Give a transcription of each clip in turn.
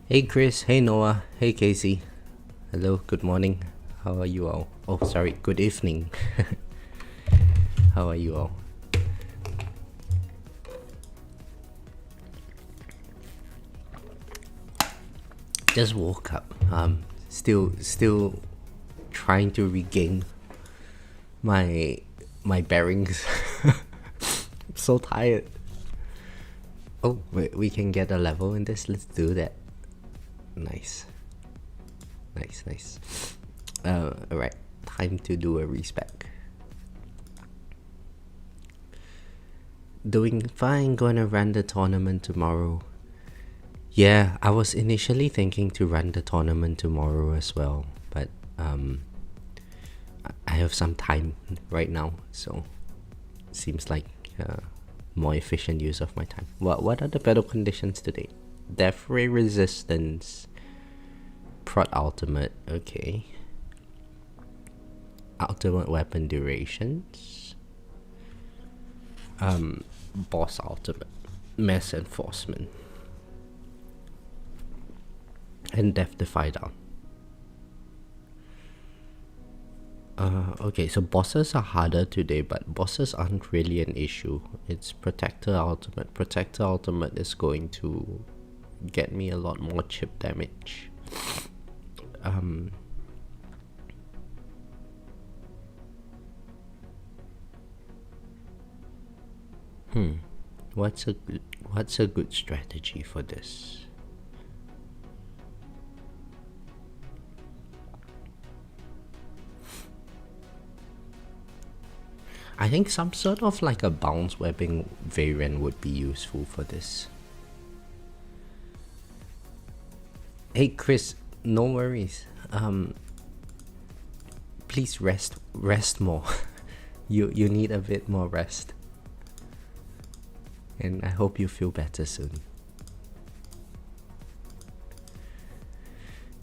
Hey Chris, hey Noah, hey Casey. Hello, good morning. How are you all? Oh, sorry, good evening. How are you all? Just woke up. Still trying to regain my bearings. I'm so tired. Oh, wait, we can get a level in this. Let's do that. Nice. Alright, time to do a respec. Doing fine, gonna run the tournament tomorrow. Yeah, I was initially thinking to run the tournament tomorrow as well, but I have some time right now, so seems like more efficient use of my time. What are the battle conditions today? Defy resistance, prot ultimate, okay. Ultimate weapon durations, boss ultimate, mass enforcement, and death defy down. Okay, so bosses are harder today, but bosses aren't really an issue. It's protector ultimate. Protector ultimate is going to get me a lot more chip damage. What's a good strategy for this? I think some sort of like a bounce webbing variant would be useful for this. Hey Chris, no worries. Please rest more. you need a bit more rest. And I hope you feel better soon.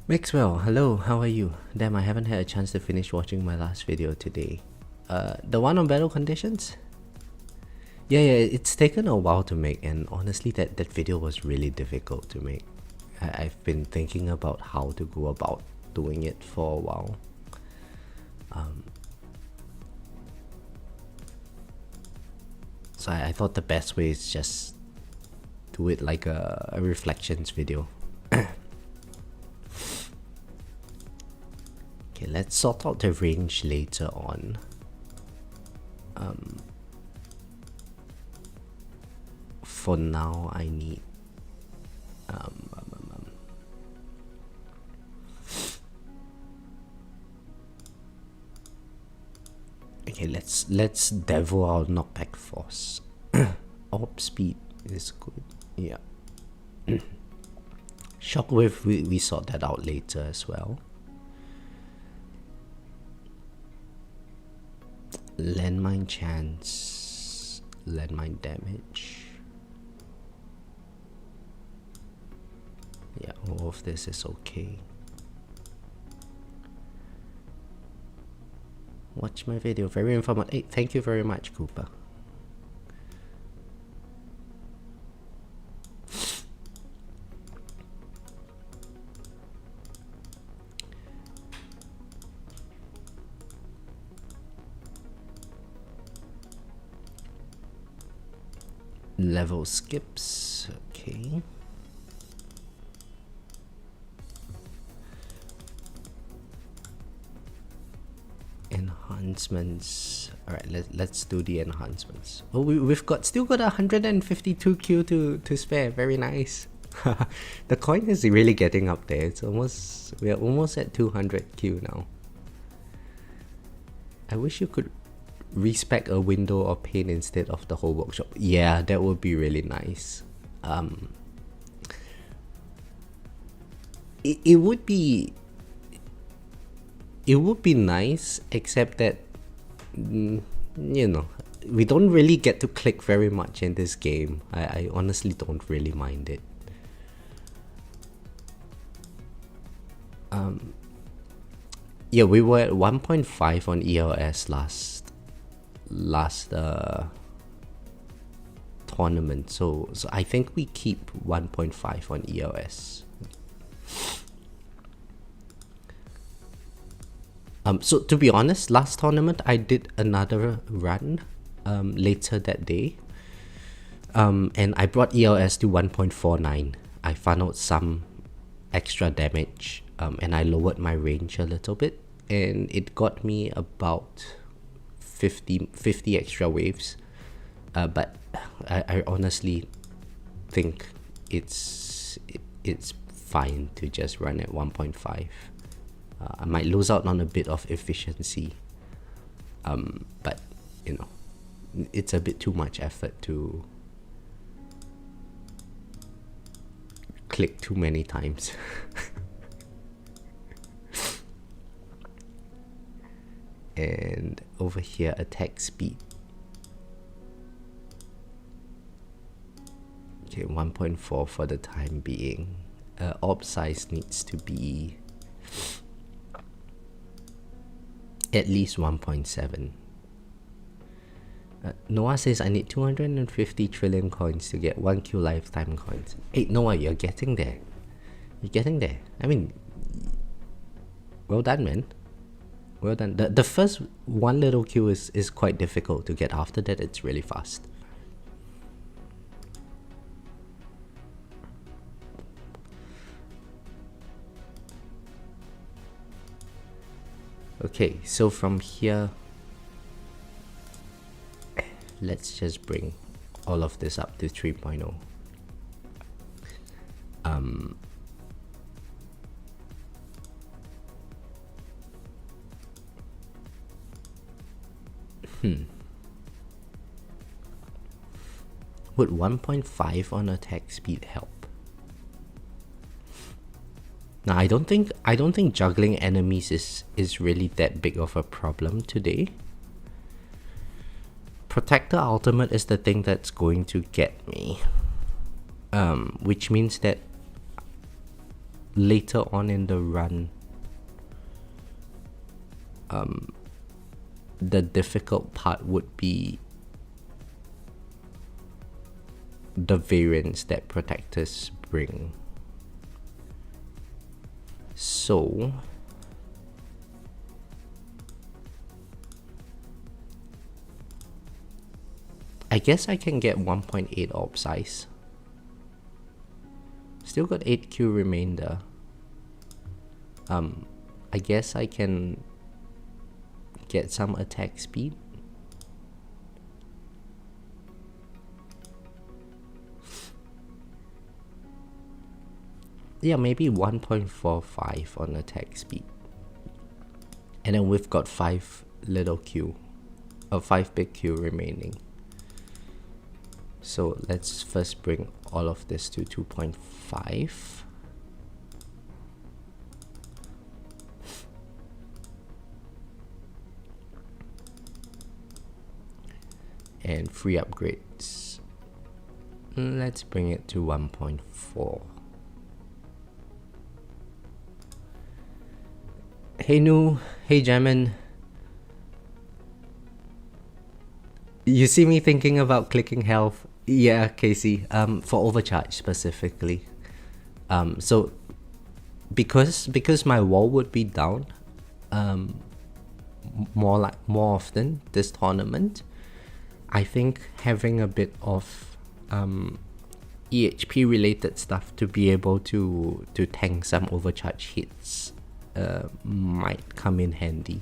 Maxwell, hello, how are you? Damn, I haven't had a chance to finish watching my last video today. The one on battle conditions? Yeah, it's taken a while to make, and honestly that video was really difficult to make. I've been thinking about how to go about doing it for a while. So I thought the best way is just do it like a reflections video. Okay, let's sort out the range later on. For now, I need okay, let's devil our knockback force. Orb speed is good. Yeah. Shockwave, we sort that out later as well. Landmine chance, landmine damage. Yeah, all of this is okay. Watch my video, very informative. Hey, thank you very much, Cooper. Level skips, okay. Enhancements. Alright, let's do the enhancements. Oh, we've still got 152 Q to spare. Very nice. The coin is really getting up there. We're almost at 200 Q now. I wish you could respec a window or pane instead of the whole workshop. Yeah, that would be really nice. It would be nice, except that you know, we don't really get to click very much in this game. I honestly don't really mind it. Yeah, we were at 1.5 on ELS last tournament, so I think we keep 1.5 on ELS. So to be honest, last tournament I did another run later that day. And I brought ELS to 1.49. I funneled some extra damage, and I lowered my range a little bit, and it got me about 50 extra waves. But I honestly think it's fine to just run at 1.5. I might lose out on a bit of efficiency, but you know, it's a bit too much effort to click too many times. And over here, attack speed. Okay, 1.4 for the time being. Orb size needs to be at least 1.7. Noah says I need 250 trillion coins to get 1Q lifetime coins. Hey Noah, you're getting there. You're getting there. I mean, well done, man. Well done. The first one little Q is quite difficult to get. After that, it's really fast. Okay, so from here, let's just bring all of this up to 3.0. Would 1.5 on attack speed help? Now, I don't think juggling enemies is really that big of a problem today. Protector ultimate is the thing that's going to get me, which means that later on in the run, the difficult part would be the variants that protectors bring. So I guess I can get 1.8 orb size. Still got 8Q remainder. I guess I can get some attack speed. Yeah, maybe 1.45 on attack speed. And then we've got 5 little Q, or 5 big Q remaining. So let's first bring all of this to 2.5. And free upgrades. Let's bring it to 1.4. Hey Nu, hey Jamin. You see me thinking about clicking health. Yeah, Casey. For overcharge specifically. So because my wall would be down, more often this tournament, I think having a bit of EHP related stuff to be able to tank some overcharge hits might come in handy.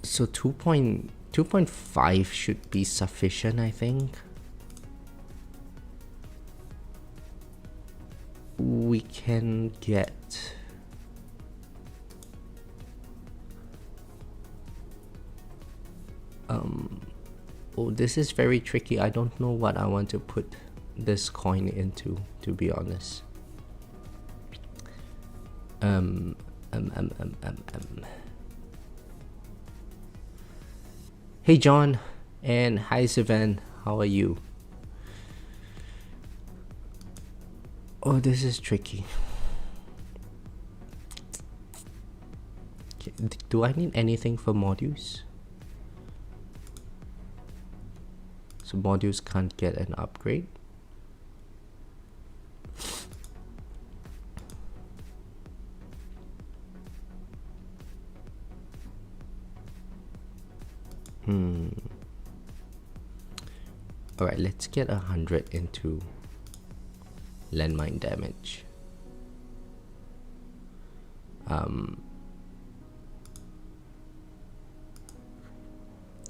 So 2.5 should be sufficient, I think. We can get oh, this is very tricky. I don't know what I want to put this coin into, to be honest. Hey John, and hi Sivan, how are you? Oh, this is tricky. Okay, do I need anything for modules? So modules can't get an upgrade. Alright, let's get 100 into landmine damage.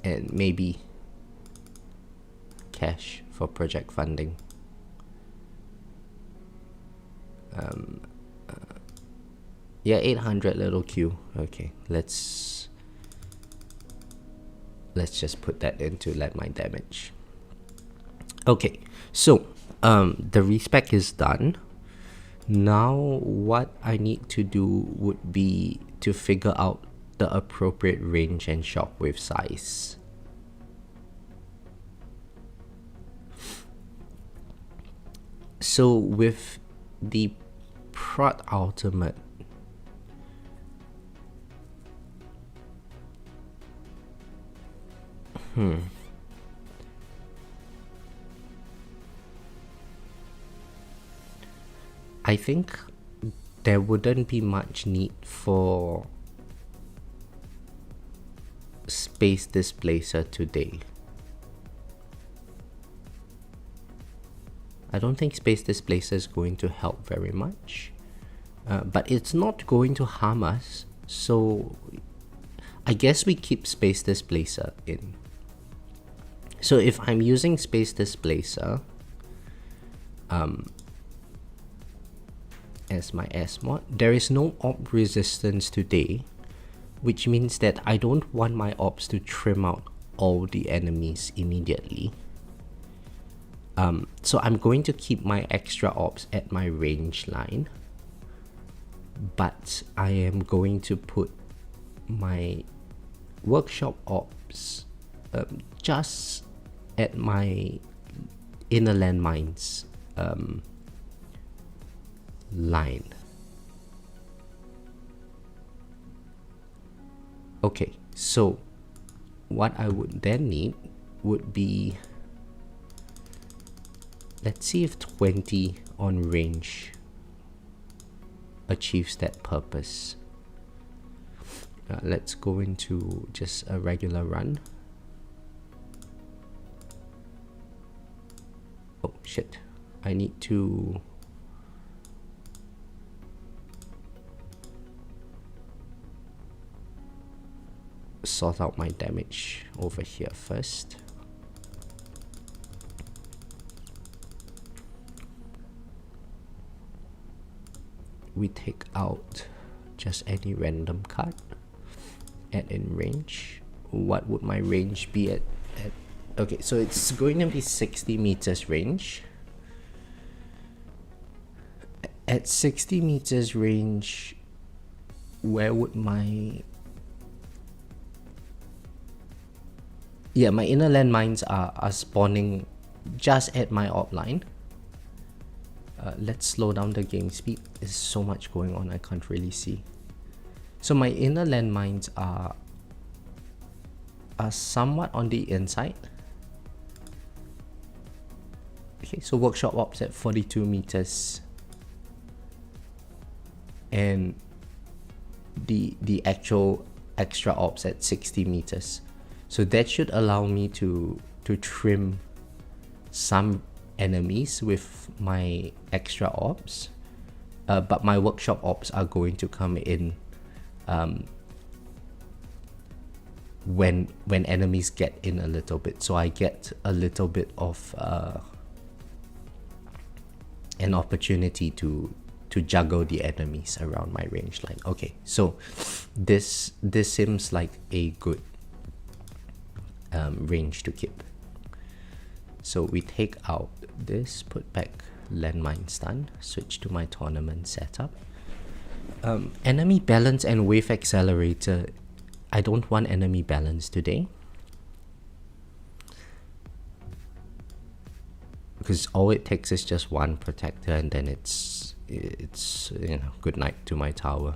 And maybe cash for project funding. Yeah, 800 little Q. Okay, let's just put that into landmine damage. Okay, so the respec is done. Now what I need to do would be to figure out the appropriate range and shockwave size. So with the prot ultimate, I think there wouldn't be much need for space displacer today. I don't think space displacer is going to help very much, but it's not going to harm us, so I guess we keep space displacer in. So if I'm using space displacer as my S mod, there is no op resistance today, which means that I don't want my ops to trim out all the enemies immediately. So I'm going to keep my extra ops at my range line, but I am going to put my workshop ops just at my inner landmines line. Okay, so what I would then need would be, let's see if 20 on range achieves that purpose. Let's go into just a regular run. Oh shit, I need to sort out my damage over here first. We take out just any random card, add in range. What would my range be at? Okay, so it's going to be 60 meters range. At 60 meters range, where would my... Yeah, my inner landmines are spawning just at my op line. Let's slow down the game speed. There's so much going on, I can't really see. So my inner landmines are somewhat on the inside. Okay, so workshop ops at 42 meters. And the actual extra ops at 60 meters. So that should allow me to trim some enemies with my extra ops, but my workshop ops are going to come in when enemies get in a little bit, so I get a little bit of an opportunity to juggle the enemies around my range line. Okay, so this seems like a good range to keep. So we take out this, put back landmine stun, switch to my tournament setup. Enemy balance and wave accelerator. I don't want enemy balance today, because all it takes is just one protector and then it's you know, good night to my tower.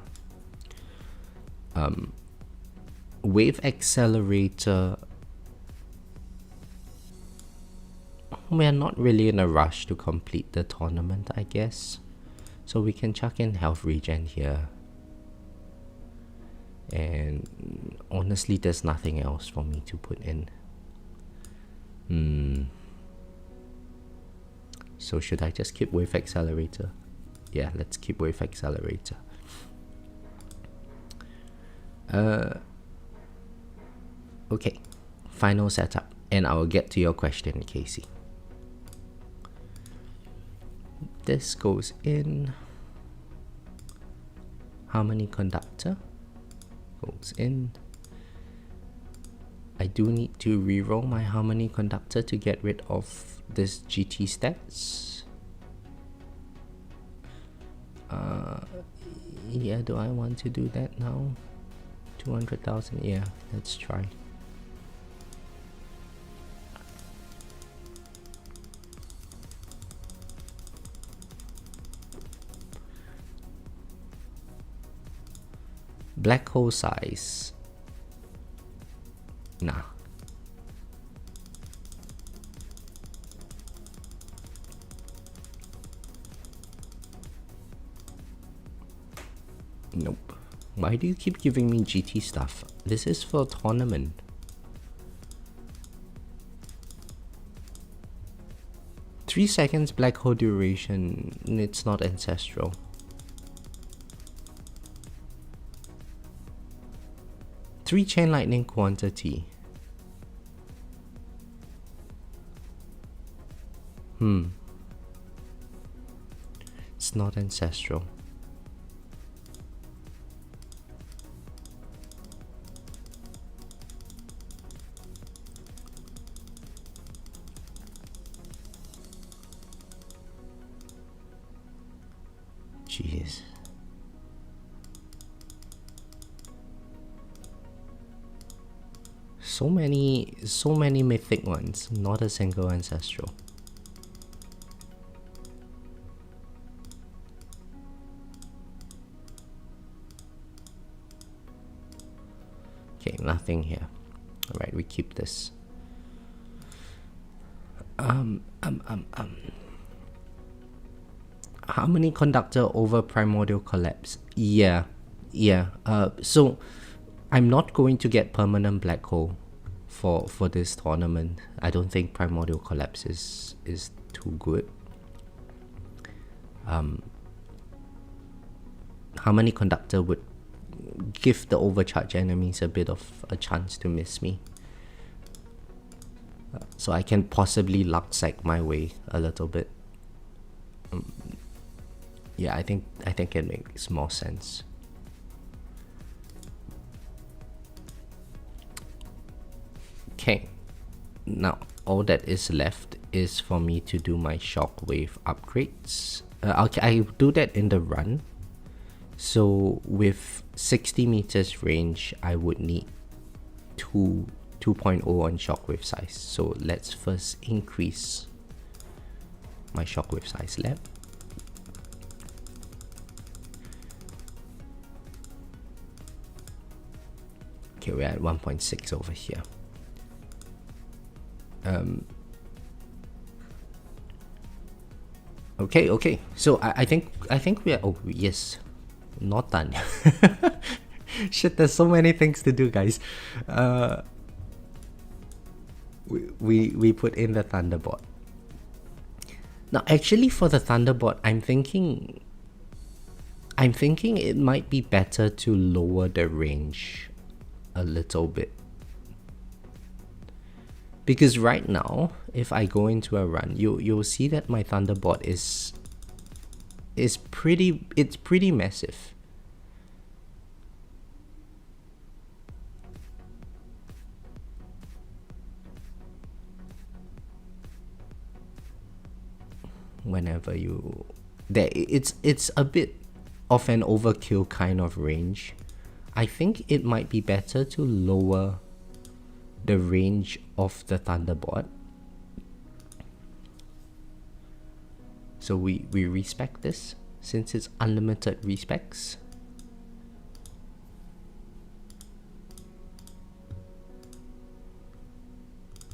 Wave accelerator, we're not really in a rush to complete the tournament, I guess. So we can chuck in health regen here. And honestly, there's nothing else for me to put in. So should I just keep wave accelerator? Yeah, let's keep wave accelerator. Okay, final setup, and I will get to your question, Casey. This goes in. Harmony conductor goes in. I do need to reroll my harmony conductor to get rid of this GT stats. Yeah, do I want to do that now? 200,000, yeah, let's try. Black hole size. Nah. Nope. Why do you keep giving me GT stuff? This is for tournament. Three seconds black hole duration. It's not ancestral. Three chain lightning quantity. It's not ancestral. Jeez. So many mythic ones, not a single ancestral. Okay, nothing here. Alright, we keep this. Harmony conductor over primordial collapse. Yeah. So I'm not going to get permanent black hole for this tournament. I don't think primordial collapse is too good. Harmony conductor would give the overcharged enemies a bit of a chance to miss me. So I can possibly luck sack my way a little bit. Yeah, I think it makes more sense. Okay, now all that is left is for me to do my shockwave upgrades. Okay, I do that in the run. So with 60 meters range, I would need 2.0 on shockwave size. So let's first increase my shockwave size lab. Okay, we're at 1.6 over here. Okay. So I think we are. Oh yes, not done. Shit, there's so many things to do, guys. We put in the Thunderbolt. Now, actually, for the Thunderbolt, I'm thinking it might be better to lower the range a little bit. Because right now, if I go into a run, you'll see that my Thunderbolt is pretty massive. Whenever it's a bit of an overkill kind of range. I think it might be better to lower the range of the Thunderbolt. So we respec this since it's unlimited respecs.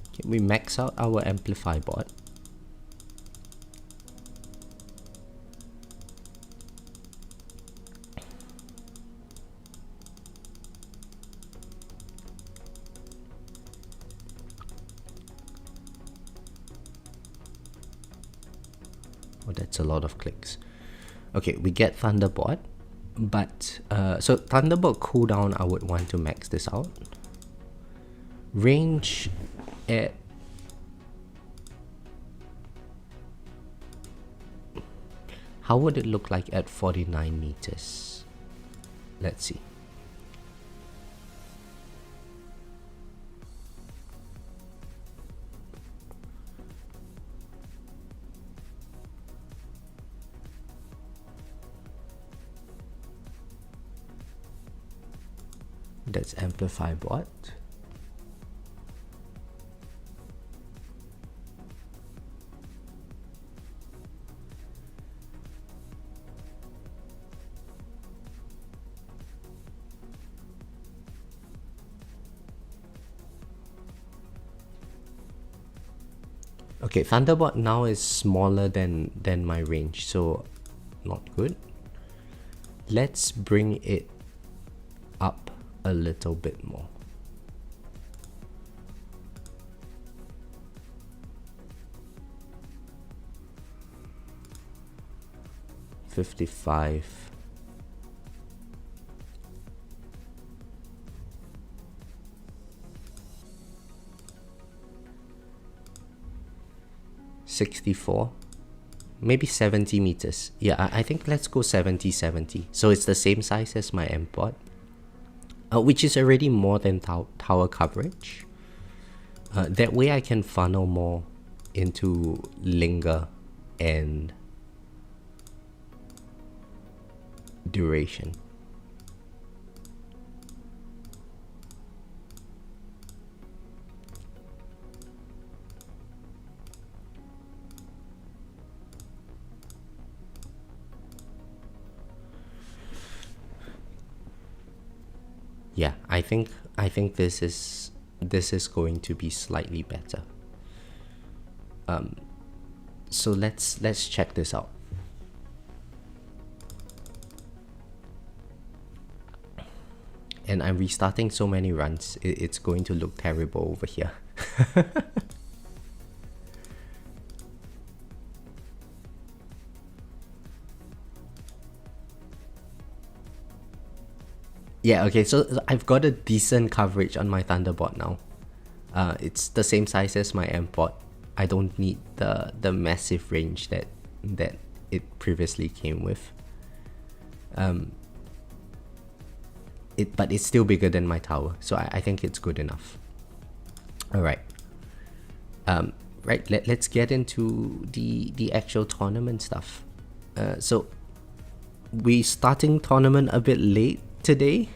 Okay, we max out our amplify bot. that's a lot of clicks. Okay, we get Thunderbolt, but so Thunderbolt cooldown, I would want to max this out. Range at how would it look like at 49 meters? Let's see. That's amplify bot. Okay, Thunderbolt now is smaller than my range, so not good. Let's bring it up a little bit more. $55. $64. Maybe 70 meters. Yeah, I think let's go 70. So it's the same size as my M-Pod, which is already more than tower coverage. That way I can funnel more into linger and duration. Yeah, I think this is going to be slightly better. So let's check this out. And I'm restarting so many runs, it's going to look terrible over here. Yeah, okay, so I've got a decent coverage on my Thunderbolt now. It's the same size as my M-Pod. I don't need the massive range that it previously came with. But it's still bigger than my tower, so I think it's good enough. Alright. Right, let's get into the actual tournament stuff. So we starting tournament a bit late today.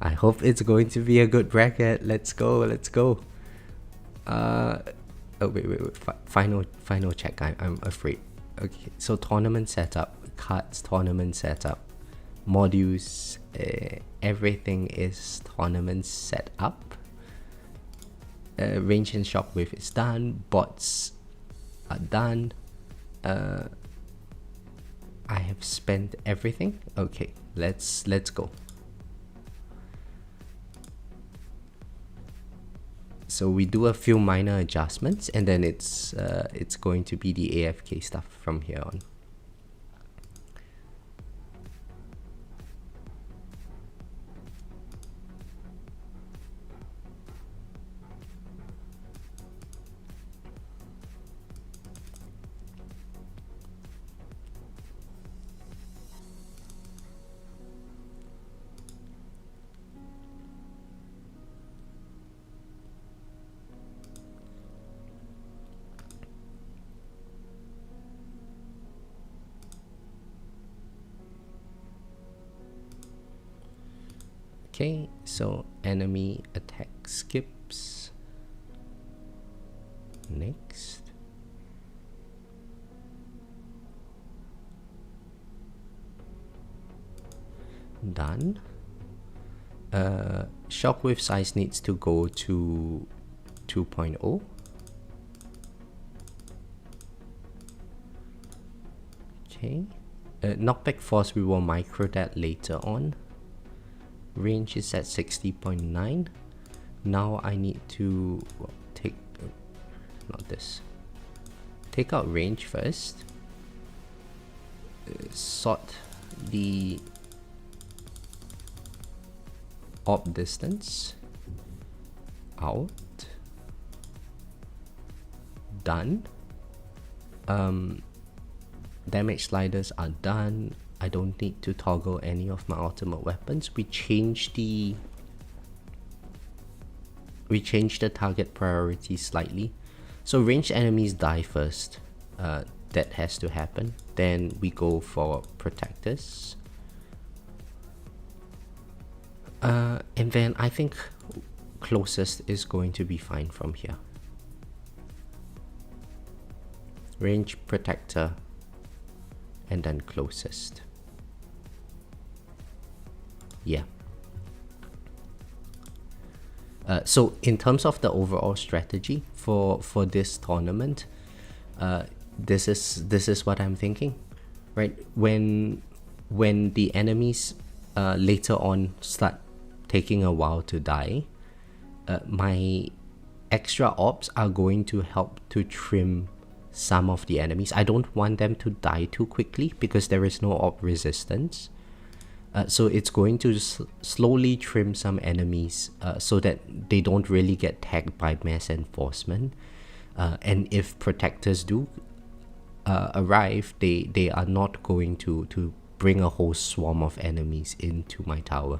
I hope it's going to be a good bracket. Let's go. Oh wait. Final check. I'm afraid. Okay, so tournament setup, cards, tournament setup, modules, everything is tournament set up. Range and shockwave is done. Bots are done. I have spent everything. Okay, let's go. So we do a few minor adjustments, and then it's going to be the AFK stuff from here on. Okay, so enemy attack skips. Next. Done. Shockwave size needs to go to 2.0. Okay. Knockback force, we will micro that later on. Range is at 60.9. Now I need to take out range first. sort the op distance out. Done. Damage sliders are done. I don't need to toggle any of my ultimate weapons. We changed the target priority slightly. So ranged enemies die first. That has to happen. Then we go for protectors. And then I think closest is going to be fine from here. Range, protector, and then closest. Yeah. So in terms of the overall strategy for this tournament, this is what I'm thinking, right? When the enemies later on start taking a while to die, my extra ops are going to help to trim some of the enemies. I don't want them to die too quickly because there is no op resistance. So it's going to slowly trim some enemies so that they don't really get tagged by mass enforcement. And if protectors do arrive, they are not going to bring a whole swarm of enemies into my tower.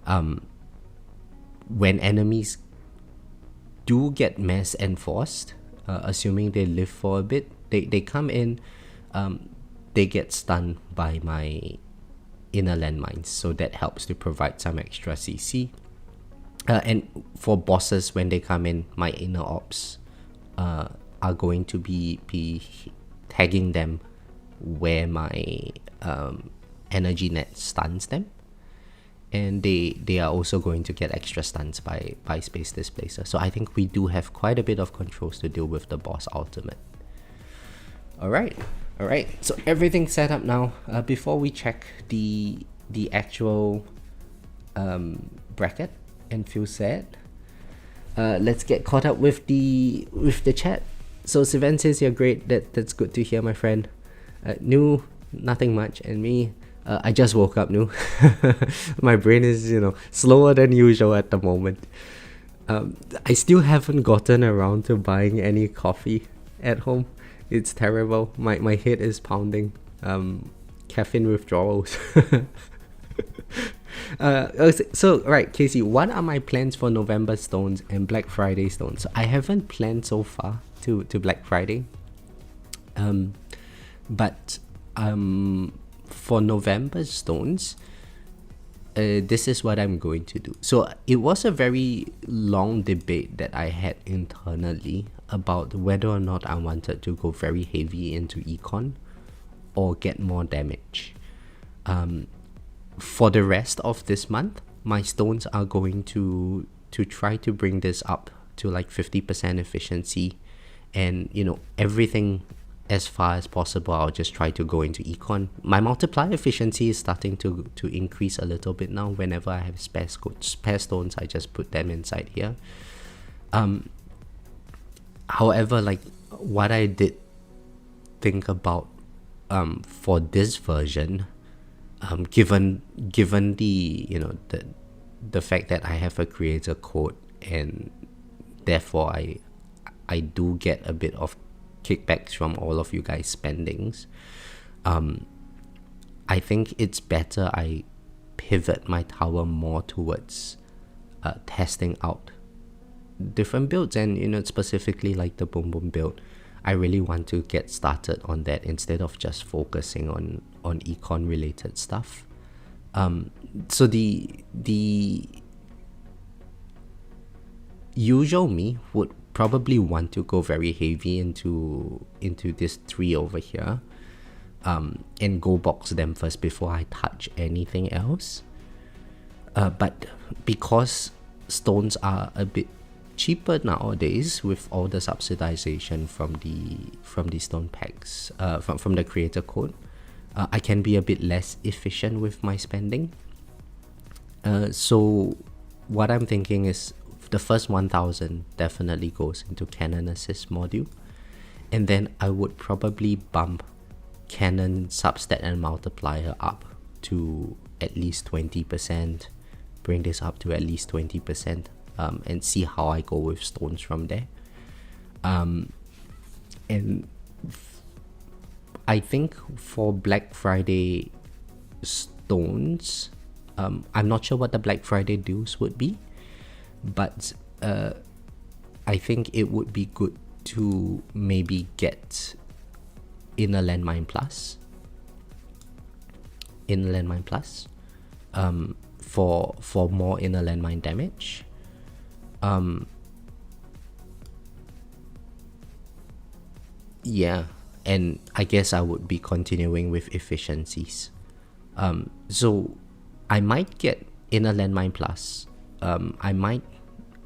When enemies do get mass enforced, assuming they live for a bit, they come in, they get stunned by my inner landmines, so that helps to provide some extra CC. And for bosses, when they come in, my inner ops are going to be tagging them where my energy net stuns them, and they are also going to get extra stuns by Space Displacer. So I think we do have quite a bit of controls to deal with the boss ultimate. Alright, so everything's set up now. Before we check the actual bracket and feel sad, let's get caught up with the chat. So Sivan says you're great. That's good to hear, my friend. New, nothing much, and me, I just woke up, new. My brain is, slower than usual at the moment. I still haven't gotten around to buying any coffee at home. It's terrible. My head is pounding. Caffeine withdrawals. So right, Casey, what are my plans for November stones and Black Friday stones? I haven't planned so far to Black Friday. But for November stones, this is what I'm going to do. So it was a very long debate that I had internally about whether or not I wanted to go very heavy into econ or get more damage. For the rest of this month, my stones are going to try to bring this up to like 50% efficiency, and everything as far as possible, I'll just try to go into econ. My multiplier efficiency is starting to increase a little bit now. Whenever I have spare stones, I just put them inside here. However, like what I did think about for this version, given the fact that I have a creator code and therefore I do get a bit of kickbacks from all of you guys' spendings, I think it's better I pivot my tower more towards testing out different builds, and specifically like the boom boom build. I really want to get started on that instead of just focusing on econ related stuff. So the usual me would probably want to go very heavy into this 3 over here, and go box them first before I touch anything else. But because stones are a bit cheaper nowadays with all the subsidization from the stone packs, from the creator code, I can be a bit less efficient with my spending. So what I'm thinking is the first 1000 definitely goes into Cannon Assist module, and then I would probably bump cannon substat and multiplier up to at least 20%, bring this up to at least 20%, and see how I go with stones from there. And I think for Black Friday stones, I'm not sure what the Black Friday deals would be, but I think it would be good to maybe get Inner Landmine Plus. Inner Landmine Plus for more Inner Landmine damage. Yeah, and I guess I would be continuing with efficiencies. So I might get Inner Landmine Plus. I might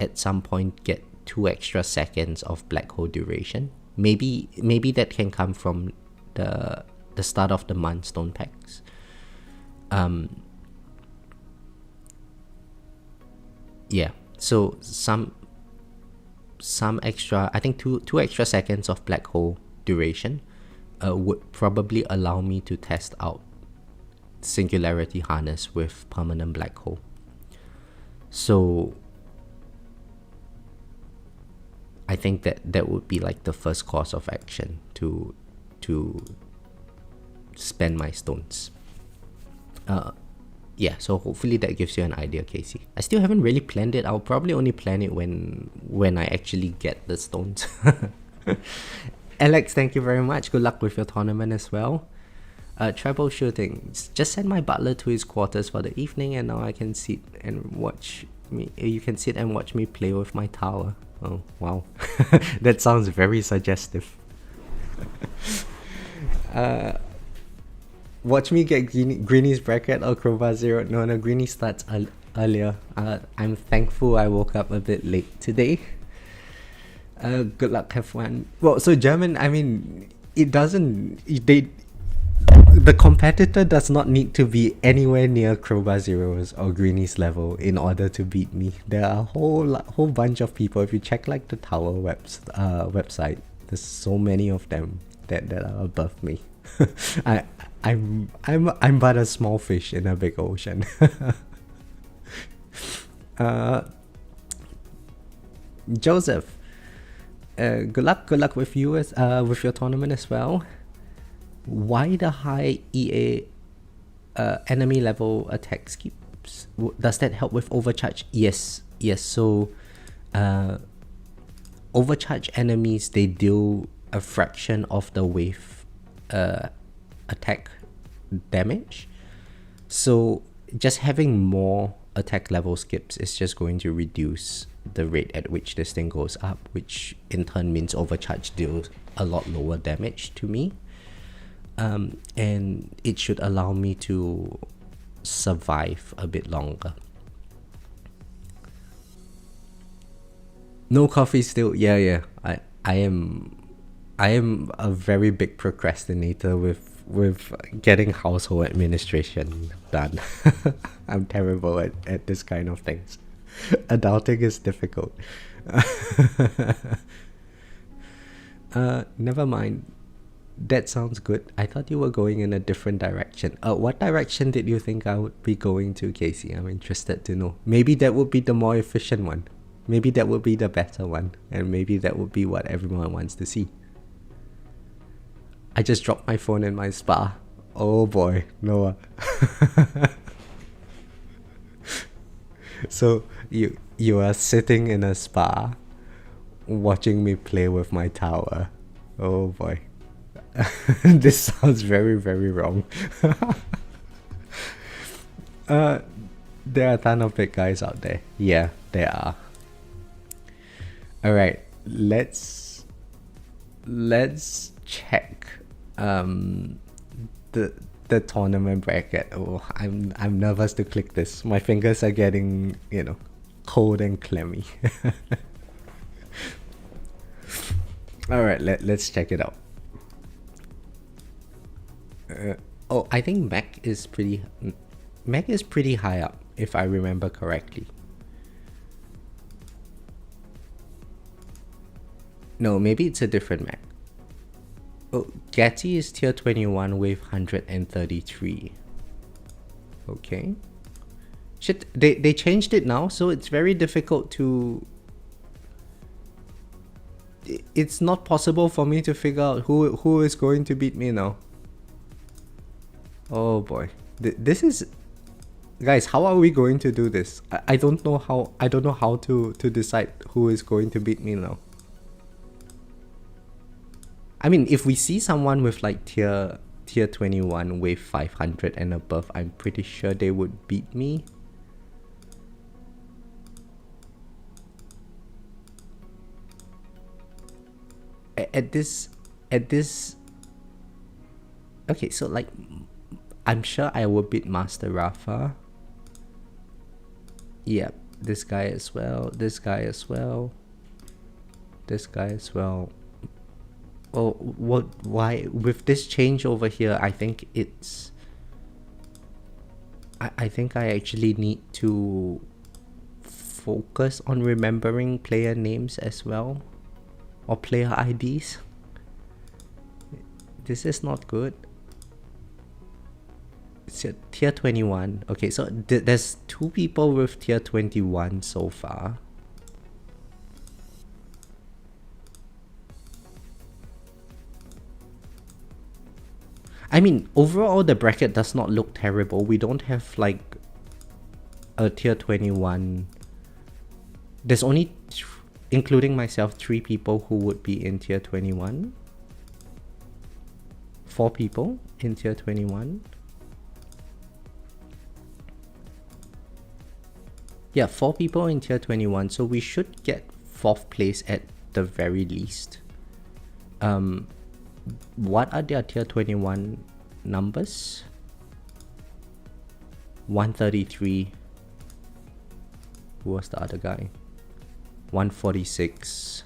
at some point get 2 extra seconds of Black Hole duration. Maybe that can come from the start of the month stone packs. Yeah, so some extra, I think two extra seconds of Black Hole duration would probably allow me to test out Singularity Harness with permanent Black Hole. So I think that would be like the first course of action to spend my stones. Yeah, so hopefully that gives you an idea, Casey. I still haven't really planned it. I'll probably only plan it when I actually get the stones. Alex, thank you very much. Good luck with your tournament as well. Troubleshooting. Just send my butler to his quarters for the evening, and now I can sit and watch me. You can sit and watch me play with my tower. Oh, wow. That sounds very suggestive. Watch me get Greenie's bracket or Crowbar Zero. No, Greenie starts earlier. I'm thankful I woke up a bit late today. Good luck, have fun. Well, so German, I mean, it doesn't... The competitor does not need to be anywhere near Crowbar Zero's or Greenie's level in order to beat me. There are a whole bunch of people. If you check like the Tower website, there's so many of them that are above me. I'm but a small fish in a big ocean. Joseph, good luck with you with your tournament as well. Why the high EA enemy level attack skips? Does that help with overcharge? Yes. So overcharge enemies, they deal a fraction of the wave attack damage. So just having more attack level skips is just going to reduce the rate at which this thing goes up, which in turn means overcharge deals a lot lower damage to me. And it should allow me to survive a bit longer. No coffee still. Yeah. I am a very big procrastinator with getting household administration done. I'm terrible at this kind of things. Adulting is difficult. Never mind. That sounds good. I thought you were going in a different direction. What direction did you think I would be going to, Casey? I'm interested to know. Maybe that would be the more efficient one. Maybe that would be the better one. And maybe that would be what everyone wants to see. I just dropped my phone in my spa. Oh boy, Noah. So you are sitting in a spa watching me play with my tower. Oh boy. This sounds very, very wrong. There are a ton of big guys out there. Yeah, there are. Alright, let's check the tournament bracket. Oh, I'm nervous to click this. My fingers are getting, cold and clammy. Alright, let's check it out. I think Mac is pretty high up, if I remember correctly. No, maybe it's a different Mac. Oh, Getty is tier 21 with 133. Okay. Shit, they changed it now, so it's very difficult to... It's not possible for me to figure out who is going to beat me now. Oh boy. This is... Guys, how are we going to do this? I don't know how to decide who is going to beat me now. I mean, if we see someone with like tier 21 with 500 and above, I'm pretty sure they would beat me. At this okay, so like I'm sure I will beat Master Rafa. Yep, this guy as well, this guy as well, this guy as well. Well, why with this change over here, I think it's I think I actually need to focus on remembering player names as well, or player IDs. This is not good. It's tier 21. Okay, so there's 2 people with tier 21 so far. I mean, overall the bracket does not look terrible. We don't have like a tier 21. There's only, including myself, 3 people who would be in tier 21. 4 people in tier 21. Yeah, 4 people in tier 21, so we should get 4th place at the very least. What are their tier 21 numbers? 133. Who was the other guy? 146.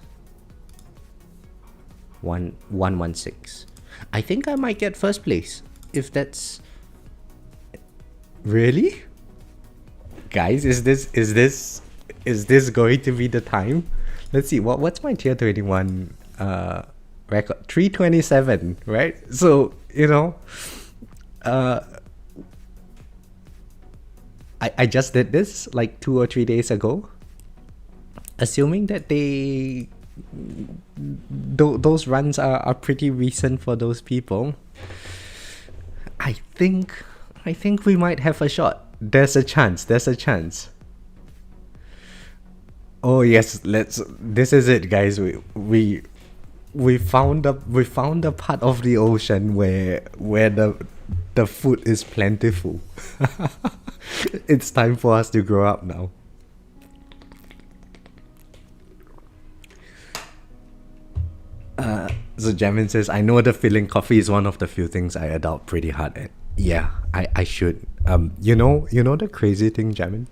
116. I think I might get 1st place. If that's... Really? Guys, is this going to be the time? Let's see, what's my tier 21 record? 327, right? So, you know, I just did this like 2 or 3 days ago, assuming that those runs are pretty recent for those people. I think we might have a shot. There's a chance. Oh yes, this is it, guys. We found a part of the ocean where the food is plentiful. It's time for us to grow up now. So Jamin says, I know the feeling. Coffee is one of the few things I adult pretty hard at. Yeah, I should. You know the crazy thing, Jamin?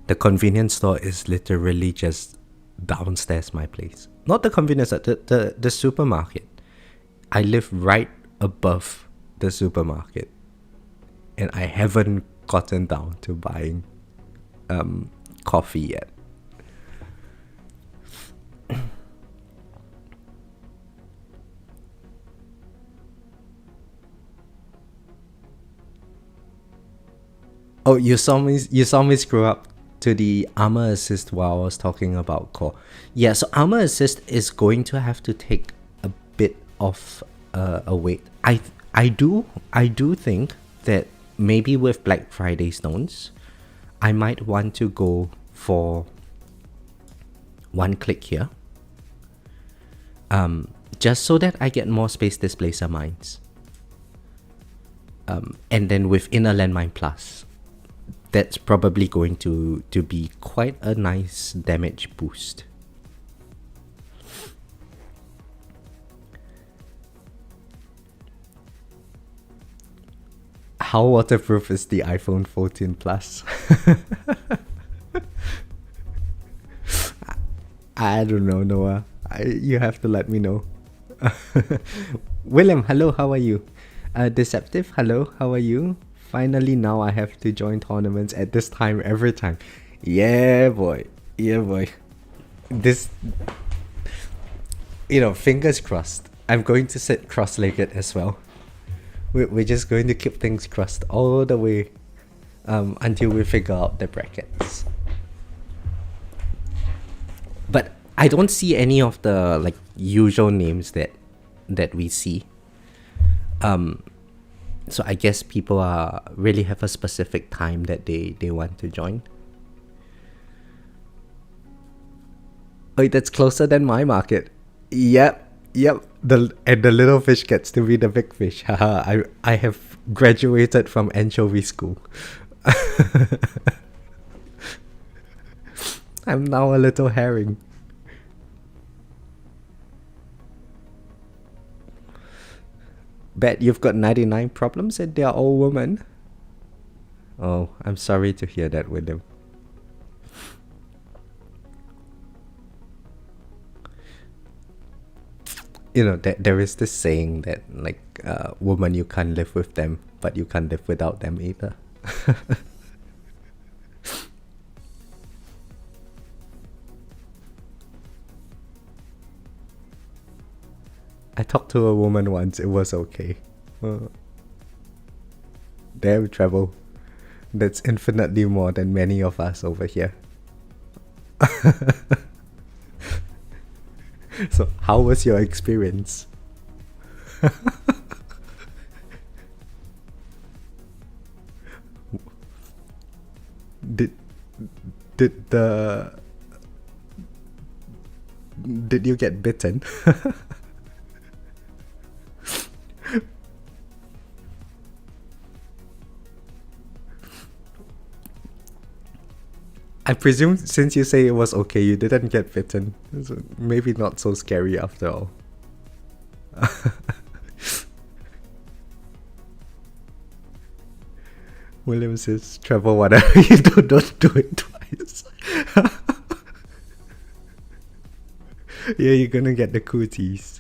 The convenience store is literally just downstairs my place. Not the convenience store, the supermarket. I live right above the supermarket, and I haven't gotten down to buying coffee yet. Oh, you saw me screw up to the armor assist while I was talking about core. Yeah, so armor assist is going to have to take a bit of a wait. I do think that maybe with Black Friday stones, I might want to go for 1 click here. Just so that I get more space displacer mines. And then with Inner Landmine Plus, that's probably going to be quite a nice damage boost. How waterproof is the iPhone 14 Plus? I don't know, Noah. You have to let me know. William, hello, how are you? Deceptive, hello, how are you? Finally, now I have to join tournaments at this time every time. Yeah, boy. This, fingers crossed. I'm going to sit cross-legged as well. We're just going to keep things crossed all the way until we figure out the brackets. But I don't see any of the like usual names that we see. So I guess people really have a specific time that they want to join. Oh, that's closer than my market. Yep. And the little fish gets to be the big fish. Haha, I have graduated from anchovy school. I'm now a little herring. Bet you've got 99 problems and they're all women. Oh, I'm sorry to hear that, William. You know, there is this saying that, like, woman, you can't live with them, but you can't live without them either. I talked to a woman once, it was okay. Damn travel. That's infinitely more than many of us over here. So, how was your experience? Did you get bitten? I presume since you say it was okay, you didn't get bitten. So maybe not so scary after all. William says, Trevor, whatever you do, don't do it twice. Yeah, you're gonna get the cooties.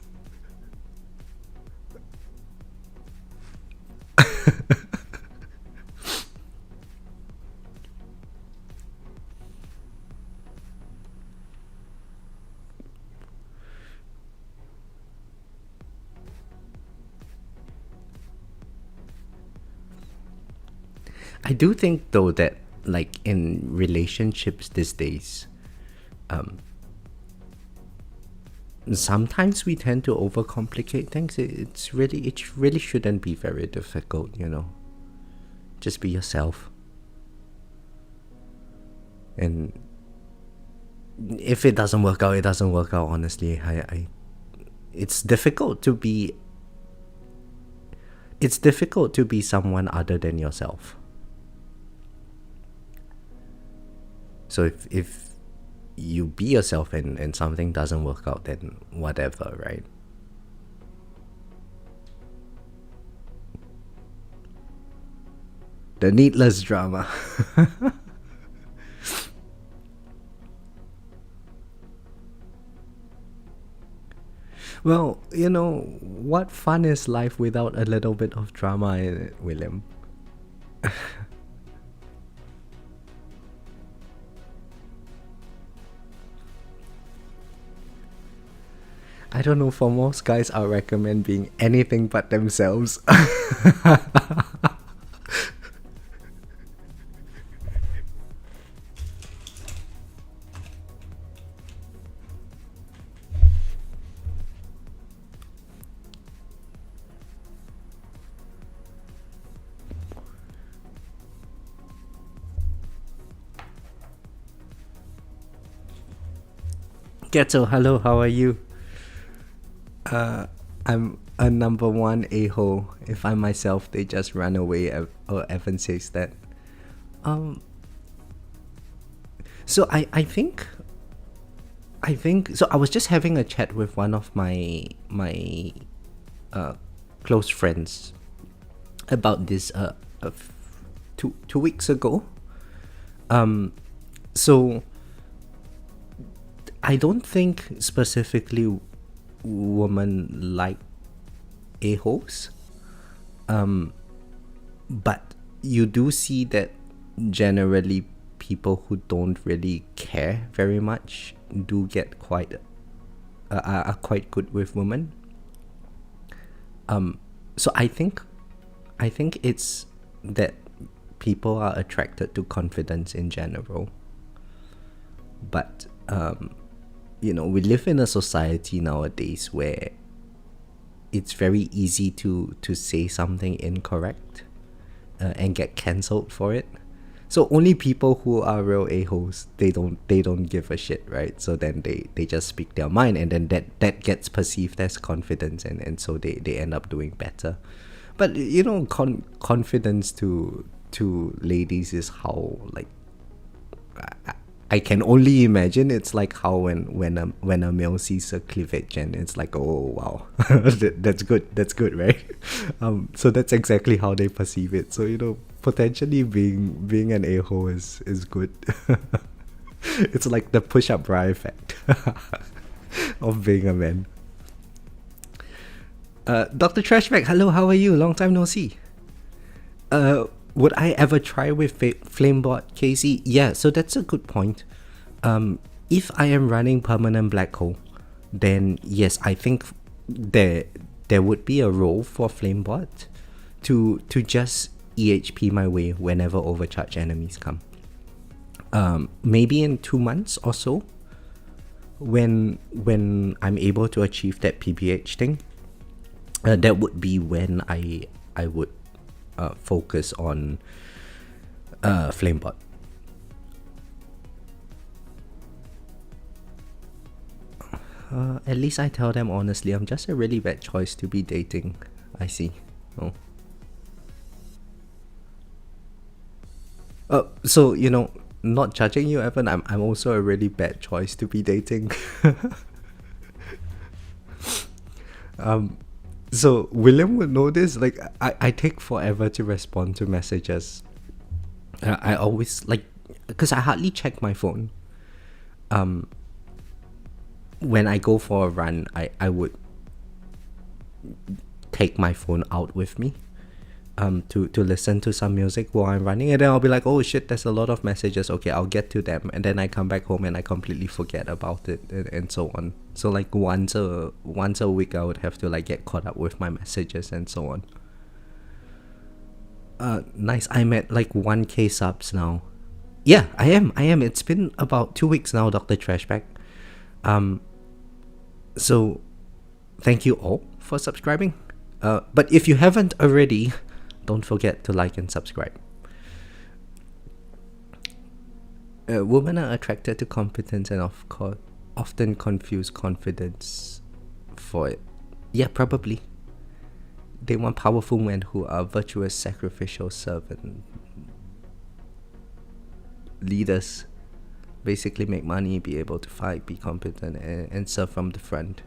I do think though that like in relationships these days, sometimes we tend to overcomplicate things. It really shouldn't be very difficult, you know. Just be yourself. And if it doesn't work out, it doesn't work out, honestly. It's difficult to be someone other than yourself. So if you be yourself and something doesn't work out, then whatever, right? The needless drama. Well, you know, what fun is life without a little bit of drama in it, William? I don't know, for most guys, I recommend being anything but themselves. Ghetto, hello, how are you? I'm a number one a-hole. If I'm myself, they just run away, or Evan says that. So I think so I was just having a chat with one of my close friends about this 2 weeks ago. So I don't think specifically women like a-holes, but you do see that generally people who don't really care very much do get are quite good with women. So I think it's that people are attracted to confidence in general. But you know, we live in a society nowadays where it's very easy to say something incorrect and get cancelled for it. So only people who are real a-holes, they don't give a shit, right? So then they just speak their mind, and then that gets perceived as confidence, and so they end up doing better. But you know, confidence to ladies is how, like, I can only imagine it's like how when a male sees a cleavage and it's like, oh wow, that's good, right? So that's exactly how they perceive it. So you know, potentially being an a-hole is good. It's like the push-up bra effect of being a man. Dr. Trashback, hello, how are you? Long time no see. Would I ever try with Flamebot Casey? Yeah, so that's a good point. If I am running permanent black hole, then yes, I think there would be a role for Flamebot to just EHP my way whenever overcharged enemies come. Maybe in 2 months or so, when I'm able to achieve that PBH thing, that would be when I would focus on Flamebot. At least I tell them honestly, I'm just a really bad choice to be dating. I see. Oh. So you know, not judging you, Evan, I'm also a really bad choice to be dating. So William would know this. Like, I take forever to respond to messages. I always, like, because I hardly check my phone. When I go for a run, I would take my phone out with me to listen to some music while I'm running, and then I'll be like, oh shit, there's a lot of messages, okay, I'll get to them, and then I come back home and I completely forget about it, and so on. So like once a week I would have to like get caught up with my messages and so on. Nice, I'm at like 1k subs now. Yeah, I am. It's been about 2 weeks now, Dr. Trashback. So thank you all for subscribing. But if you haven't already, don't forget to like and subscribe. Women are attracted to competence and often confuse confidence for it. Yeah, probably. They want powerful men who are virtuous, sacrificial servant leaders. Basically make money, be able to fight, be competent, and serve from the front.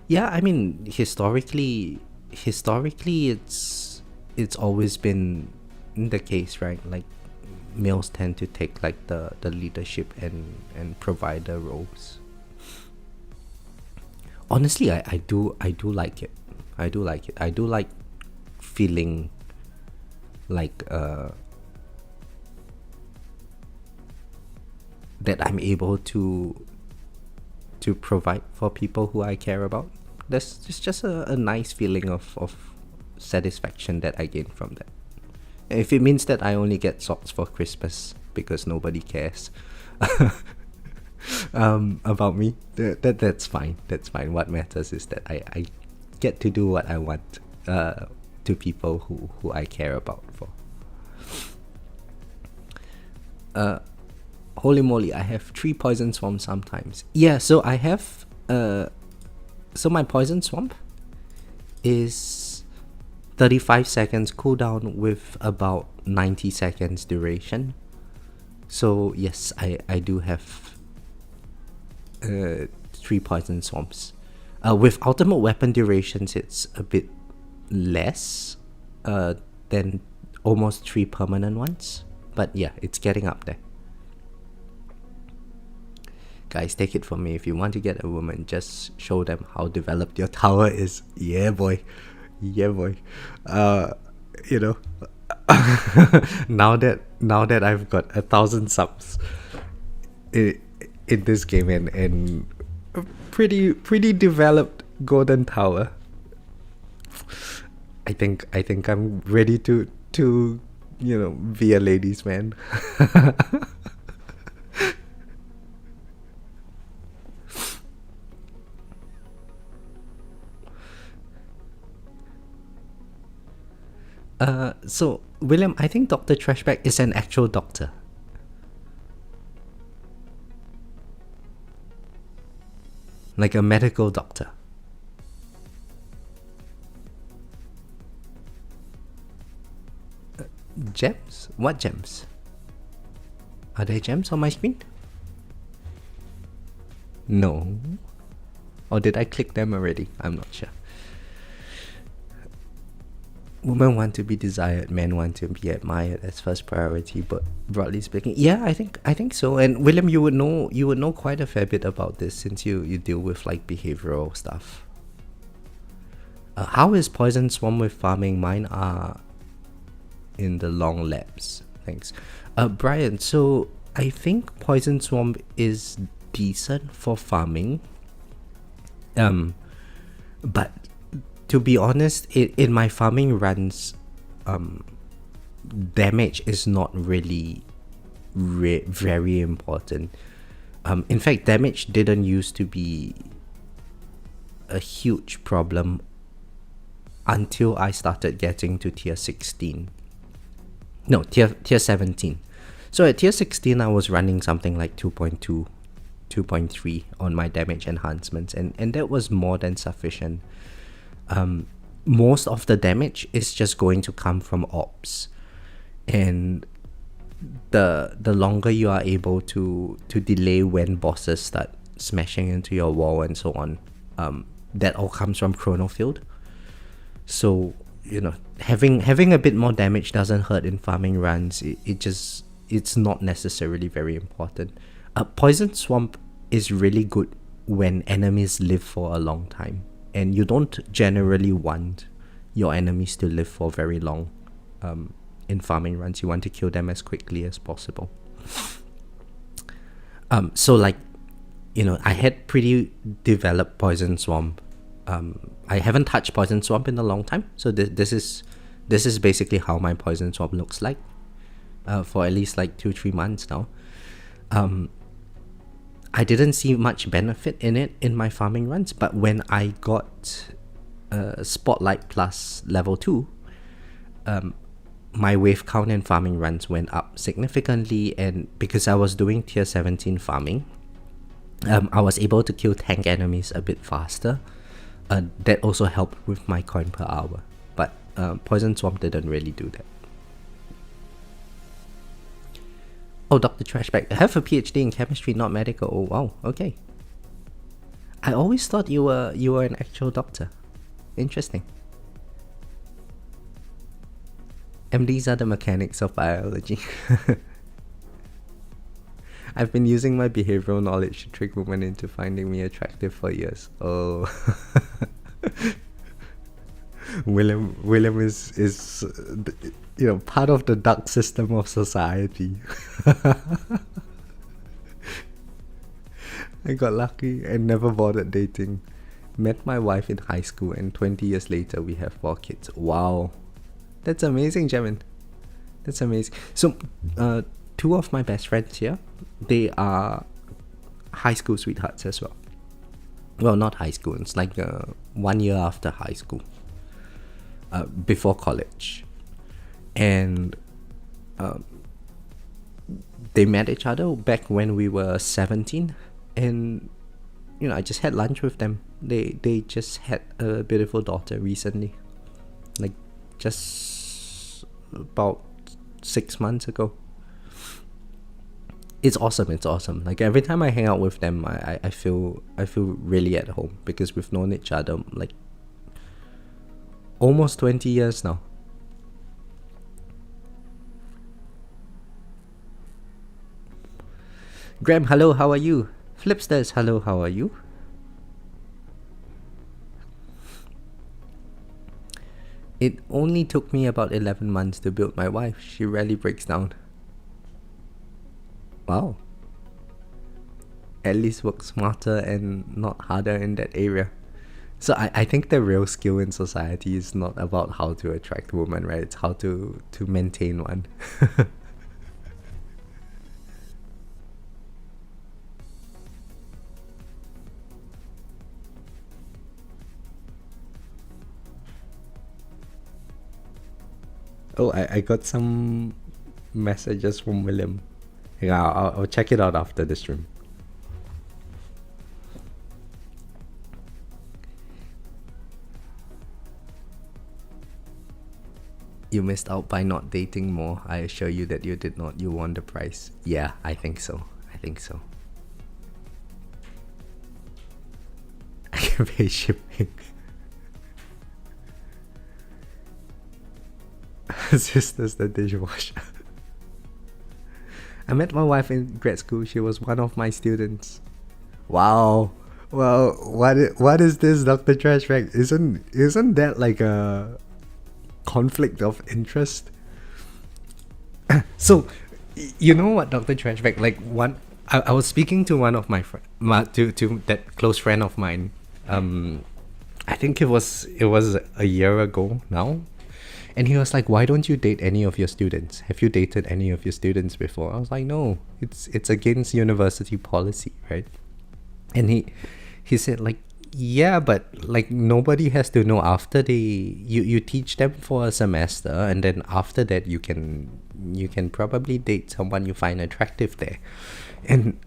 Yeah, I mean, historically it's always been the case, right? Like, males tend to take like the leadership and provider roles. Honestly, I do like it. I do like feeling like that I'm able to provide for people who I care about. That's just a nice feeling of satisfaction that I gain from that. And if it means that I only get socks for Christmas because nobody cares about me, that's fine. That's fine. What matters is that I get to do what I want to people who I care about for. Holy moly, I have 3 poison swamps sometimes. Yeah, so I have so my poison swamp is 35 seconds cooldown with about 90 seconds duration. So yes, I do have 3 poison swamps. With ultimate weapon durations, it's a bit less than almost 3 permanent ones. But yeah, it's getting up there. Guys, take it from me. If you want to get a woman, just show them how developed your tower is. Yeah, boy. Yeah, boy. You know, now that I've got 1,000 subs in this game and a pretty developed golden tower, I think I'm ready to be a ladies' man. So William, I think Dr. Trashback is an actual doctor. Like a medical doctor. Gems? What gems? Are there gems on my screen? No. Or did I click them already? I'm not sure. Women want to be desired, men want to be admired as first priority, but broadly speaking, yeah, I think so. And William, you would know quite a fair bit about this since you deal with like behavioral stuff. How is Poison Swarm with farming? Mine are in the long labs. Thanks. Brian, so I think Poison Swarm is decent for farming. But to be honest, in my farming runs, damage is not really very important. In fact, damage didn't used to be a huge problem until I started getting to tier 16. No, tier 17. So at tier 16, I was running something like 2.2, 2.3 on my damage enhancements, and that was more than sufficient. Most of the damage is just going to come from orbs, and the longer you are able to delay when bosses start smashing into your wall and so on, that all comes from chrono field. So having a bit more damage doesn't hurt in farming runs. It's not necessarily very important. Poison Swamp is really good when enemies live for a long time, and you don't generally want your enemies to live for very long. In farming runs, you want to kill them as quickly as possible. So like, I had pretty developed Poison Swamp. I haven't touched Poison Swamp in a long time, so this is basically how my Poison Swamp looks like for at least like 2-3 months now. I didn't see much benefit in it in my farming runs, but when I got Spotlight Plus level 2, my wave count and farming runs went up significantly, and because I was doing tier 17 farming, I was able to kill tank enemies a bit faster. That also helped with my coin per hour, but Poison Swamp didn't really do that. Oh, Dr. Trashback, I have a PhD in chemistry, not medical. Oh wow, okay. I always thought you were an actual doctor. Interesting. MDs are the mechanics of biology. I've been using my behavioral knowledge to trick women into finding me attractive for years. Oh. William is part of the dark system of society. I got lucky and never bothered dating. Met my wife in high school, and 20 years later we have 4 kids. Wow. That's amazing, Jemin. That's amazing. So, 2 of my best friends here, they are high school sweethearts as well. Well, not high school. It's like 1 year after high school. Before college. And they met each other back when we were 17. And, I just had lunch with them. They just had a beautiful daughter recently. Like, just about 6 months ago. It's awesome. Like, every time I hang out with them, I feel really at home, because we've known each other like almost 20 years now. Graham, hello, how are you? Flipsters, hello, how are you? It only took me about 11 months to build my wife. She rarely breaks down. Wow. At least work smarter and not harder in that area. So I think the real skill in society is not about how to attract women, right? It's how to maintain one. Oh, I got some messages from William. Yeah, I'll check it out after the stream. You missed out by not dating more. I assure you that you did not. You won the prize. Yeah, I think so. I think so. I can pay shipping. Sister's the dishwasher. I met my wife in grad school. She was one of my students. Wow. Well, what is this, Dr. Trashback? Isn't that like a conflict of interest? So, you know what, Dr. Trashback? Like I was speaking to one of my friend, to that close friend of mine. I think it was a year ago now. And he was like, "Why don't you date any of your students? Have you dated any of your students before?" I was like, "No, it's against university policy, right?" And he said like, "Yeah, but like nobody has to know after you teach them for a semester, and then after that you can probably date someone you find attractive there." And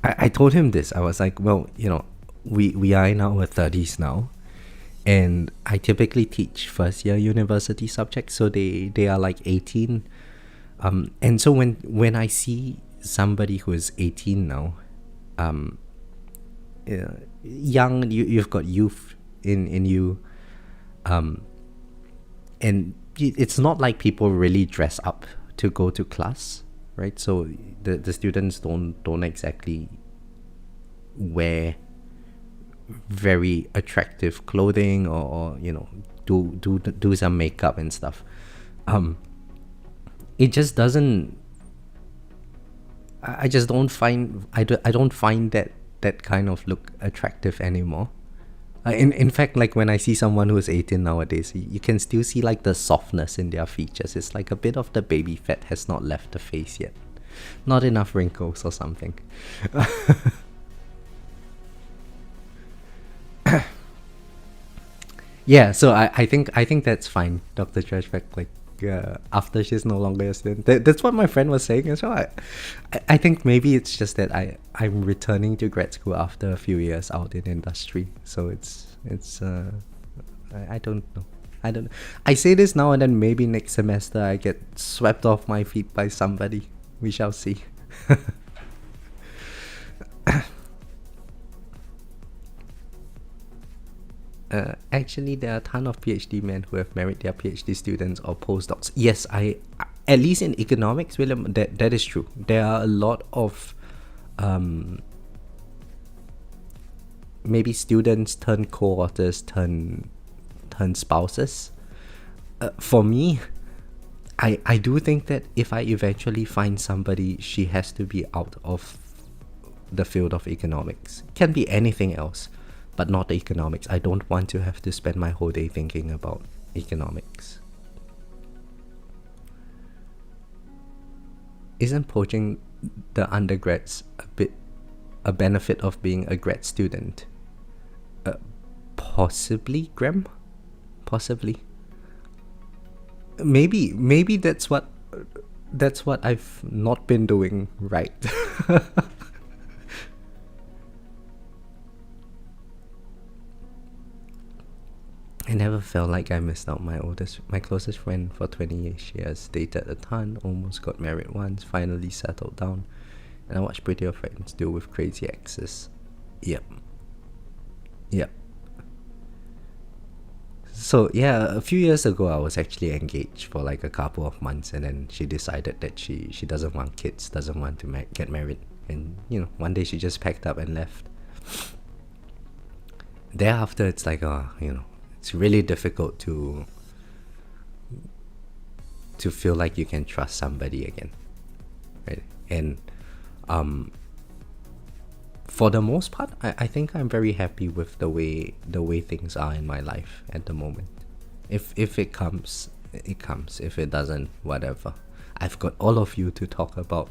I told him this. I was like, "Well, we are in our 30s now. And I typically teach first year university subjects, so they are like 18. And so when I see somebody who is 18 now, young, you've got youth in you, and it's not like people really dress up to go to class, right? So the students don't exactly wear very attractive clothing or do some makeup and stuff. It just doesn't. I just don't find I don't find that kind of look attractive anymore. In fact, like when I see someone who's 18 nowadays, you can still see like the softness in their features. It's like a bit of the baby fat has not left the face yet. Not enough wrinkles or something. Yeah, so I think that's fine, Dr. Trashback. Like after she's no longer a student, that's what my friend was saying as well. I think maybe it's just that I'm returning to grad school after a few years out in industry, so it's I don't know. I don't know. I say this now and then. Maybe next semester I get swept off my feet by somebody. We shall see. Actually, there are a ton of PhD men who have married their PhD students or postdocs. Yes, I at least in economics, William, that is true. There are a lot of maybe students turn co-authors, turn spouses. For me, I do think that if I eventually find somebody, she has to be out of the field of economics. Can be anything else, but not economics. I don't want to have to spend my whole day thinking about economics. Isn't poaching the undergrads a benefit of being a grad student? Possibly, Graham? Possibly. Maybe that's what I've not been doing right. I never felt like I missed out my closest friend for 20 years. Dated a ton, almost got married once, finally settled down, and I watched prettier friends deal with crazy exes. Yep. So yeah, a few years ago I was actually engaged for like a couple of months, and then she decided that she doesn't want kids, doesn't want to get married, and one day she just packed up and left. Thereafter, it's like it's really difficult to feel like you can trust somebody again, right? And for the most part, I think I'm very happy with the way things are in my life at the moment. If it comes, it comes. If it doesn't, whatever. I've got all of you to talk about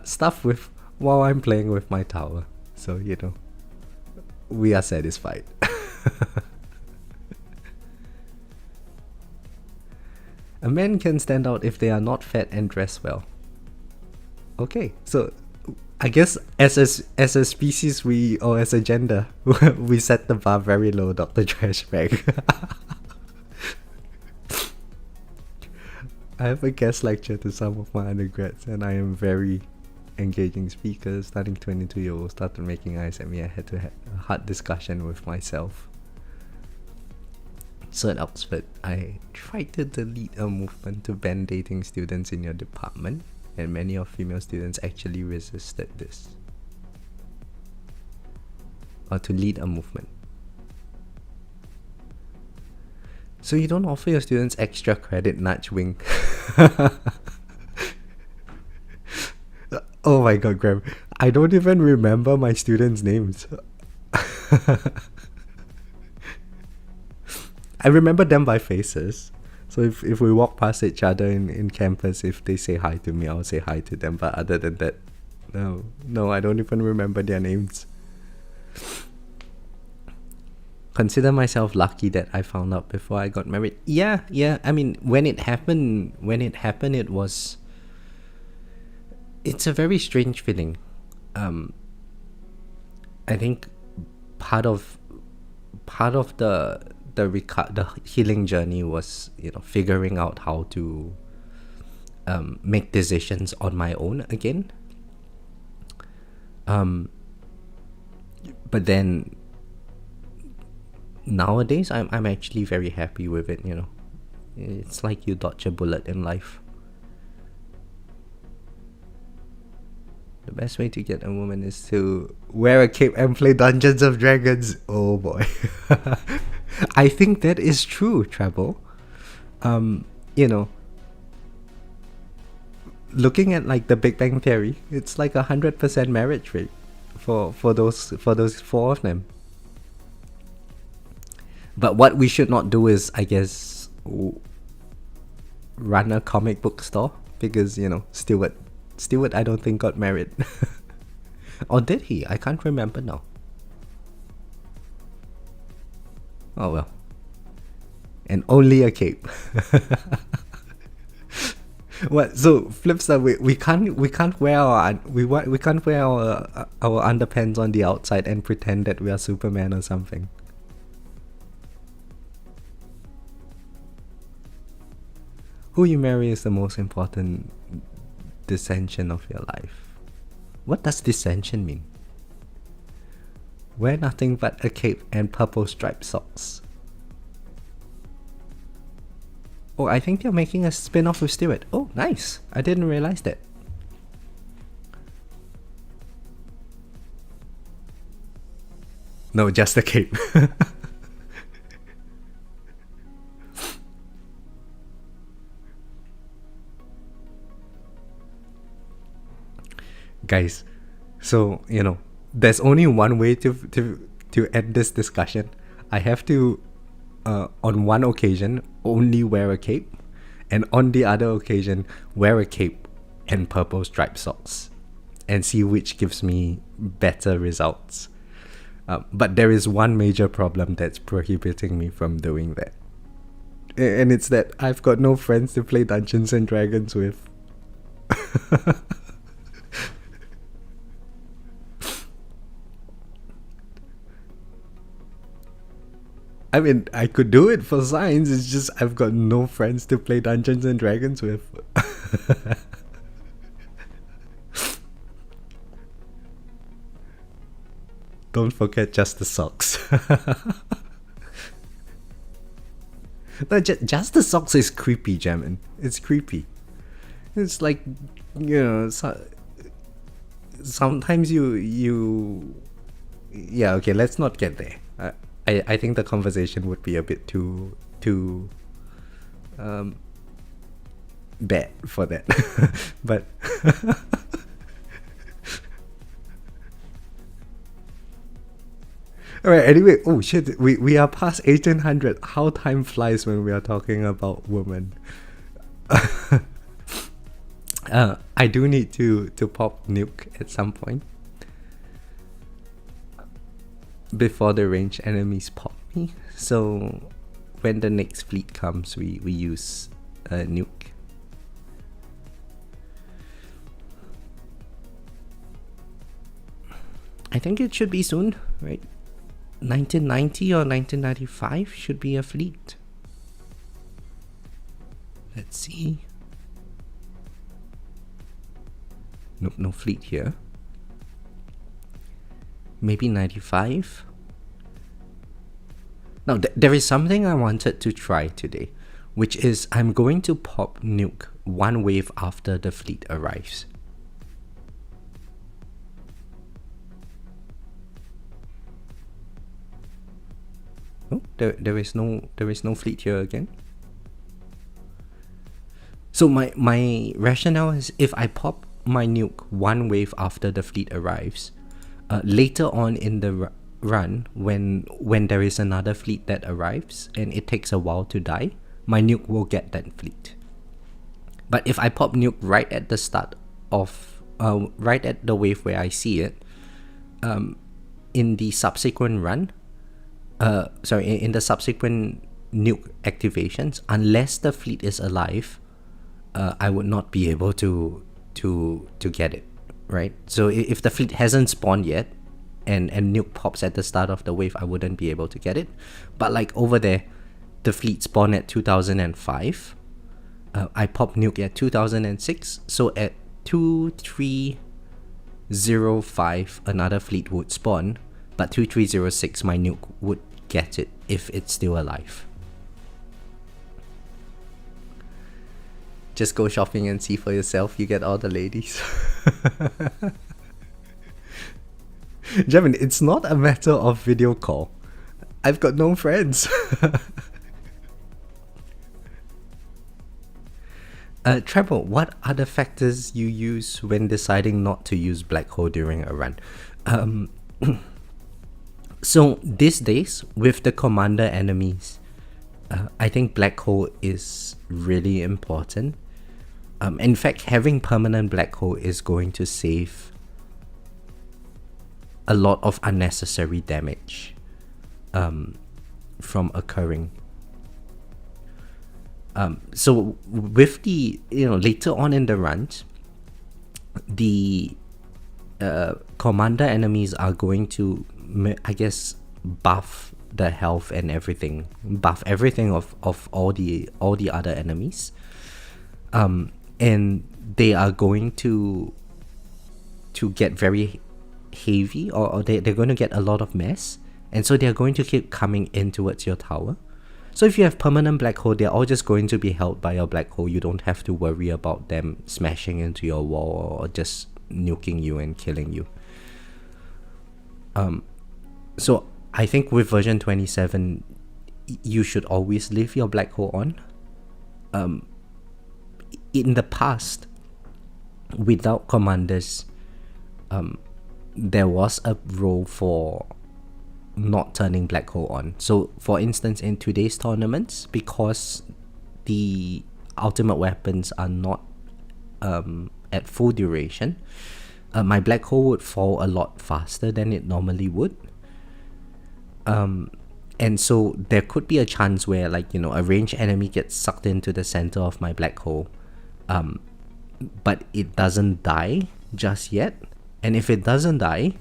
stuff with while I'm playing with my tower. So, you know, we are satisfied. A man can stand out if they are not fat and dress well. Okay, so I guess as a species, or as a gender, we set the bar very low, Dr. Trashbag. I have a guest lecture to some of my undergrads, and I am very engaging speaker. Starting 22-year-old started making eyes at me. I had to have a hard discussion with myself. So at Oxford, I tried to lead a movement to ban dating students in your department, and many of female students actually resisted this. Or to lead a movement. So you don't offer your students extra credit, nudge wink. Oh my god, Graham. I don't even remember my students' names. I remember them by faces. So if we walk past each other in campus, if they say hi to me, I'll say hi to them. But other than that, no, I don't even remember their names. Consider myself lucky that I found out before I got married. Yeah. I mean, when it happened, it's a very strange feeling. I think part of the healing journey was, you know, figuring out how to make decisions on my own again. But then nowadays I'm actually very happy with it, you know. It's like you dodge a bullet in life. The best way to get a woman is to wear a cape and play Dungeons of Dragons. Oh boy. I think that is true, Treble. You know, looking at like the Big Bang Theory, it's like 100% marriage rate for those four of them. But what we should not do is, I guess, run a comic book store, because, you know, Stewart I don't think got married. Or did he? I can't remember now. Oh well. And only a cape. What? So flip side, we can't wear our underpants on the outside and pretend that we are Superman or something. Who you marry is the most important dissension of your life. What does dissension mean? Wear nothing but a cape and purple striped socks. Oh, I think they're making a spin-off with Stewart. Oh, nice. I didn't realize that. No, just a cape. Guys, so, you know, there's only one way to end this discussion. I have to, on one occasion, only wear a cape, and on the other occasion, wear a cape and purple striped socks, and see which gives me better results. But there is one major problem that's prohibiting me from doing that. And it's that I've got no friends to play Dungeons and Dragons with. I mean, I could do it for science, it's just I've got no friends to play Dungeons and Dragons with. Don't forget just the socks. No, just the socks is creepy, Jamin. It's creepy. It's like, you know, sometimes you... Yeah, okay, let's not get there. I think the conversation would be a bit too bad for that. But Alright, anyway, oh shit, we are past 1800. How time flies when we are talking about women. I do need to pop nuke at some point. Before the range enemies pop me. So when the next fleet comes, we use a nuke. I think it should be soon, right? 1990 or 1995 should be a fleet. Let's see. Nope, no fleet here. Maybe 95? Now, there is something I wanted to try today, which is I'm going to pop nuke one wave after the fleet arrives. Oh, there is no fleet here again. So my rationale is if I pop my nuke one wave after the fleet arrives, later on in the run, when there is another fleet that arrives and it takes a while to die, my nuke will get that fleet. But if I pop nuke right at the start of right at the wave where I see it, in the subsequent run, in the subsequent nuke activations, unless the fleet is alive, I would not be able to get it, right? So if the fleet hasn't spawned yet, and nuke pops at the start of the wave, I wouldn't be able to get it. But like over there, the fleet spawned at 2005. I pop nuke at 2006. So at 2305, another fleet would spawn, but 2306, my nuke would get it if it's still alive. Just go shopping and see for yourself. You get all the ladies. Jamin, it's not a matter of video call. I've got no friends. Treble, what other factors you use when deciding not to use black hole during a run? So these days, with the commander enemies, I think black hole is really important. In fact, having permanent black hole is going to save a lot of unnecessary damage from occurring. So with the, later on in the runs, the commander enemies are going to, I guess, buff the health and everything, buff everything of all the other enemies, and they are going to get very heavy, or they're going to get a lot of mess, and so they're going to keep coming in towards your tower. So if you have permanent black hole, they're all just going to be held by your black hole. You don't have to worry about them smashing into your wall or just nuking you and killing you. So I think with version 27, you should always leave your black hole on. In the past, without commanders, there was a role for not turning black hole on. So for instance, in today's tournaments, because the ultimate weapons are not at full duration, my black hole would fall a lot faster than it normally would. And so there could be a chance where, like, a ranged enemy gets sucked into the center of my black hole, but it doesn't die just yet. And if it doesn't die,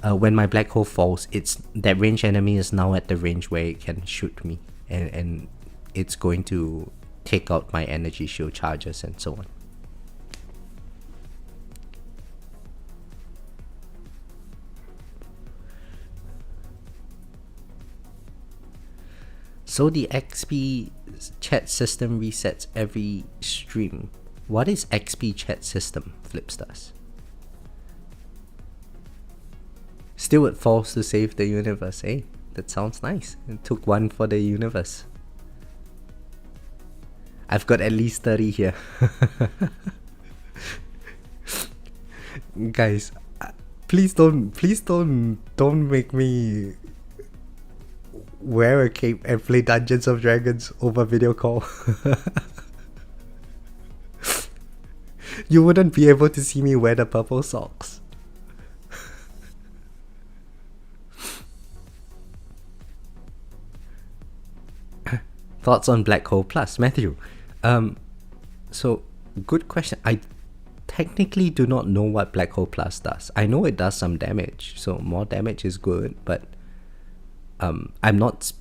when my black hole falls, that ranged enemy is now at the range where it can shoot me, and it's going to take out my energy shield charges and so on. So the XP chat system resets every stream. What is XP chat system, Flipstars? Still it falls to save the universe, eh? That sounds nice. It took one for the universe. I've got at least 30 here. Guys, please don't make me wear a cape and play Dungeons of Dragons over video call. You wouldn't be able to see me wear the purple socks. Thoughts on Black Hole Plus, Matthew? So good question. I technically do not know what Black Hole Plus does. I know it does some damage, so more damage is good, but I'm not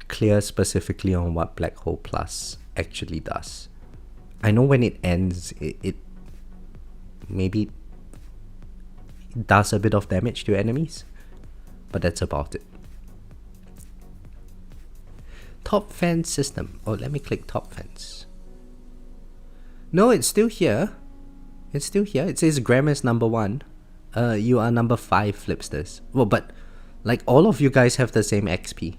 clear specifically on what Black Hole Plus actually does. I know when it ends, it maybe does a bit of damage to enemies, but that's about it. Top fence system. Oh, let me click top fence. No, it's still here. It's still here. It says Graham is number 1. You are number 5, Flipsters. Well, but like all of you guys have the same XP.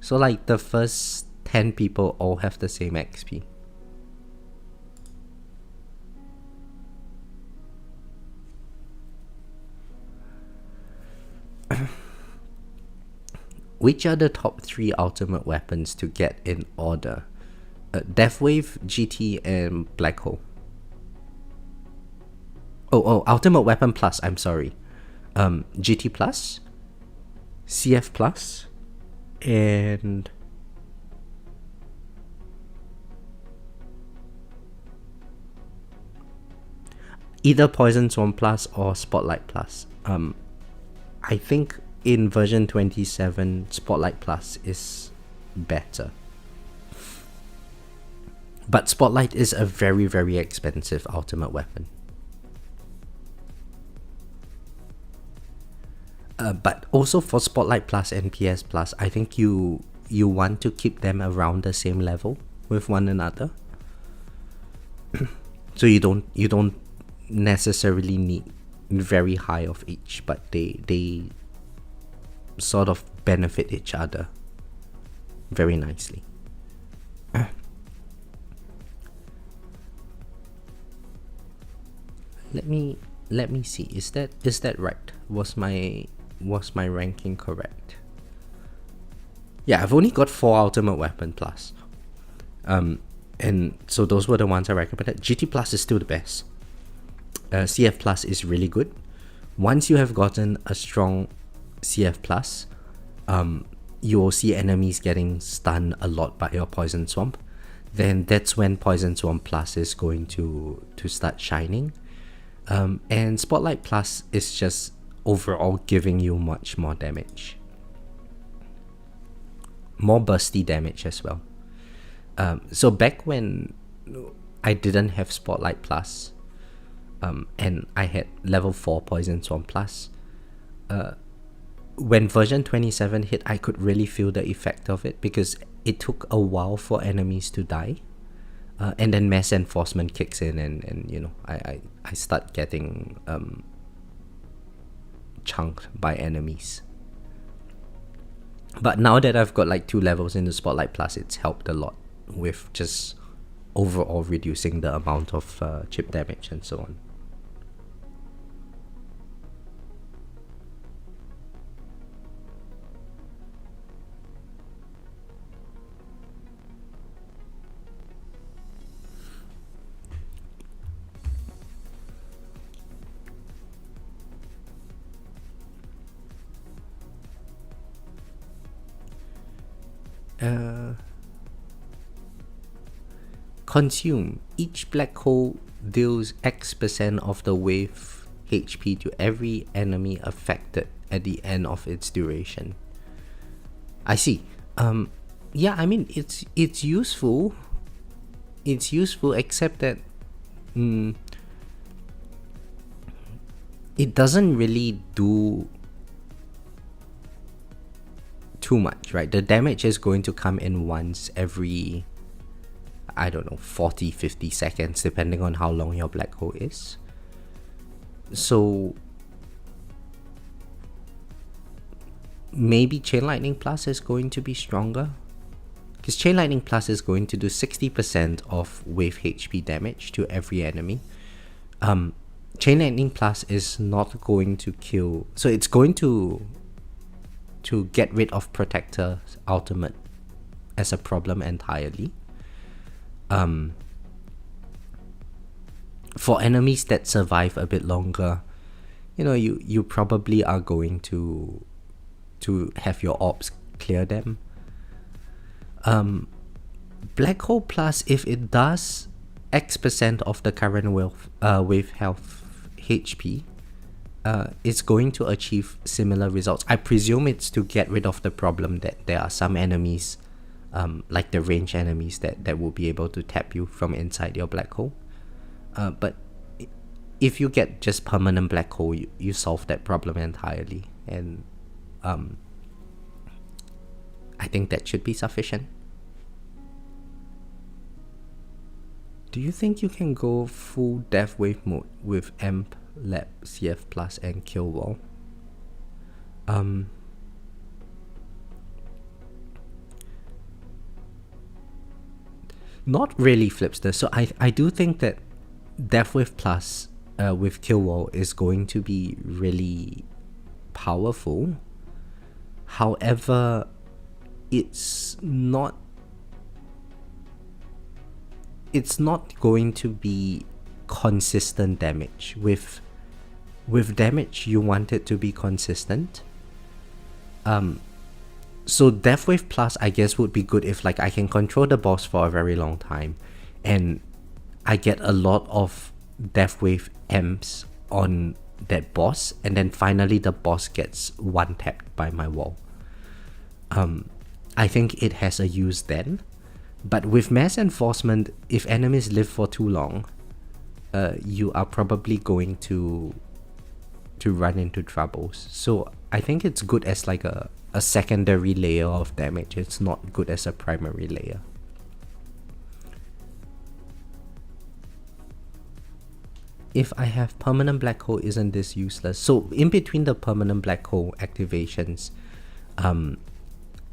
So like the first 10 people all have the same XP. Which are the top 3 ultimate weapons to get in order? Deathwave, GT, and Black Hole. Oh, Ultimate Weapon Plus, I'm sorry. GT Plus, CF Plus, and either Poison Swarm Plus or Spotlight Plus. I think in version 27, Spotlight Plus is better. But Spotlight is a very, very expensive ultimate weapon. But also for Spotlight Plus and PS Plus, I think you want to keep them around the same level with one another. So you don't necessarily need very high of each, but they sort of benefit each other very nicely. Let me see. Is that right? Was my ranking correct? Yeah, I've only got 4 Ultimate Weapon Plus. And so those were the ones I recommended. GT Plus is still the best. CF Plus is really good. Once you have gotten a strong CF Plus, you will see enemies getting stunned a lot by your Poison Swamp. Then that's when Poison Swamp Plus is going to start shining. And Spotlight Plus is just overall giving you much more damage. More bursty damage as well. So back when I didn't have Spotlight Plus, and I had level 4 Poison Swamp Plus, when version 27 hit, I could really feel the effect of it because it took a while for enemies to die. And then Mass Enforcement kicks in and you know, I start getting chunked by enemies. But now that I've got like 2 levels in the Spotlight Plus, it's helped a lot with just overall reducing the amount of chip damage and so on. Consume. Each black hole deals X% of the wave HP to every enemy affected at the end of its duration. I see. Yeah, I mean it's useful. It's useful, except that it doesn't really do too much, right? The damage is going to come in once every, I don't know, 40-50 seconds depending on how long your black hole is. So maybe Chain Lightning Plus is going to be stronger, because Chain Lightning Plus is going to do 60% of wave HP damage to every enemy. Chain Lightning Plus is not going to kill, so it's going to to get rid of Protector's ultimate as a problem entirely. For enemies that survive a bit longer, you probably are going to have your orbs clear them. Black Hole Plus, if it does X% of the current wave health HP, it's going to achieve similar results. I presume it's to get rid of the problem that there are some enemies, like the range enemies, that will be able to tap you from inside your black hole. But if you get just permanent black hole, you solve that problem entirely, and I think that should be sufficient. Do you think you can go full Death Wave mode with Amp, Lab, CF Plus, and Kill Wall? Not really, Flipster. So I do think that Death Wave Plus with Kill Wall is going to be really powerful. However, it's not going to be consistent damage. With damage, you want it to be consistent. So Death Wave Plus, I guess, would be good if I can control the boss for a very long time, and I get a lot of Death Wave amps on that boss, and then finally the boss gets one tapped by my wall. I think it has a use then. But with Mass Enforcement, if enemies live for too long, you are probably going to run into troubles. So I think it's good as a secondary layer of damage. It's not good as a primary layer. If I have permanent black hole, isn't this useless? So in between the permanent black hole activations,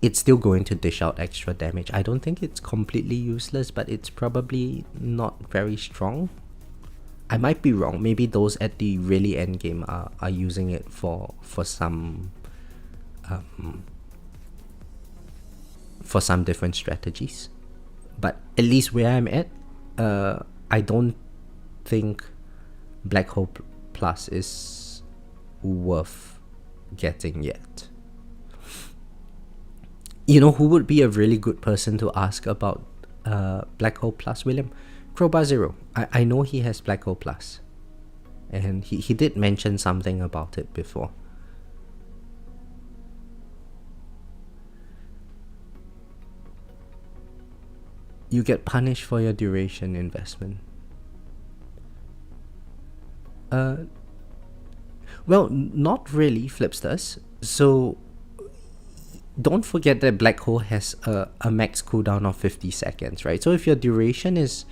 it's still going to dish out extra damage. I don't think it's completely useless, but it's probably not very strong. I might be wrong. Maybe those at the really end game are using it for some different strategies. But at least where I'm at, I don't think Black Hole Plus is worth getting yet. You know who would be a really good person to ask about Black Hole Plus, William? Crowbar Zero. I know he has Black Hole Plus, and he did mention something about it before. You get punished for your duration investment. Well, not really, Flipsters. So don't forget that Black Hole has a max cooldown of 50 seconds, right? So if your duration is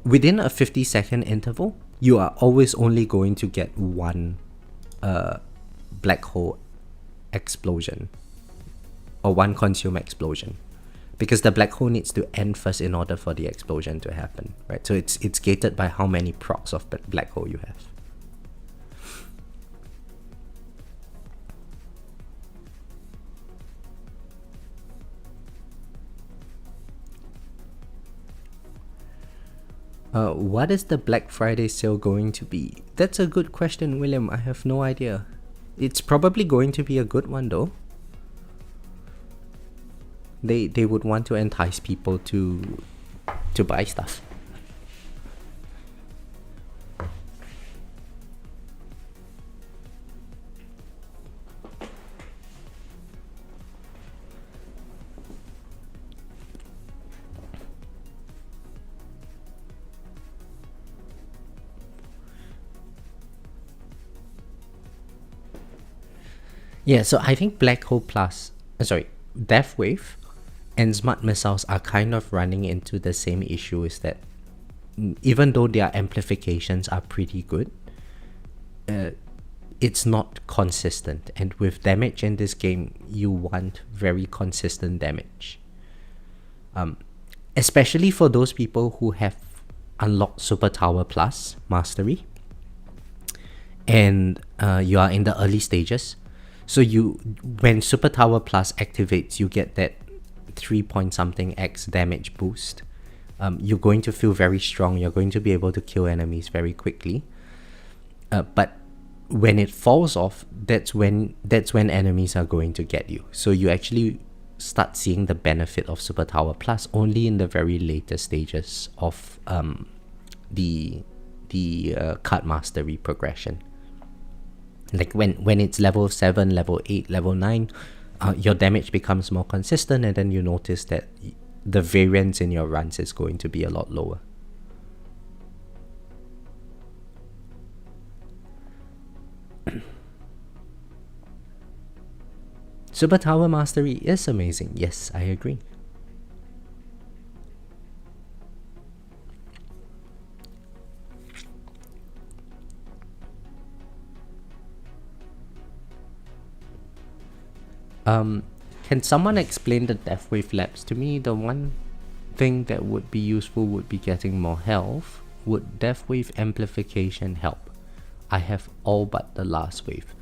within a 50-second interval, you are always only going to get one black hole explosion or one consume explosion, because the black hole needs to end first in order for the explosion to happen, right? So it's gated by how many procs of black hole you have. What is the Black Friday sale going to be? That's a good question, William. I have no idea. It's probably going to be a good one though. They would want to entice people to buy stuff. Yeah, so I think Black Hole Plus, Death Wave and Smart Missiles are kind of running into the same issue, is that even though their amplifications are pretty good, it's not consistent. And with damage in this game, you want very consistent damage. Especially for those people who have unlocked Super Tower Plus Mastery. and you are in the early stages. So when Super Tower Plus activates, you get that 3 point something X damage boost. You're going to feel very strong. You're going to be able to kill enemies very quickly. But when it falls off, that's when enemies are going to get you. So you actually start seeing the benefit of Super Tower Plus only in the very later stages of the card mastery progression. Like when it's level 7, level 8, level 9, your damage becomes more consistent, and then you notice that the variance in your runs is going to be a lot lower. Super Tower Mastery is amazing. Yes, I agree. Can someone explain the Death Wave Labs to me? The one thing that would be useful would be getting more health. Would Death Wave Amplification help? I have all but the last wave.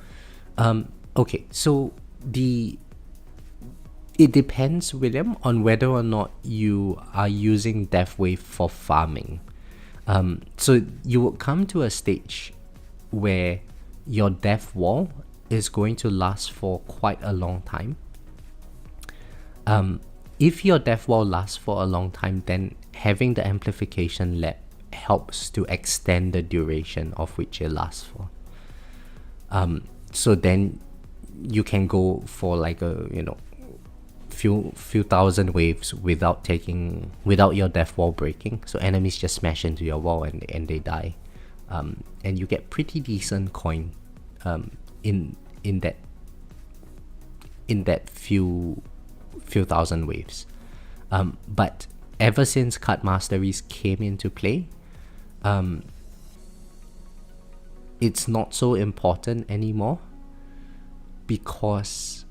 Okay, so it depends, William, on whether or not you are using Death Wave for farming. So you would come to a stage where your death wall is going to last for quite a long time. If your death wall lasts for a long time, then having the amplification lab helps to extend the duration of which it lasts for. So then you can go for like a few thousand waves without your death wall breaking. So enemies just smash into your wall and they die, and you get pretty decent coin in that few thousand waves. But ever since card masteries came into play, it's not so important anymore, because,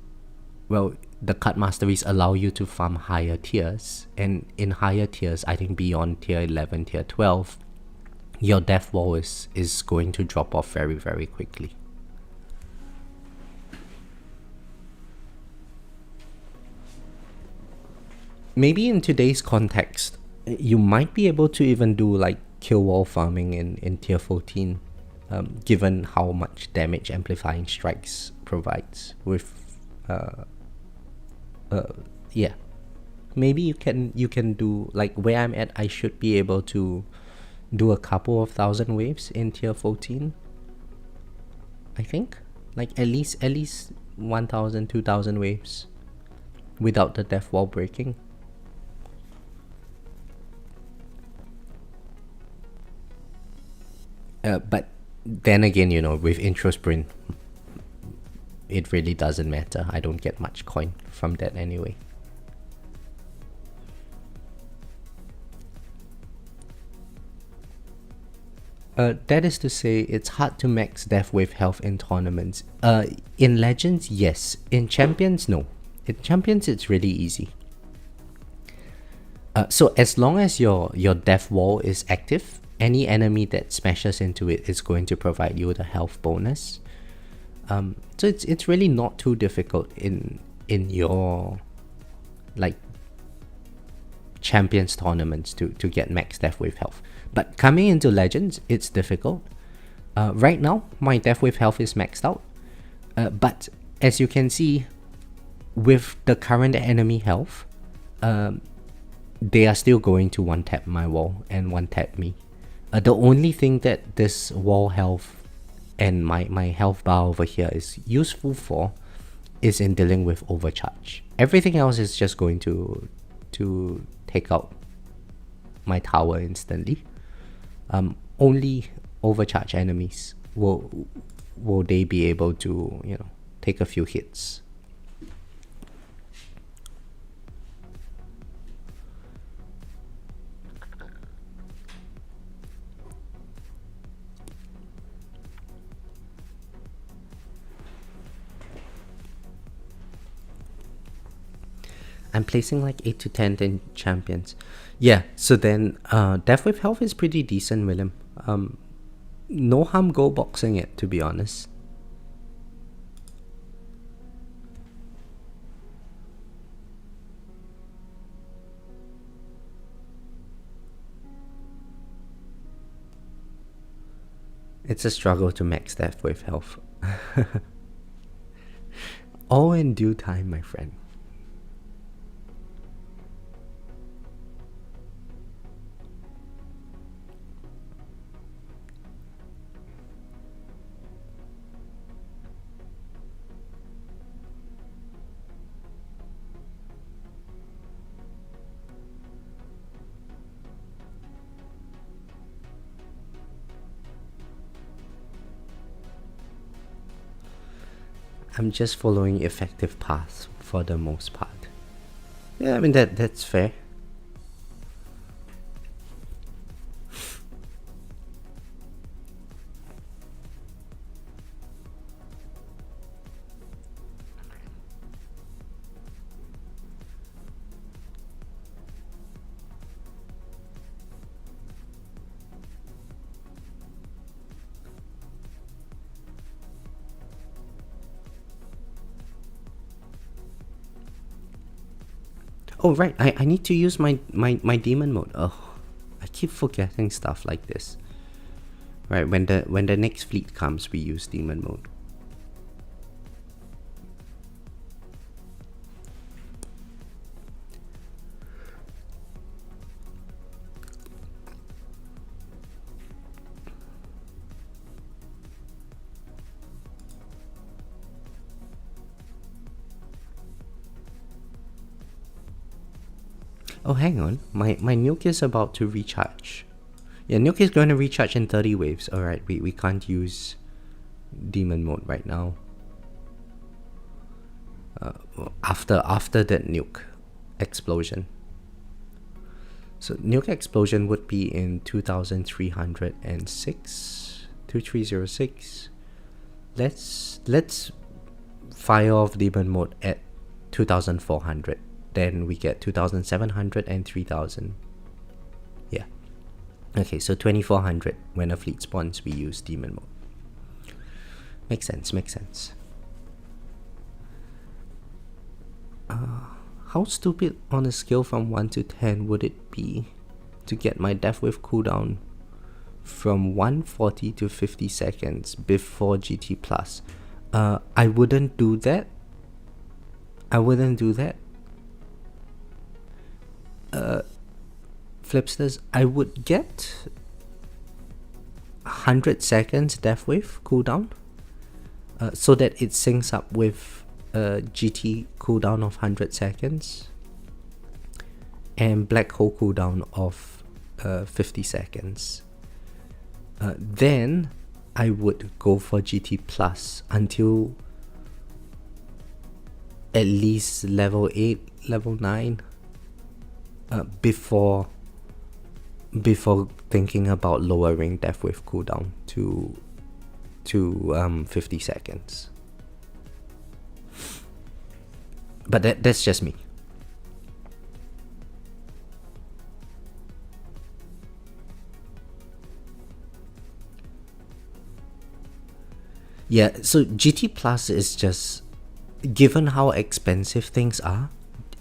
well, the card masteries allow you to farm higher tiers, and in higher tiers, I think beyond tier 11, tier 12, your death wall is going to drop off very, very quickly. Maybe in today's context, you might be able to even do like kill wall farming in tier 14, given how much damage amplifying strikes provides with yeah, maybe you can do like where I'm at. I should be able to do a couple of thousand waves in tier 14, I think, like at least 1,000 2,000 waves without the death wall breaking. But then again, with intro sprint, it really doesn't matter. I don't get much coin from that anyway. That is to say, it's hard to max death wave health in tournaments. In Legends, yes. In Champions, no. In Champions, it's really easy. So as long as your death wall is active, any enemy that smashes into it is going to provide you the health bonus. So it's really not too difficult in your like Champions tournaments to get max death wave health. But coming into Legends, it's difficult. Right now, my death wave health is maxed out. But as you can see, with the current enemy health, they are still going to one-tap my wall and one-tap me. The only thing that this wall health and my health bar over here is useful for is in dealing with overcharge. Everything else is just going to take out my tower instantly. Only overcharge enemies will they be able to take a few hits. I'm placing like 8 to 10 in Champions. Yeah, so then Death Wave health is pretty decent, William. no harm go boxing it, to be honest. It's a struggle to max death with health. All in due time, my friend. I'm just following effective paths for the most part. Yeah, I mean that's fair. Oh right, I need to use my demon mode. Oh, I keep forgetting stuff like this. Right, when the next fleet comes, we use demon mode. Oh, hang on. My nuke is about to recharge. Yeah, nuke is going to recharge in 30 waves. Alright, we can't use demon mode right now. After that nuke explosion. So nuke explosion would be in 2306. 2306. Let's fire off demon mode at 2400. Then we get 2700 and 3000. Yeah. Okay, so 2400 when a fleet spawns, we use demon mode. Makes sense. How stupid on a scale from 1 to 10 would it be to get my death wave cooldown from 140 to 50 seconds before GT+? I wouldn't do that. Flipsters, I would get 100 seconds death wave cooldown, so that it syncs up with GT cooldown of 100 seconds and black hole cooldown of 50 seconds. Then I would go for GT plus until at least level 8, level 9, before thinking about lowering death wave cooldown to 50 seconds. But that's just me. Yeah, so GT Plus is just, given how expensive things are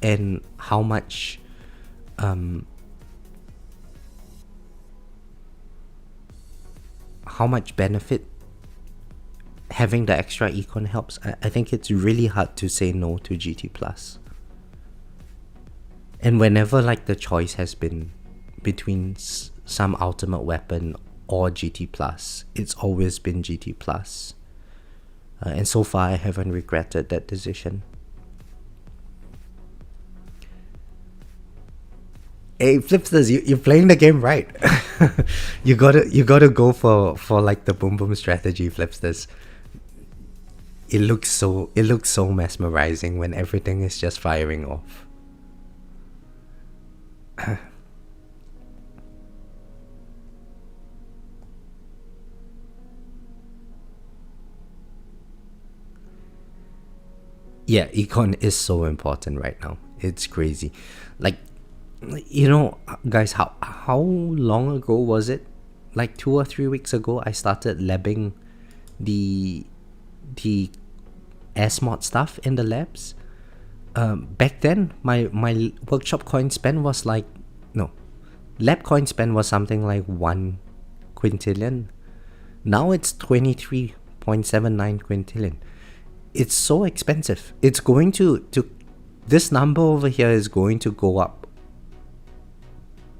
and how much benefit having the extra econ helps, I think it's really hard to say no to GT Plus. And whenever like the choice has been between some ultimate weapon or GT Plus, it's always been GT Plus. And so far I haven't regretted that decision. Hey Flipsters, you're playing the game right. you gotta go for like the boom boom strategy, Flipsters. It looks so mesmerizing when everything is just firing off. Yeah, econ is so important right now. It's crazy. Like, you know, guys, how long ago was it? like 2 or 3 weeks ago, I started labbing the S-mod stuff in the labs. Back then, my workshop coin spend was like, no, lab coin spend was something like 1 quintillion. Now it's 23.79 quintillion. It's so expensive. It's going to this number over here is going to go up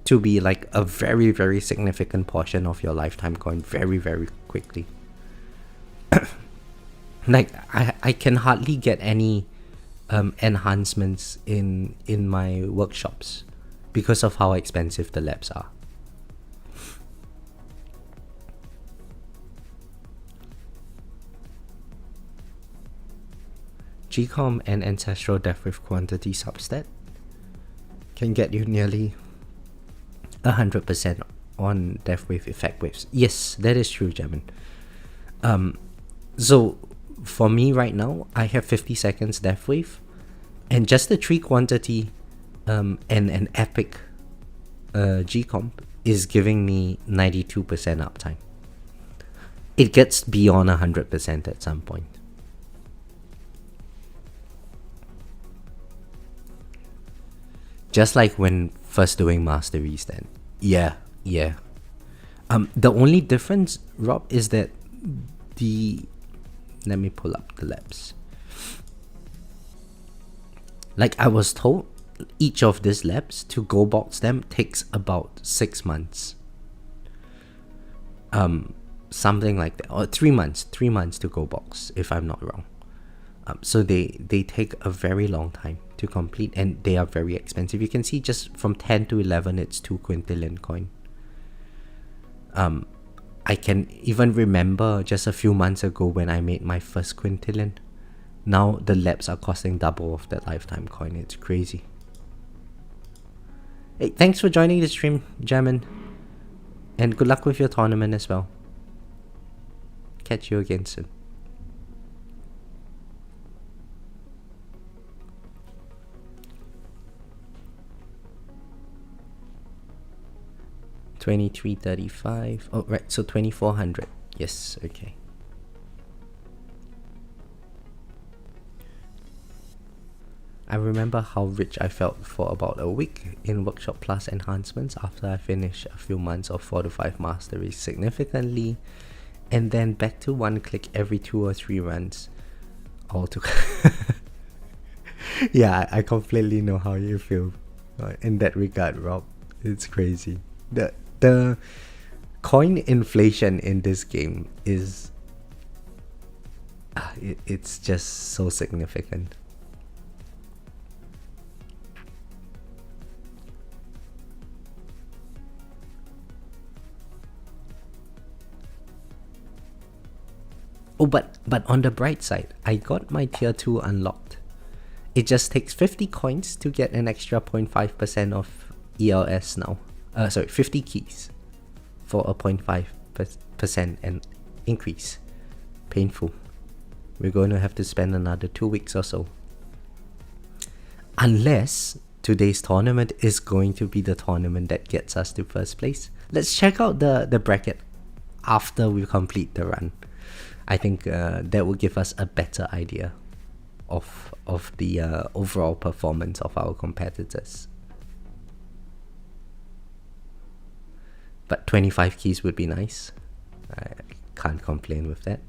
to be like a very, very significant portion of your lifetime coin very, very quickly. Like I can hardly get any enhancements in my workshops because of how expensive the labs are. GCOM and Ancestral Death with Quantity substat can get you nearly 100% on death wave effect waves. Yes, that is true, Jamin. So for me right now, I have 50 seconds death wave, and just the 3 quantity and an epic GComp is giving me 92% uptime. It gets beyond 100% at some point. Just like when first doing masteries then. Yeah. The only difference, Rob, is that let me pull up the labs. Like I was told, each of these labs, to go box them takes about 6 months. Something like that. Or 3 months. 3 months to go box, if I'm not wrong. So they take a very long time to complete, and they are very expensive. You can see just from 10 to 11 it's 2 quintillion coin. I can even remember just a few months ago when I made my first quintillion. Now the labs are costing double of that lifetime coin. It's crazy. Hey, thanks for joining the stream, Jamin, and good luck with your tournament as well. Catch you again soon. $23.35. Oh, right. So 2,400. Yes. Okay. I remember how rich I felt for about a week in Workshop Plus enhancements after I finished a few months of 4 to 5 masteries significantly, and then back to 1 click every 2 or 3 runs. All to yeah, I completely know how you feel in that regard, Rob. It's crazy. The coin inflation in this game is it's just so significant. Oh, but on the bright side, I got my tier 2 unlocked. It just takes 50 coins to get an extra 0.5% of ELS now. 50 keys for a 0.5% and increase. Painful. We're going to have to spend another 2 weeks or so. Unless today's tournament is going to be the tournament that gets us to first place. Let's check out the bracket after we complete the run. I think that will give us a better idea of the overall performance of our competitors. But 25 keys would be nice. I can't complain with that.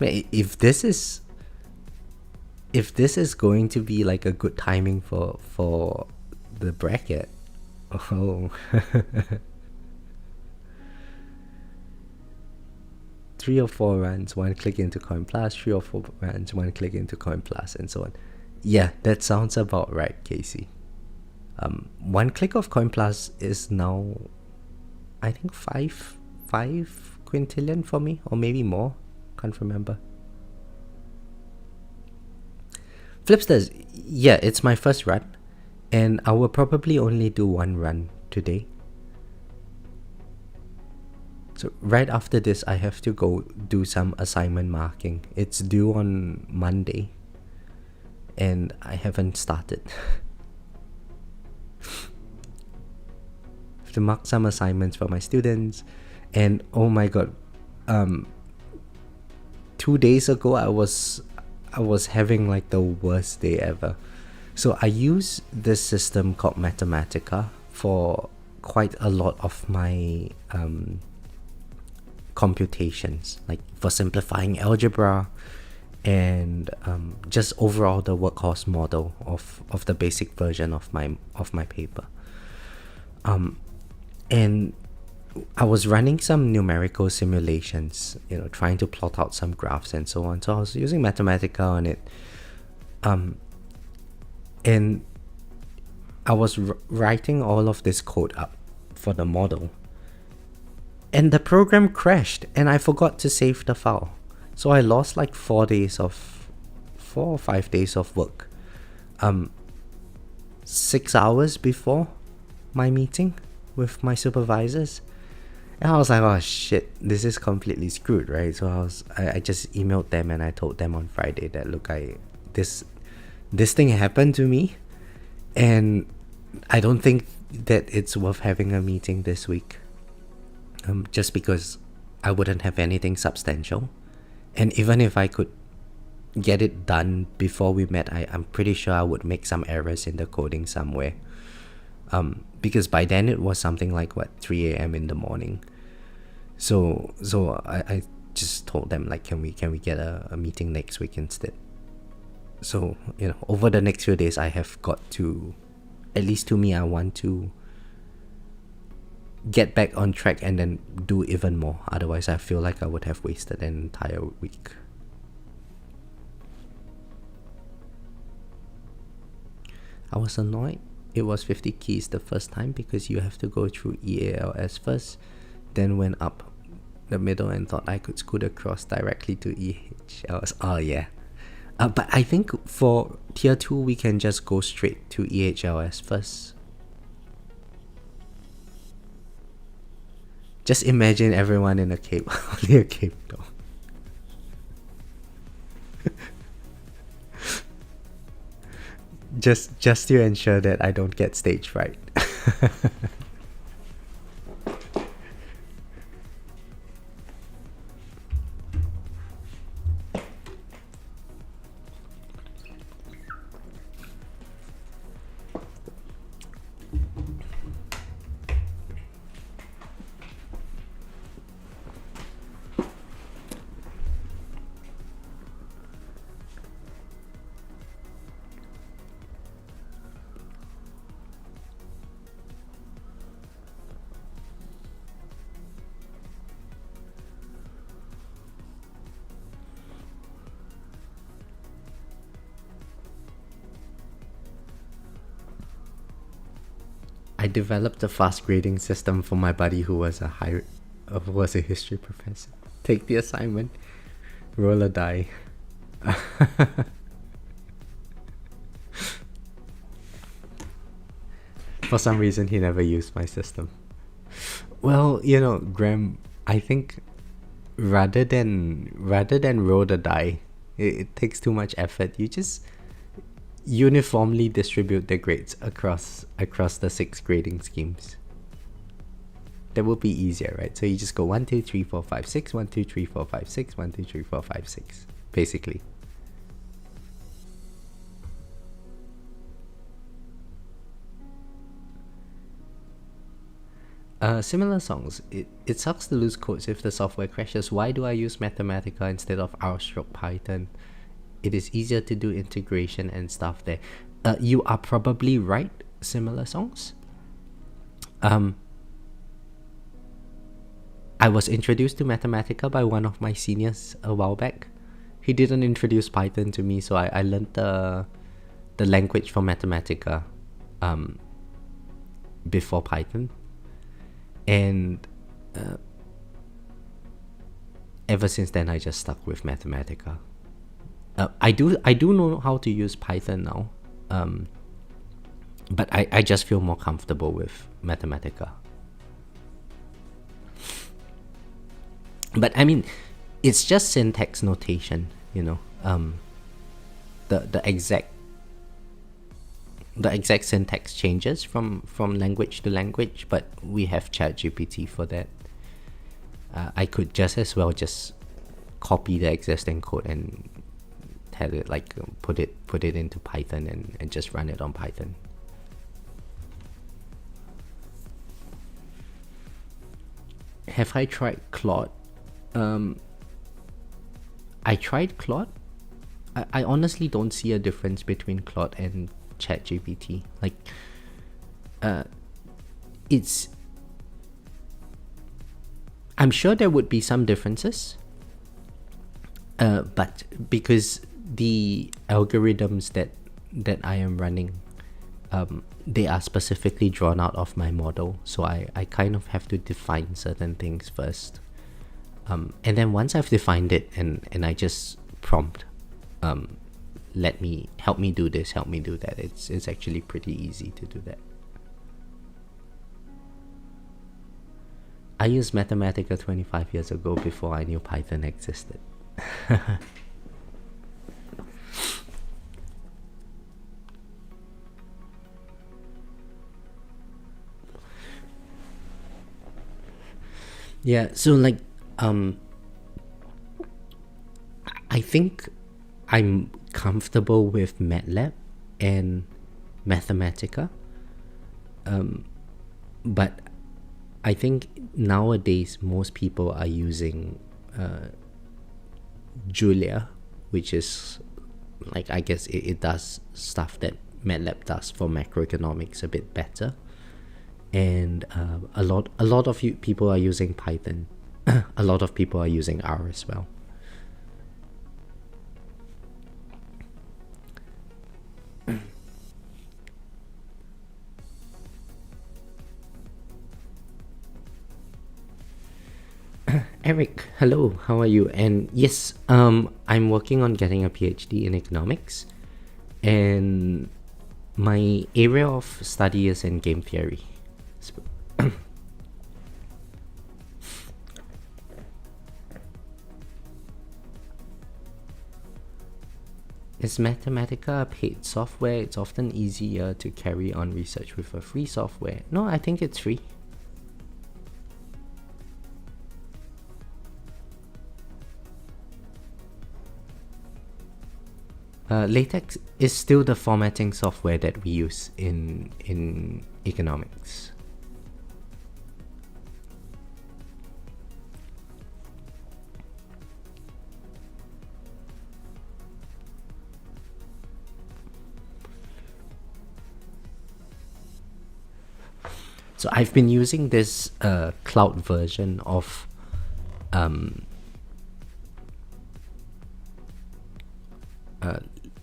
If this is going to be like a good timing for the bracket, oh. 3 or 4 runs, 1 click into Coin Plus, 3 or 4 runs, 1 click into Coin Plus, and so on. Yeah, that sounds about right, Casey. 1 click of Coin Plus is now, I think, 5 quintillion for me, or maybe more. Can't remember. Flipsters, yeah, it's my first run, and I will probably only do 1 run today. So right after this, I have to go do some assignment marking. It's due on Monday, and I haven't started. to mark some assignments for my students. And oh my god, 2 days ago I was having like the worst day ever. So I use this system called Mathematica for quite a lot of my computations, like for simplifying algebra and just overall the workhorse model of the basic version of my paper. And I was running some numerical simulations, trying to plot out some graphs and so on. So I was using Mathematica on it. And I was writing all of this code up for the model. And the program crashed and I forgot to save the file. So I lost like 4 or 5 days of work. 6 hours before my meeting with my supervisors. And I was like, oh shit, this is completely screwed, right? So I just emailed them and I told them on Friday that, look, this thing happened to me and I don't think that it's worth having a meeting this week. Just because I wouldn't have anything substantial. And even if I could get it done before we met, I'm pretty sure I would make some errors in the coding somewhere. Because by then it was something like 3 a.m. in the morning. So I just told them like, can we get a meeting next week instead? So over the next few days I have got to, at least to me, I want to get back on track and then do even more. Otherwise I feel like I would have wasted an entire week. I was annoyed it was 50 keys the first time because you have to go through EALS first, then went up the middle and thought I could scoot across directly to EHLS. Oh yeah. But I think for tier 2 we can just go straight to EHLS first. Just imagine everyone in a cave, only a cave door. Just to ensure that I don't get stage fright. I developed a fast grading system for my buddy who was a history professor. Take the assignment, roll a die. For some reason he never used my system. Well, Graham, I think rather than roll the die, it takes too much effort. You just uniformly distribute the grades across the 6 grading schemes. That would be easier, right? So you just go 1 2 3 4 5 6, 1 2 3 4 5 6, 1 2 3 4 5 6, basically. Similar songs. It sucks to lose codes if the software crashes. Why do I use Mathematica instead of R/Python? It is easier to do integration and stuff there. You are probably right. Similar songs. I was introduced to Mathematica by one of my seniors a while back. He didn't introduce Python to me, so I learned the language for Mathematica before Python. And ever since then I just stuck with Mathematica. I do know how to use Python now, but I just feel more comfortable with Mathematica. But I mean, it's just syntax notation, the exact the exact syntax changes from language to language, but we have ChatGPT for that. I could just as well just copy the existing code and have it like put it into Python and just run it on Python. Have I tried Claude? I tried Claude. I honestly don't see a difference between Claude and ChatGPT. Like, I'm sure there would be some differences, but because the algorithms that I am running, they are specifically drawn out of my model, so I kind of have to define certain things first. And then once I've defined it and I just prompt, help me do this, help me do that, it's actually pretty easy to do that. I used Mathematica 25 years ago before I knew Python existed. Yeah, so like, I think I'm comfortable with MATLAB and Mathematica, but I think nowadays most people are using Julia, which is like, I guess it does stuff that MATLAB does for macroeconomics a bit better, and a lot of people are using Python. A lot of people are using R as well. Eric, hello, how are you? And yes, I'm working on getting a PhD in economics, and my area of study is in game theory. Is Mathematica a paid software? It's often easier to carry on research with a free software. No, I think it's free. LaTeX is still the formatting software that we use in economics. So I've been using this cloud version of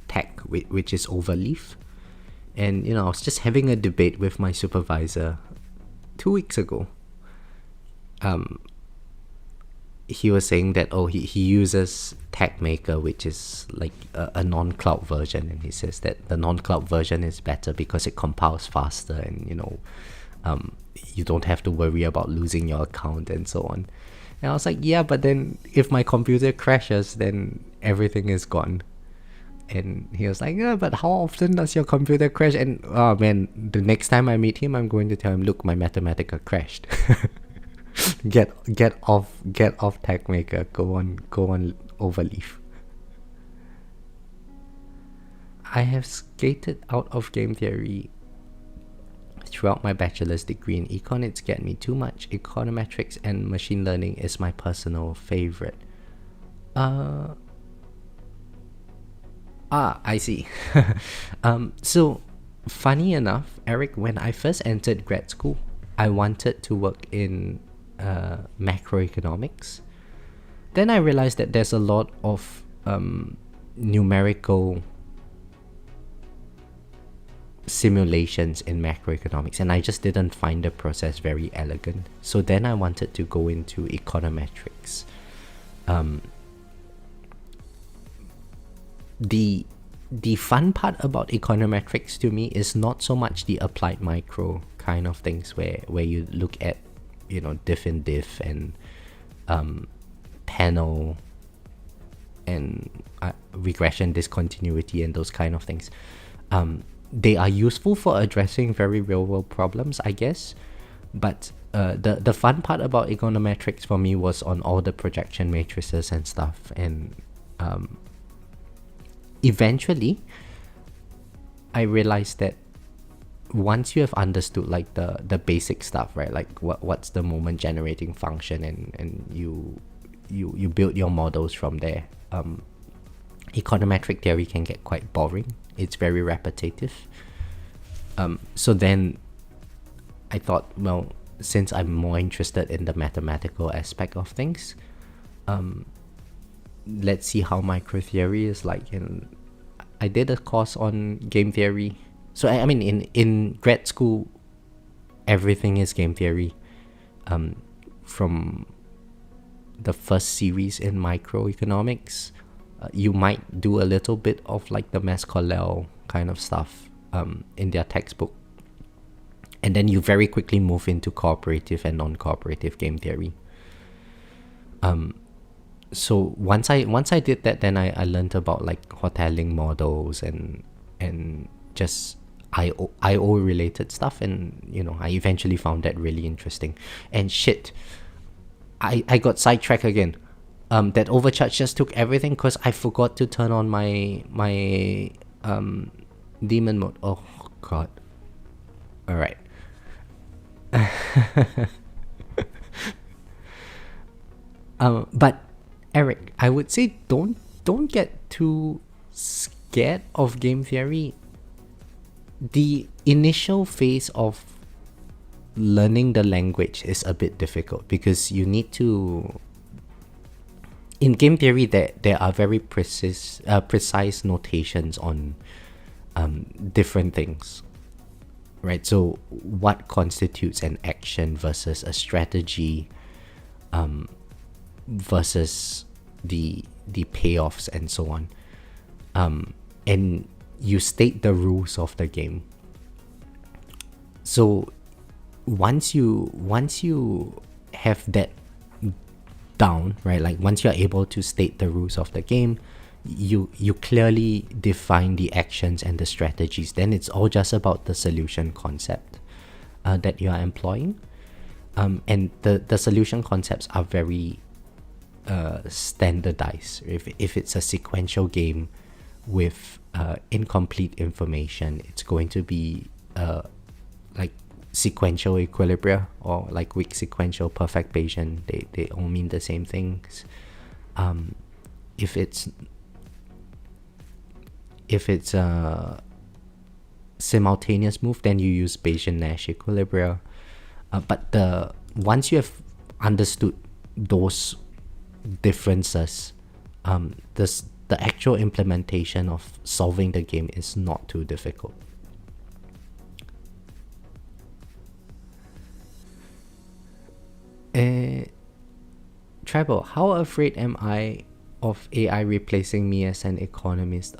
tech, which is Overleaf, and I was just having a debate with my supervisor 2 weeks ago. He was saying that he uses TechMaker, which is like a non-cloud version, and he says that the non-cloud version is better because it compiles faster, and you don't have to worry about losing your account and so on. And I was like, yeah, but then if my computer crashes, then everything is gone. And he was like, yeah, but how often does your computer crash? And oh man, the next time I meet him, I'm going to tell him, look, my Mathematica crashed. get off TechMaker. Go on Overleaf. I have skated out of game theory throughout my bachelor's degree in econ. It's get me too much. Econometrics and machine learning is my personal favorite. I see. So funny enough, Eric, when I first entered grad school, I wanted to work in macroeconomics. Then I realized that there's a lot of numerical simulations in macroeconomics, and I just didn't find the process very elegant. So then I wanted to go into econometrics. The fun part about econometrics to me is not so much the applied micro kind of things where you look at diff and diff and panel and regression discontinuity and those kind of things. they are useful for addressing very real world problems, I guess. But the fun part about econometrics for me was on all the projection matrices and stuff. And eventually, I realized that once you have understood like the basic stuff, right? Like what's the moment generating function, and you build your models from there. Econometric theory can get quite boring. It's very repetitive. So then I thought, well, since I'm more interested in the mathematical aspect of things, let's see how microtheory is like. And I did a course on game theory. So I mean, in grad school, everything is game theory. From the first series in microeconomics, you might do a little bit of like the Mescalel kind of stuff in their textbook. And then you very quickly move into cooperative and non-cooperative game theory. So once I did that, then I learned about like hoteling models and just IO related stuff, and you know, I eventually found that really interesting. And shit, I got sidetracked again. That overcharge just took everything because I forgot to turn on my demon mode. Oh god. Alright. But Eric, I would say don't get too scared of game theory. The initial phase of learning the language is a bit difficult because you need to. In game theory, there are very precise notations on different things, right? So what constitutes an action versus a strategy, versus the payoffs and so on, and you state the rules of the game. So once you have that down, right, like once you're able to state the rules of the game, you clearly define the actions and the strategies, then it's all just about the solution concept that you are employing, and the solution concepts are very standardized. If it's a sequential game with incomplete information, it's going to be like sequential equilibria, or like weak sequential perfect Bayesian. They all mean the same things. If it's a simultaneous move, then you use Bayesian-Nash equilibria. But once you have understood those differences, the actual implementation of solving the game is not too difficult. Tribal, how afraid am I of AI replacing me as an economist?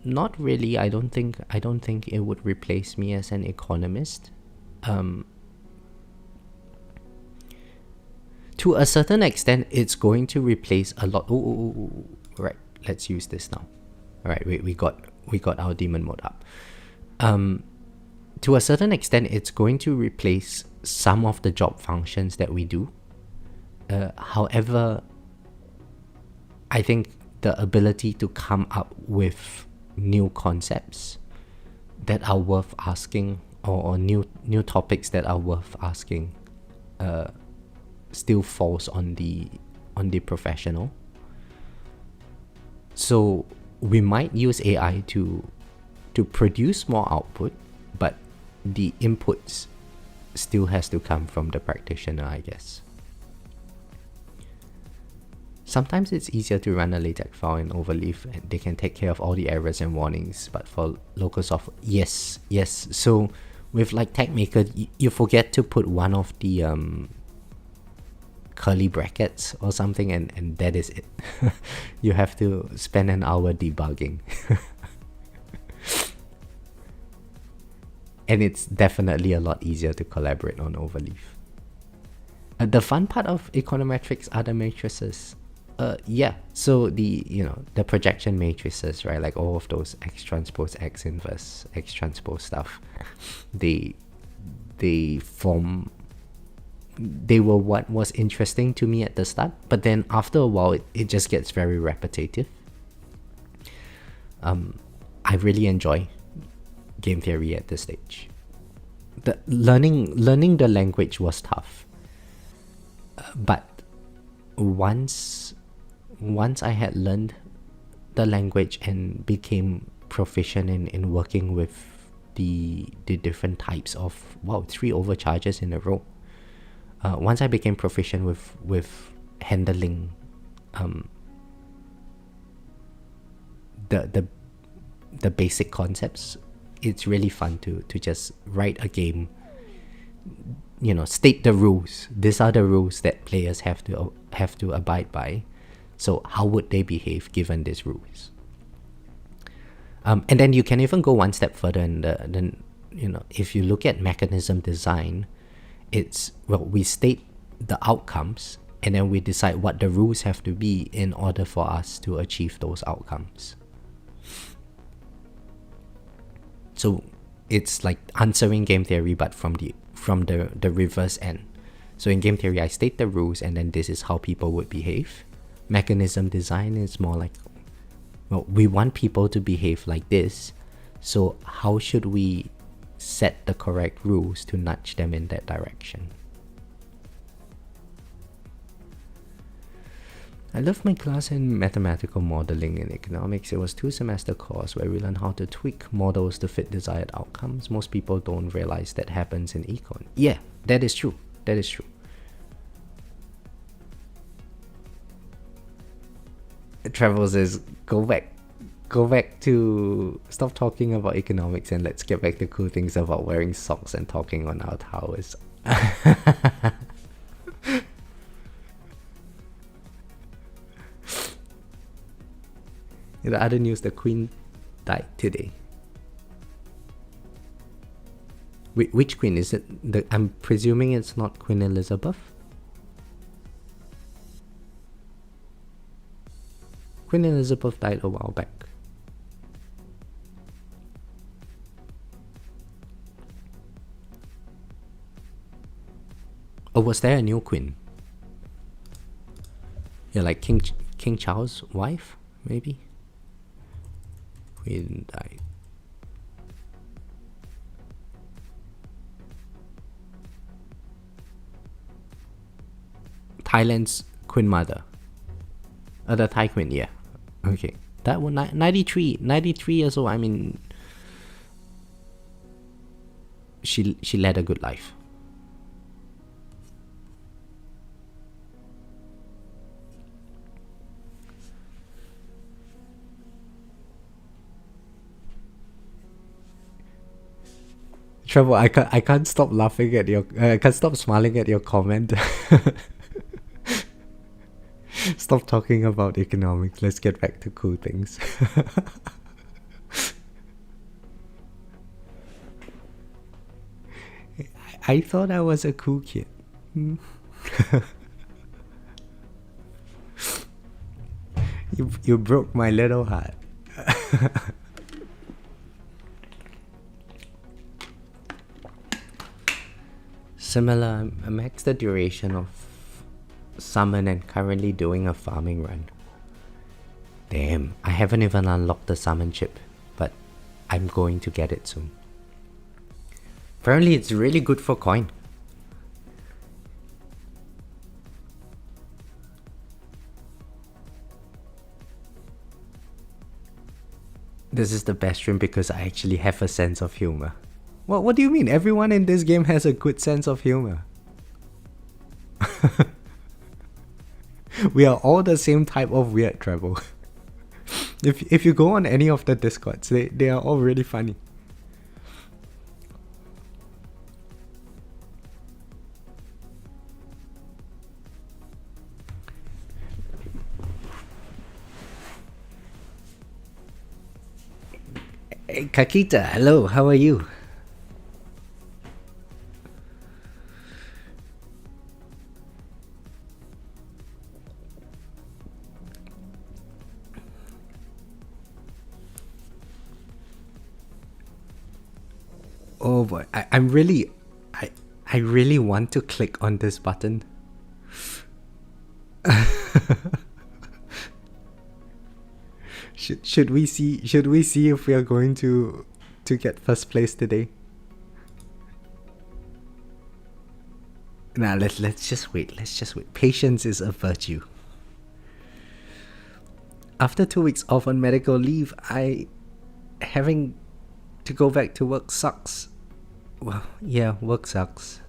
Not really. I don't think it would replace me as an economist. To a certain extent, it's going to replace a lot. Right, let's use this now. All right, we got our demon mode up. To a certain extent, it's going to replace some of the job functions that we do. However, I think the ability to come up with new concepts that are worth asking, or new topics that are worth asking, still falls on the professional. So we might use AI to produce more output, but the inputs still has to come from the practitioner, I guess. Sometimes it's easier to run a LaTeX file in Overleaf, and they can take care of all the errors and warnings. But for local software, yes. So with like TechMaker, you forget to put one of the curly brackets or something, and that is it. You have to spend an hour debugging. And it's definitely a lot easier to collaborate on Overleaf. The fun part of econometrics are the matrices. Yeah. So the projection matrices, right? Like all of those X transpose X inverse X transpose stuff, they they form they were what was interesting to me at the start, but then after a while it just gets very repetitive. I really enjoy game theory at this stage. The learning the language was tough, but once I had learned the language and became proficient in working with the different types of 3 overcharges in a row. Once I became proficient with handling the basic concepts, it's really fun to just write a game, state the rules. These are the rules that players have to abide by. So how would they behave given these rules? And then you can even go one step further, and then if you look at mechanism design, it's we state the outcomes, and then we decide what the rules have to be in order for us to achieve those outcomes. So it's like answering game theory, but from the reverse end. So in game theory, I state the rules, and then this is how people would behave. Mechanism design is more like, we want people to behave like this, so how should we set the correct rules to nudge them in that direction? I love my class in mathematical modeling and economics. It was 2-semester course where we learn how to tweak models to fit desired outcomes. Most people don't realize that happens in econ. Yeah, that is true. That is true. Travel says, go back to stop talking about economics and let's get back to cool things about wearing socks and talking on our towers. In the other news, the Queen died today. Which Queen is it? I'm presuming it's not Queen Elizabeth. Queen Elizabeth died a while back. Or was there a new queen? Yeah, like King Charles' wife, maybe? Queen died. Thailand's Queen Mother. The Thai Queen, yeah. Okay. That one, 93 years old. I mean, she led a good life. Trevor, I can't stop laughing at your. I can't stop smiling at your comment. Stop talking about economics. Let's get back to cool things. I thought I was a cool kid. You broke my little heart. Similar, I maxed the duration of summon and currently doing a farming run. Damn, I haven't even unlocked the summon chip, but I'm going to get it soon. Apparently it's really good for coin. This is the best stream because I actually have a sense of humor. What do you mean? Everyone in this game has a good sense of humor. We are all the same type of weird, Treble. If you go on any of the Discords, they are all really funny. Hey, Kakita, hello, how are you? Oh boy, I really want to click on this button. should we see if we are going to get first place today? Nah, let's just wait. Patience is a virtue. After 2 weeks off on medical leave, having to go back to work sucks. Well, yeah, work sucks.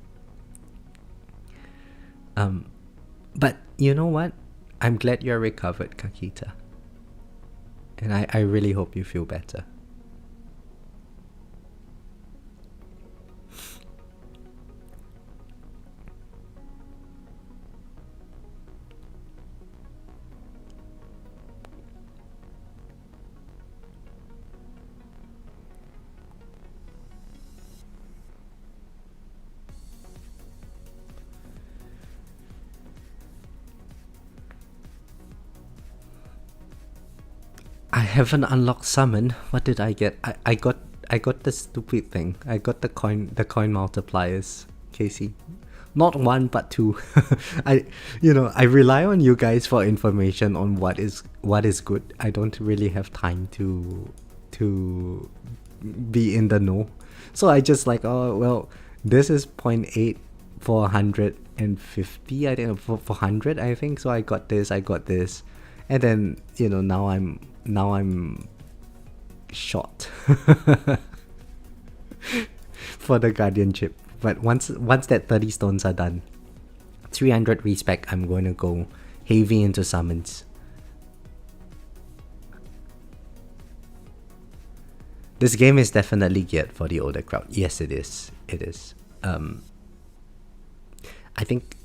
But you know what? I'm glad you're recovered, Kakita. And I really hope you feel better. I haven't unlocked summon. What did I get? I got the stupid thing. I got the coin multipliers, Casey. Not one but two. I rely on you guys for information on what is good. I don't really have time to be in the know. So I just like, oh well, this is 0.8 for 150, I think, for 100 I think. So I got this. And then, now I'm short for the guardianship. But once that 30 stones are done, 300 respec, I'm going to go heavy into summons. This game is definitely geared for the older crowd. Yes, it is. I think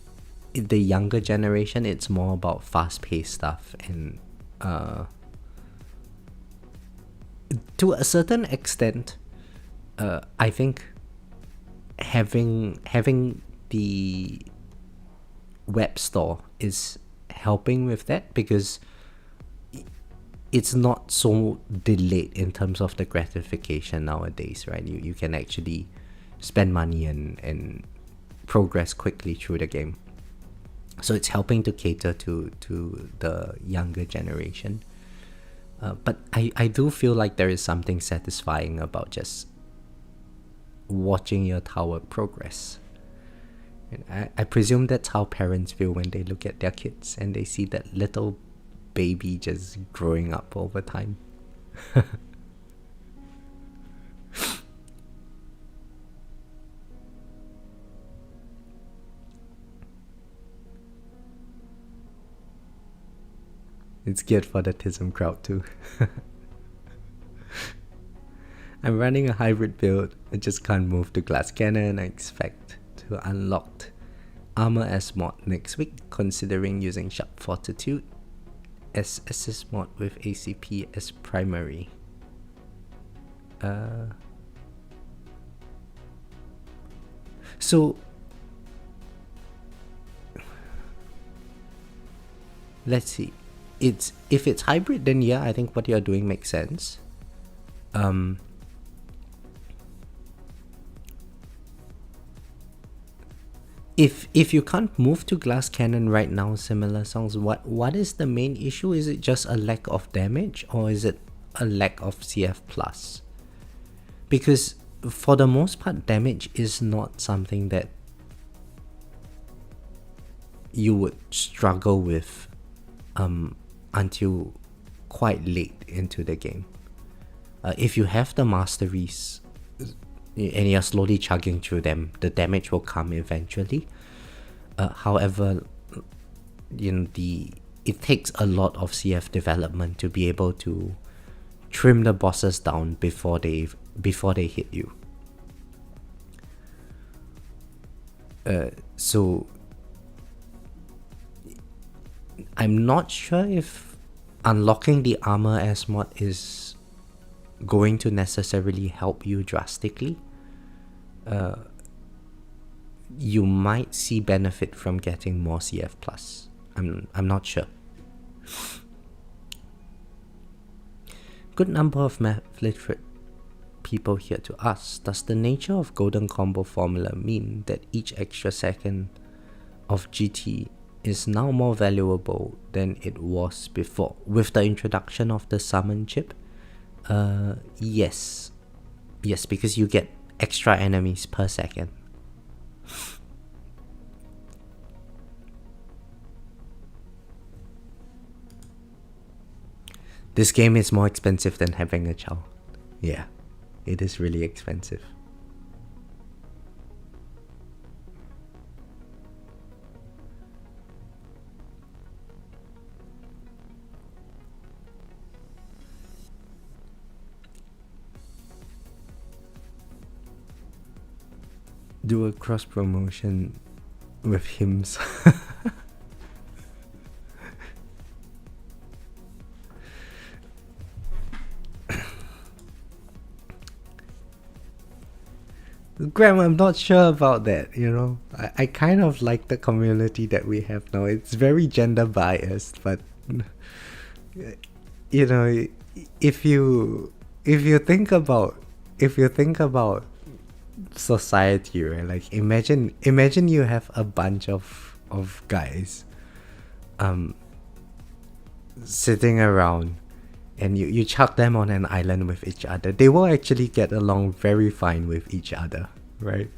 the younger generation, it's more about fast-paced stuff, and to a certain extent, I think having the web store is helping with that, because it's not so delayed in terms of the gratification nowadays, right? You can actually spend money and progress quickly through the game. So it's helping to cater to the younger generation. But I do feel like there is something satisfying about just watching your tower progress. And I presume that's how parents feel when they look at their kids and they see that little baby just growing up over time. It's geared for the Tism crowd too. I'm running a hybrid build. I just can't move to glass cannon. I expect to unlock armor as mod next week, considering using sharp fortitude as assist mod with ACP as primary. So let's see. If it's hybrid, then yeah, I think what you're doing makes sense. If you can't move to glass cannon right now, similar songs, what is the main issue? Is it just a lack of damage, or is it a lack of CF plus? Because for the most part, damage is not something that you would struggle with until quite late into the game. If you have the masteries and you're slowly chugging through them, the damage will come eventually. However, it takes a lot of CF development to be able to trim the bosses down before they hit you. So I'm not sure if unlocking the armor as mod is going to necessarily help you drastically. You might see benefit from getting more CF plus. I'm not sure. Good number of math literate people here to ask, does the nature of golden combo formula mean that each extra second of GT is now more valuable than it was before with the introduction of the summon chip? Yes, because you get extra enemies per second. This game is more expensive than having a child. Yeah, it is really expensive. Do a cross promotion with hymns. Graham, I'm not sure about that, you know. I kind of like the community that we have now. It's very gender biased, but you know, if you think about society, right? Like imagine you have a bunch of guys sitting around, and you chuck them on an island with each other. They will actually get along very fine with each other, right?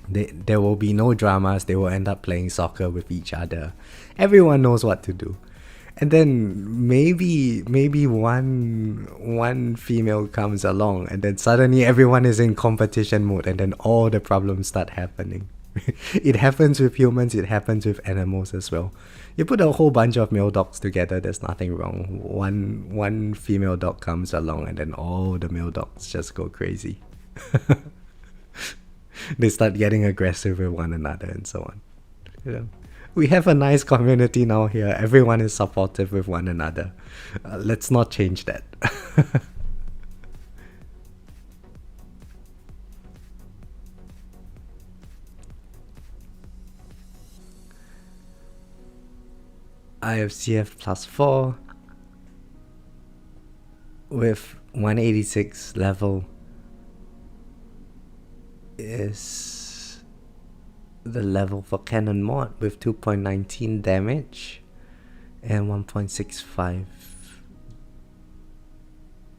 There will be no dramas. They will end up playing soccer with each other. Everyone knows what to do. And then maybe one female comes along, and then suddenly everyone is in competition mode, and then all the problems start happening. It happens with humans, it happens with animals as well. You put a whole bunch of male dogs together, there's nothing wrong. One female dog comes along, and then all the male dogs just go crazy. They start getting aggressive with one another and so on. You know, we have a nice community now here. Everyone is supportive with one another. Let's not change that. I have CF plus 4 with 186 level is the level for cannon mod with 2.19 damage and 1.65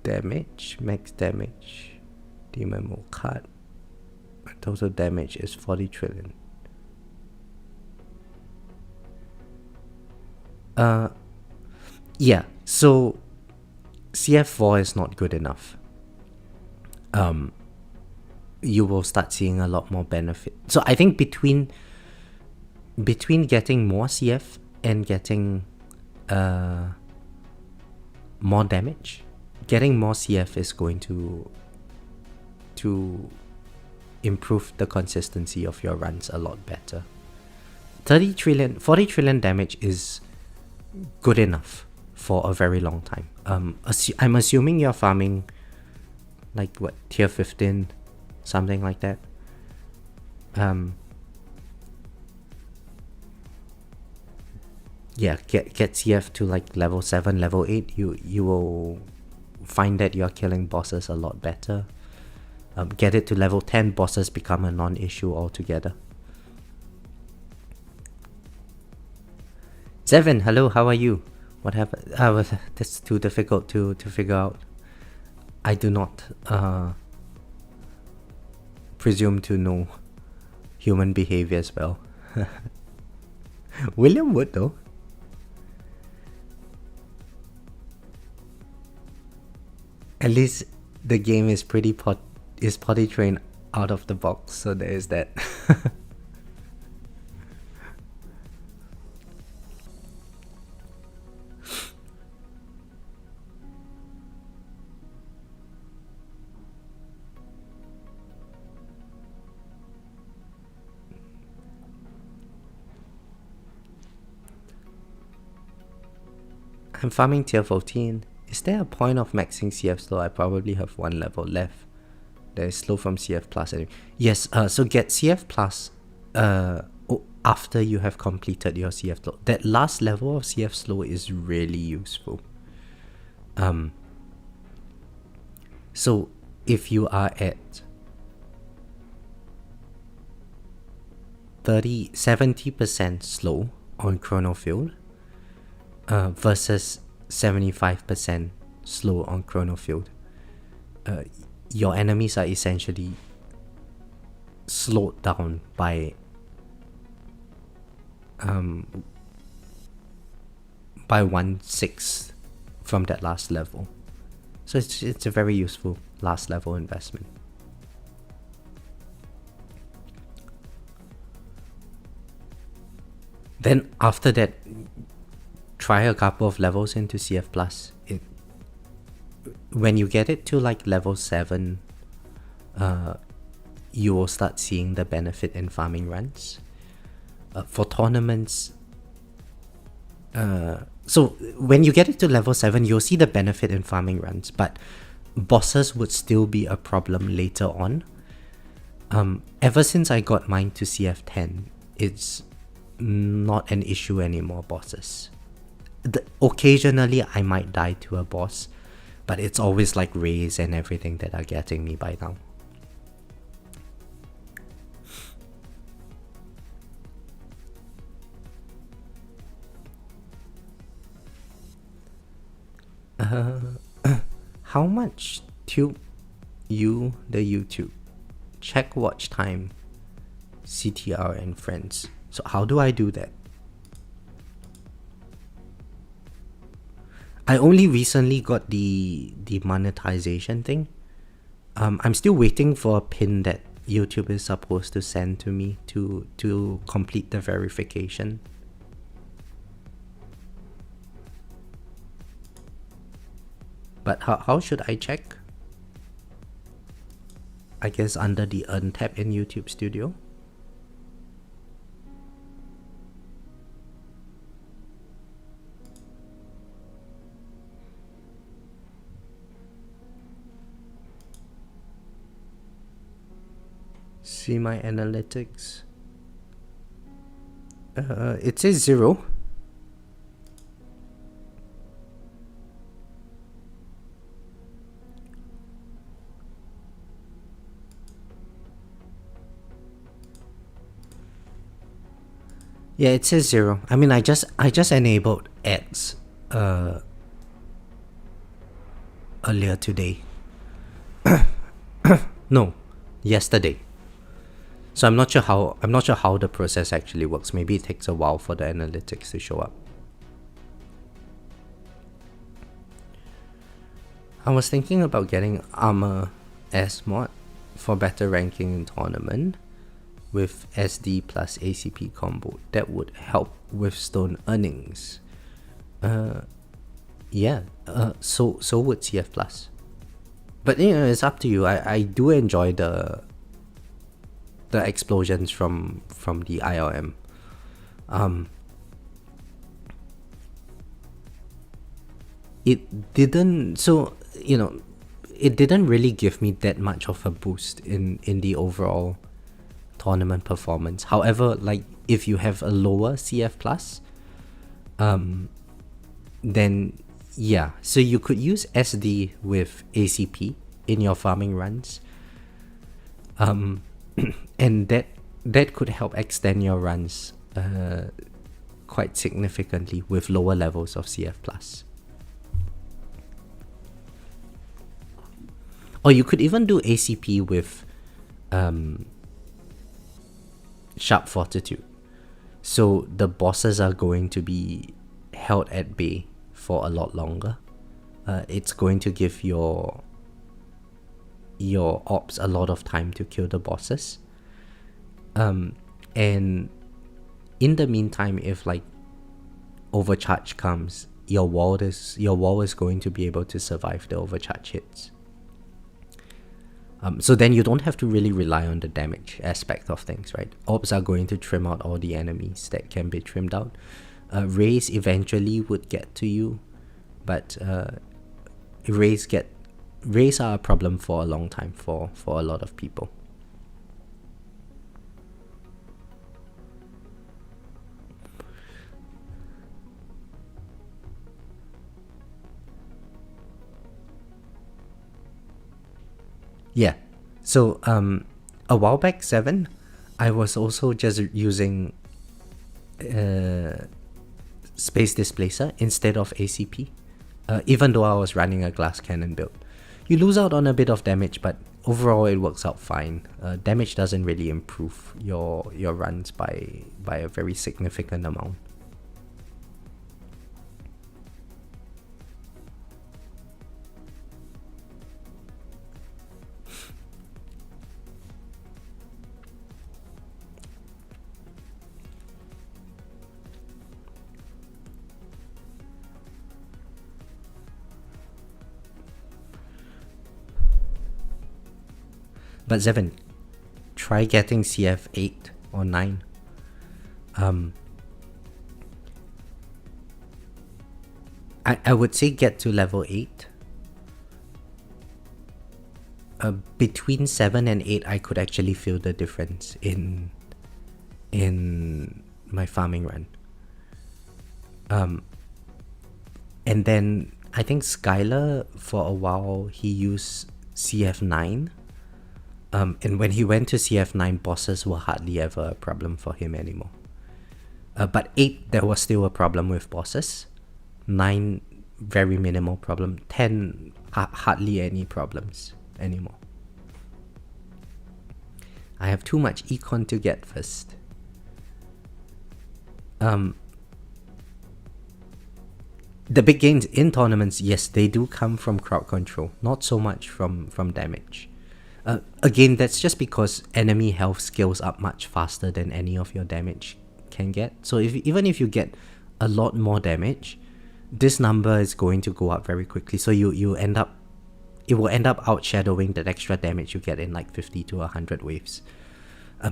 damage, max damage. Demon will cut. Total damage is 40 trillion. Yeah, so CF4 is not good enough. You will start seeing a lot more benefit. So I think between getting more CF and getting more damage, getting more CF is going to improve the consistency of your runs a lot better. 40 trillion damage is good enough for a very long time. I'm assuming you're farming like what, tier 15, something like that. Yeah, get CF to like level 7, level 8. You will find that you're killing bosses a lot better. Get it to level 10, bosses become a non-issue altogether. 7, hello, how are you? What happened? That's too difficult to figure out. I do not presume to know human behavior as well. William would though. At least the game is pretty potty trained out of the box, so there is that. I'm farming tier 14. Is there a point of maxing CF slow? I probably have one level left. That is slow from CF plus. Yes, so get CF plus after you have completed your CF slow. That last level of CF slow is really useful. So if you are at 70% slow on chronofield versus 75% slow on chronofield, your enemies are essentially slowed down by 1/6 from that last level. So it's a very useful last level investment. Then after that, try a couple of levels into CF Plus. When you get it to like level 7, you will start seeing the benefit in farming runs. For tournaments, so when you get it to level 7, you'll see the benefit in farming runs, but bosses would still be a problem later on. Ever since I got mine to CF10, it's not an issue anymore, bosses. Occasionally I might die to a boss, but it's always like Rays and everything that are getting me by now. How much tube you the YouTube? Check watch time, CTR and friends. So how do I do that? I only recently got the monetization thing. I'm still waiting for a pin that YouTube is supposed to send to me to complete the verification. But how should I check? I guess under the Earn tab in YouTube Studio. See my analytics. It says 0. Yeah, it says 0. I mean, I just enabled ads earlier today. No, yesterday. So I'm not sure how the process actually works. Maybe it takes a while for the analytics to show up. I was thinking about getting armor S mod for better ranking in tournament with SD plus ACP combo. That would help with stone earnings. Yeah. So would CF plus. But you know, it's up to you. I do enjoy the explosions from the ILM. It didn't, so you know, it didn't really give me that much of a boost in the overall tournament performance. However, like if you have a lower CF plus, then yeah, so you could use SD with ACP in your farming runs, and that could help extend your runs quite significantly with lower levels of CF plus. Or you could even do ACP with Sharp Fortitude. So the bosses are going to be held at bay for a lot longer. It's going to give your ops a lot of time to kill the bosses. And in the meantime, if like overcharge comes, your wall is going to be able to survive the overcharge hits. So then you don't have to really rely on the damage aspect of things, right? Orbs are going to trim out all the enemies that can be trimmed out. Rays eventually would get to you, but Rays are a problem for a long time for a lot of people. Yeah. So a while back, 7, I was also just using Space Displacer instead of ACP, even though I was running a glass cannon build. You lose out on a bit of damage, but overall it works out fine. Damage doesn't really improve your runs by a very significant amount. But Zevin, try getting CF 8 or 9. I would say get to level 8. Between 7 and 8, I could actually feel the difference in my farming run. And then I think Skylar, for a while, he used CF9. And when he went to CF9, bosses were hardly ever a problem for him anymore. But 8, there was still a problem with bosses. 9, very minimal problem. 10, hardly any problems anymore. I have too much econ to get first. The big gains in tournaments, yes, they do come from crowd control, not so much from damage. Again, that's just because enemy health scales up much faster than any of your damage can get. So even if you get a lot more damage, this number is going to go up very quickly. So it will end up outshadowing that extra damage you get in like 50 to 100 waves.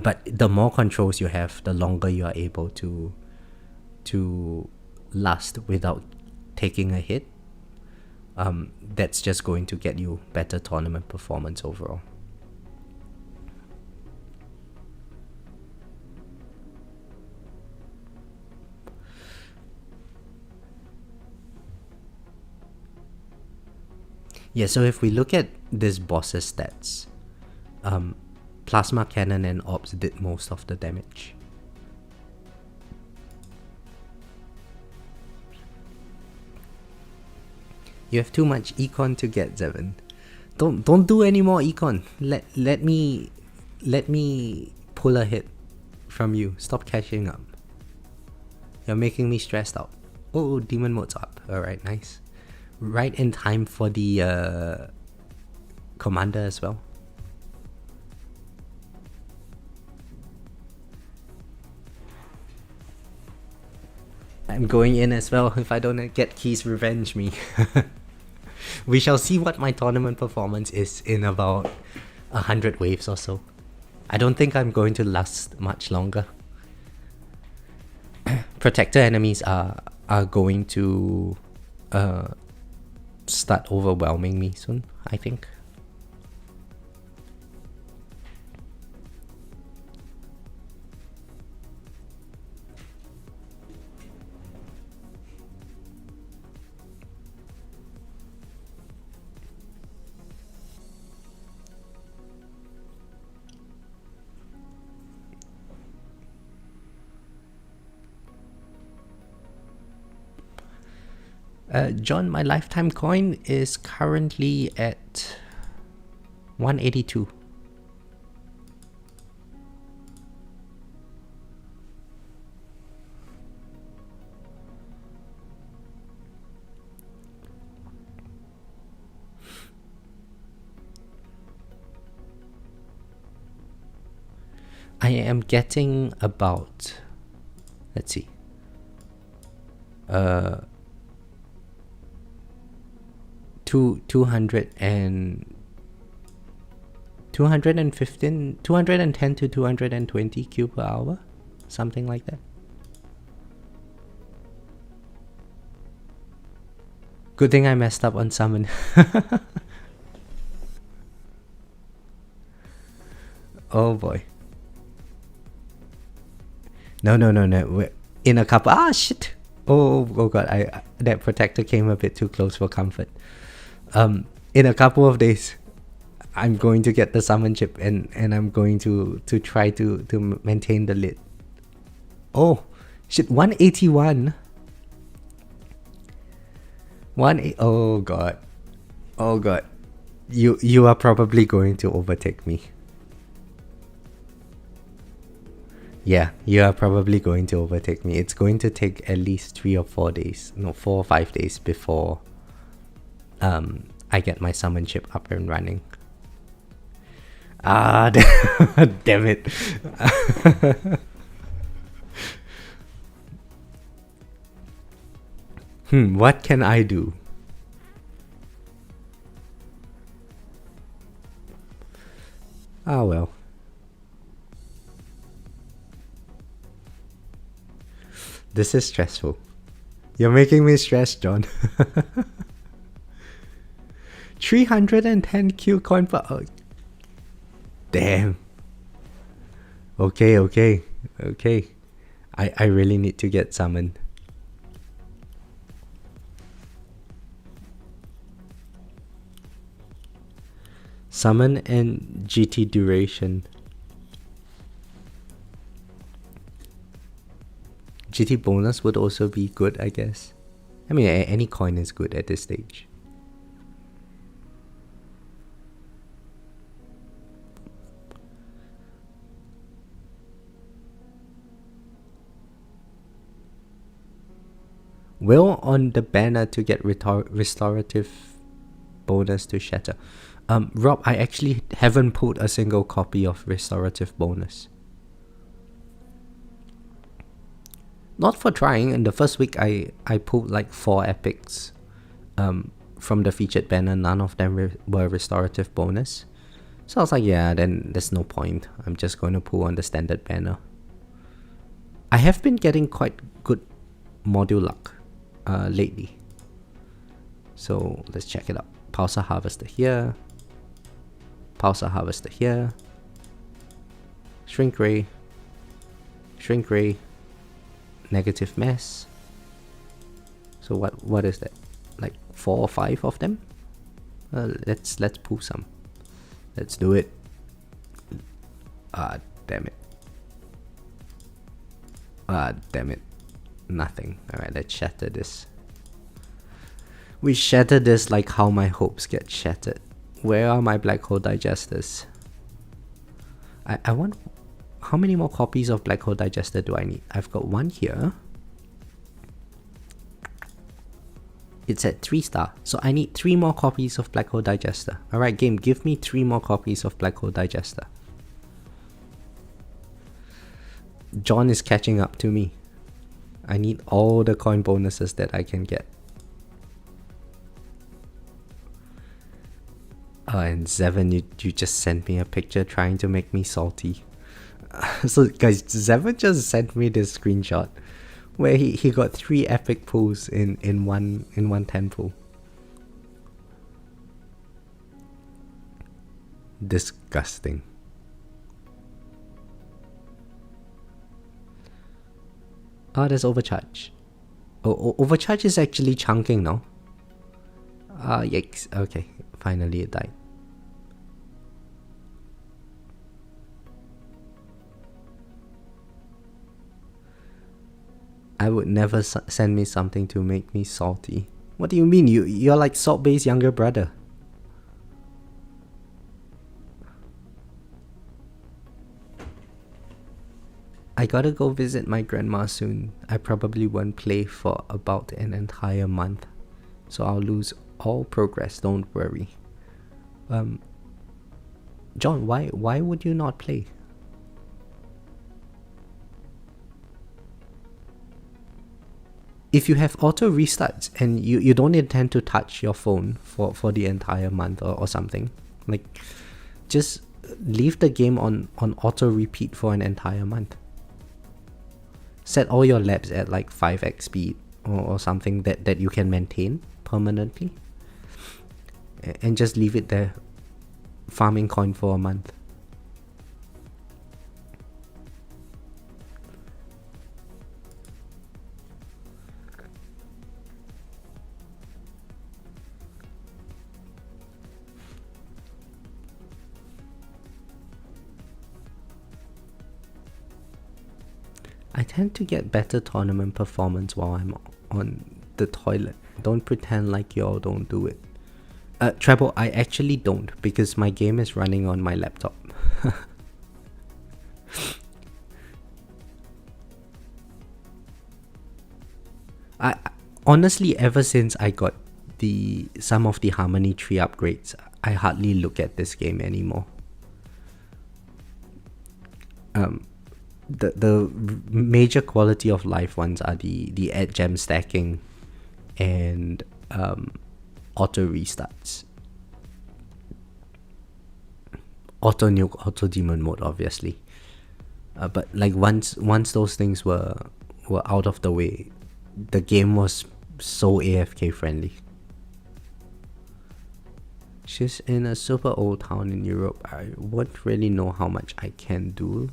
But the more controls you have, the longer you are able to last without taking a hit. That's just going to get you better tournament performance overall. Yeah, so if we look at this boss's stats, Plasma Cannon and Orbs did most of the damage. You have too much econ to get, Zevin. Don't do any more econ. Let me pull a hit from you. Stop catching up. You're making me stressed out. Oh, demon mode's up. Alright, nice. Right in time for the commander as well. I'm going in as well. If I don't get keys, revenge me. We shall see what my tournament performance is in about 100 waves or so. I don't think I'm going to last much longer. Protector enemies are going to start overwhelming me soon, I think. John, my lifetime coin is currently at 182. I am getting about, let's see, 210 to 220 Q per hour, something like that. Good thing I messed up on summon. Oh boy. No. We're in a couple. Ah, shit. Oh god. That protector came a bit too close for comfort. In a couple of days, I'm going to get the summon chip and I'm going to try to maintain the lid. Oh shit, 181. Oh god. Oh god. You are probably going to overtake me. Yeah, you are probably going to overtake me. It's going to take at least 3 or 4 days. No, 4 or 5 days before I get my summon chip up and running. Ah, damn it. What can I do? Ah, well. This is stressful. You're making me stressed, John. 310 Q coin per... Oh. Damn. Okay. I really need to get summoned. Summon and GT duration. GT bonus would also be good, I guess. I mean, any coin is good at this stage. Will on the banner to get restorative bonus to shatter. Rob, I actually haven't pulled a single copy of restorative bonus. Not for trying. In the first week, I pulled like 4 epics from the featured banner. None of them were restorative bonus. So I was like, yeah, then there's no point. I'm just going to pull on the standard banner. I have been getting quite good module luck lately. So let's check it out. Pulsar Harvester here. Pulsar Harvester here. Shrink Ray. Shrink Ray. Negative Mass. So what is that? Like 4 or 5 of them? Let's pull some. Let's do it. Ah, damn it. Ah, damn it. Nothing. Alright, let's shatter this. We shatter this like how my hopes get shattered. Where are my black hole digesters? I want... How many more copies of black hole digester do I need? I've got 1 here. It's at 3 star. So I need 3 more copies of black hole digester. Alright game, give me 3 more copies of black hole digester. John is catching up to me. I need all the coin bonuses that I can get. Oh, and Zevon, you just sent me a picture trying to make me salty. So guys, Zevon just sent me this screenshot where he got 3 epic pulls in one 10 pull. Disgusting. Oh, there's overcharge. Oh, overcharge is actually chunking now. Yikes. Okay, finally it died. I would never send me something to make me salty. What do you mean? You're like Salt Bay's younger brother. I gotta go visit my grandma soon. I probably won't play for about an entire month. So I'll lose all progress, don't worry. John, why would you not play? If you have auto restarts and you don't intend to touch your phone for the entire month or something, like just leave the game on auto repeat for an entire month. Set all your labs at like 5x speed or something that you can maintain permanently, and just leave it there farming coin for a month. tend to get better tournament performance while I'm on the toilet. Don't pretend like y'all don't do it. Treble, I actually don't, because my game is running on my laptop. I honestly, ever since I got some of the Harmony tree upgrades, I hardly look at this game anymore. The major quality of life ones are the add gem stacking and auto restarts, auto nuke, auto demon mode, obviously. But like once those things were out of the way, the game was so AFK friendly. She's in a super old town in Europe. I won't really know how much I can do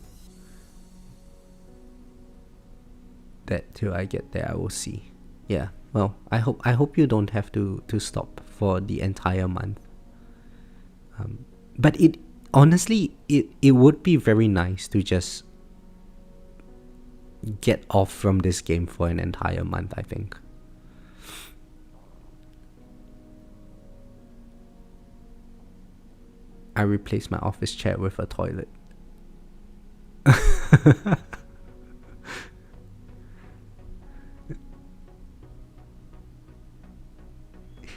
that till I get there. I will see. Yeah, well, I hope you don't have to stop for the entire month. But it honestly, it would be very nice to just get off from this game for an entire month, I think. I replaced my office chair with a toilet.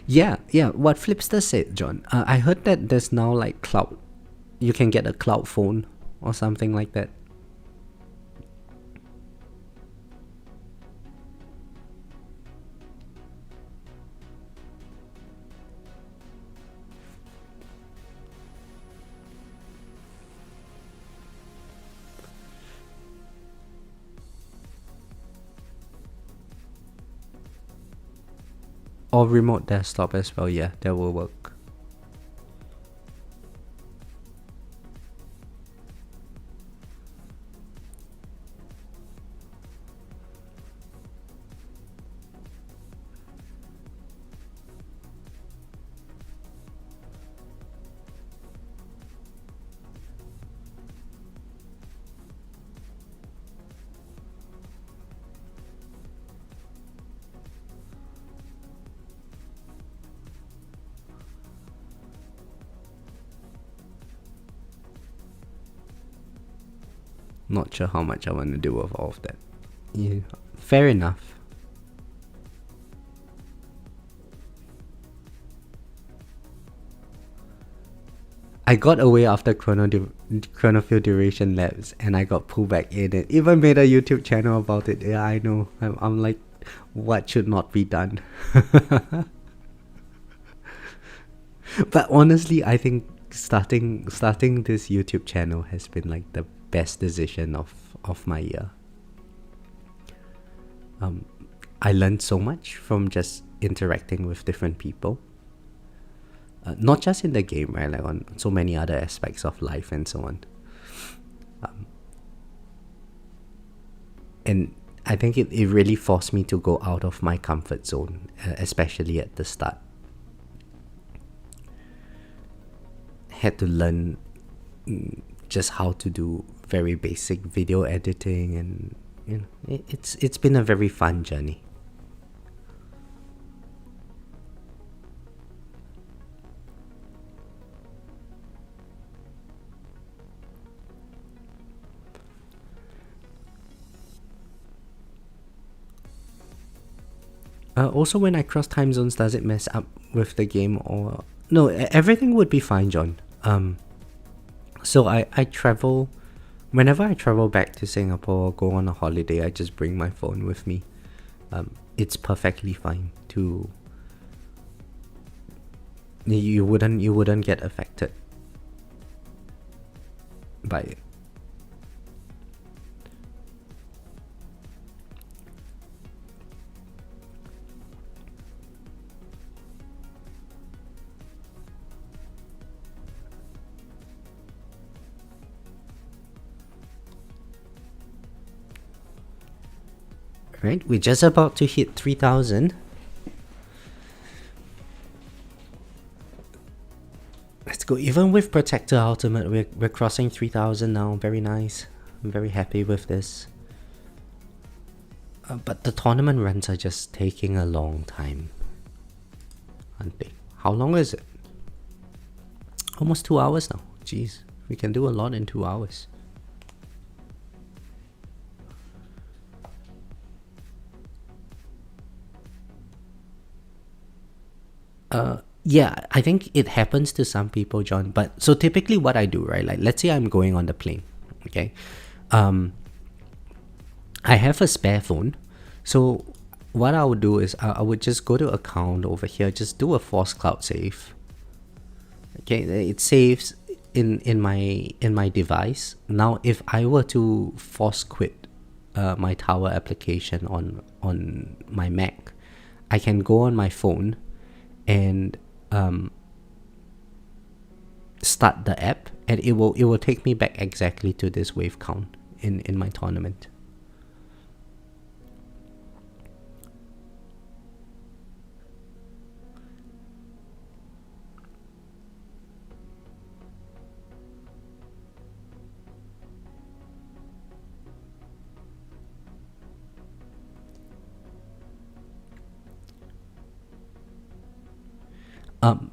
Yeah, what Flipster said, John. I heard that there's now like cloud. You can get a cloud phone or something like that. Or remote desktop as well, yeah, that will work. Not sure how much I want to do with all of that. Yeah, fair enough. I got away after chronofield duration lapse, and I got pulled back in it. Even made a YouTube channel about it. Yeah, I know. I'm like, what should not be done? But honestly, I think starting this YouTube channel has been like the best decision of my year. I learned so much from just interacting with different people. Not just in the game, right? Like on so many other aspects of life and so on. And I think it really forced me to go out of my comfort zone, especially at the start. Had to learn just how to do very basic video editing, and you know, it's been a very fun journey. Also, when I cross time zones, does it mess up with the game or no? Everything would be fine, John. So I travel. Whenever I travel back to Singapore or go on a holiday, I just bring my phone with me. It's perfectly fine to. You wouldn't get affected by it. Right, we're just about to hit 3,000. Let's go. Even with Protector Ultimate, we're crossing 3,000 now. Very nice. I'm very happy with this. But the tournament runs are just taking a long time, aren't they? How long is it? Almost 2 hours now. Jeez, we can do a lot in 2 hours. Yeah, I think it happens to some people, John. But so typically what I do, right? Like, let's say I'm going on the plane, okay? I have a spare phone. So what I would do is I would just go to account over here, just do a force cloud save. Okay, it saves in my device. Now, if I were to force quit my tower application on my Mac, I can go on my phone and start the app, and it will take me back exactly to this wave count in my tournament.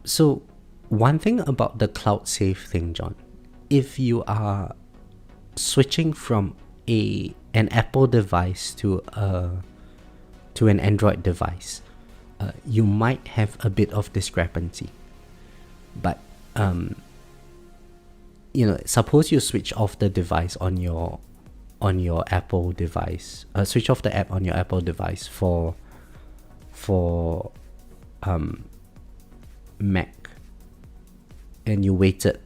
So one thing about the cloud save thing, John, if you are switching from an Apple device to an Android device, you might have a bit of discrepancy. But suppose you switch off the device on your Apple device, switch off the app on your Apple device for Mac, and you waited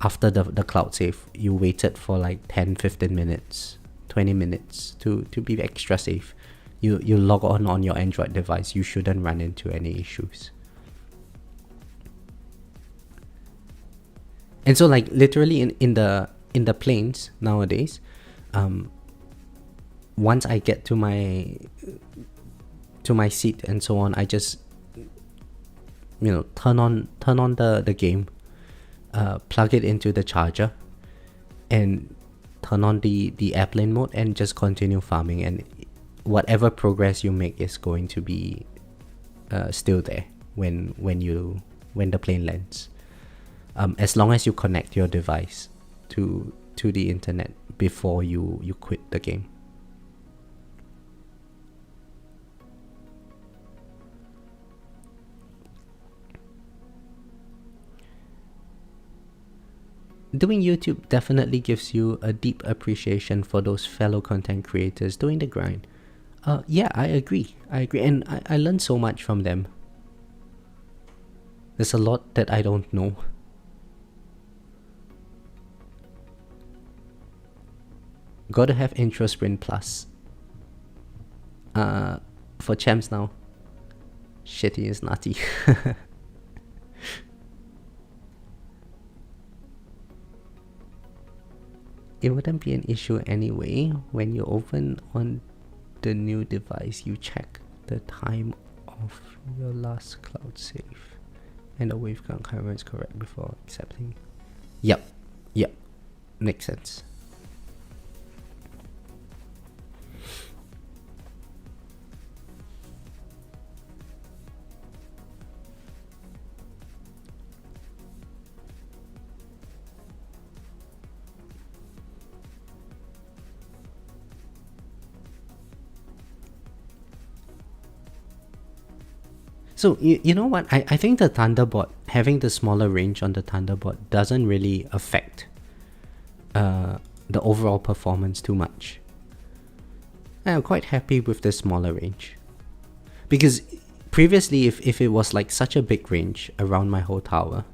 after the cloud save, you waited for like 10-15 minutes, 20 minutes to be extra safe. You log on your Android device, you shouldn't run into any issues. And so, like, literally in the planes nowadays, once I get to my seat and so on, I just turn on the game, plug it into the charger, and turn on the airplane mode, and just continue farming. And whatever progress you make is going to be still there when the plane lands, as long as you connect your device to the internet before you quit the game. Doing YouTube definitely gives you a deep appreciation for those fellow content creators doing the grind. Yeah, I agree, and I learned so much from them. There's a lot that I don't know. Gotta have intro sprint plus. For champs now, shitty is nutty. It wouldn't be an issue anyway. When you open on the new device, you check the time of your last cloud save, and the wave count camera is correct before accepting. Yep, makes sense. So you know what? I think the Thunderbolt, having the smaller range on the Thunderbolt, doesn't really affect the overall performance too much. I'm quite happy with the smaller range, because previously, if it was like such a big range around my whole tower,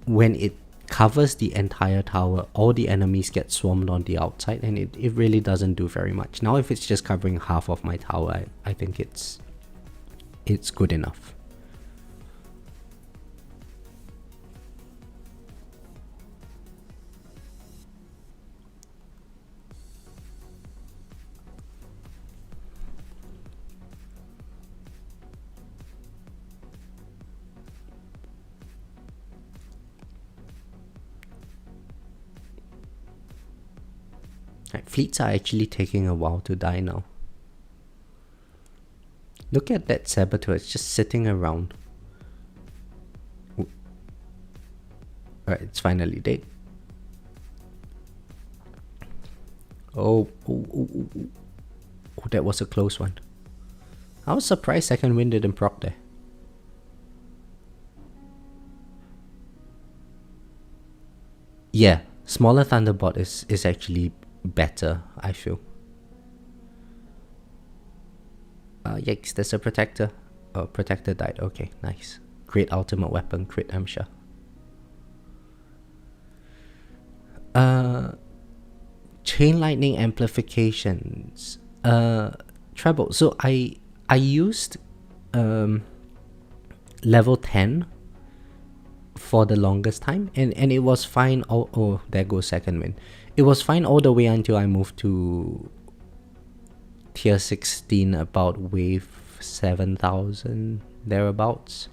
when it covers the entire tower, all the enemies get swarmed on the outside, and it really doesn't do very much. Now, if it's just covering half of my tower, I think it's good enough. Right, fleets are actually taking a while to die now. Look at that saboteur, it's just sitting around. Alright, it's finally dead. Oh, that was a close one. I was surprised second wind didn't proc there. Yeah, smaller Thunderbot is actually better, I feel. Yikes, there's a protector. Oh, protector died. Okay, nice. Great ultimate weapon, crit, I'm sure. Chain lightning amplifications. Treble. So I used level 10 for the longest time, and it was fine. Oh, there goes second wind. It was fine all the way until I moved to tier 16, about wave 7,000 thereabouts.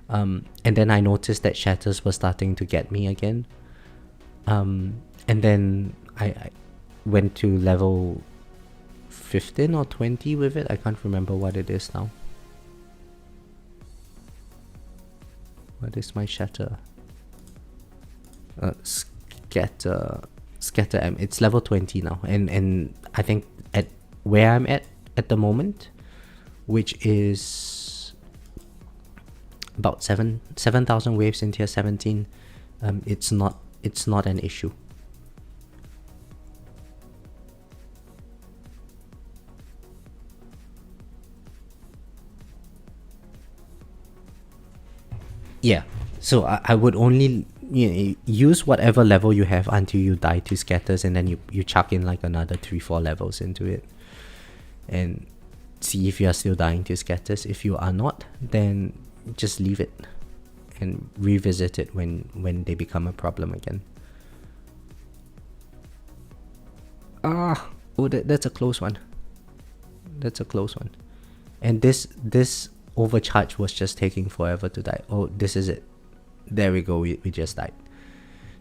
And then I noticed that shatters were starting to get me again. And then I went to level 15 or 20 with it. I can't remember what it is now. What is my shatter? Scatter M. It's level 20 now, and I think at where I'm at the moment, which is about 7,000 waves in tier 17, it's not an issue. Yeah, so I would only use whatever level you have until you die to scatters, and then you chuck in like another 3-4 levels into it and see if you are still dying to scatters. If you are not, then just leave it and revisit it when they become a problem again. That's a close one. That's a close one. And this overcharge was just taking forever to die. Oh, this is it. There we go. We just died.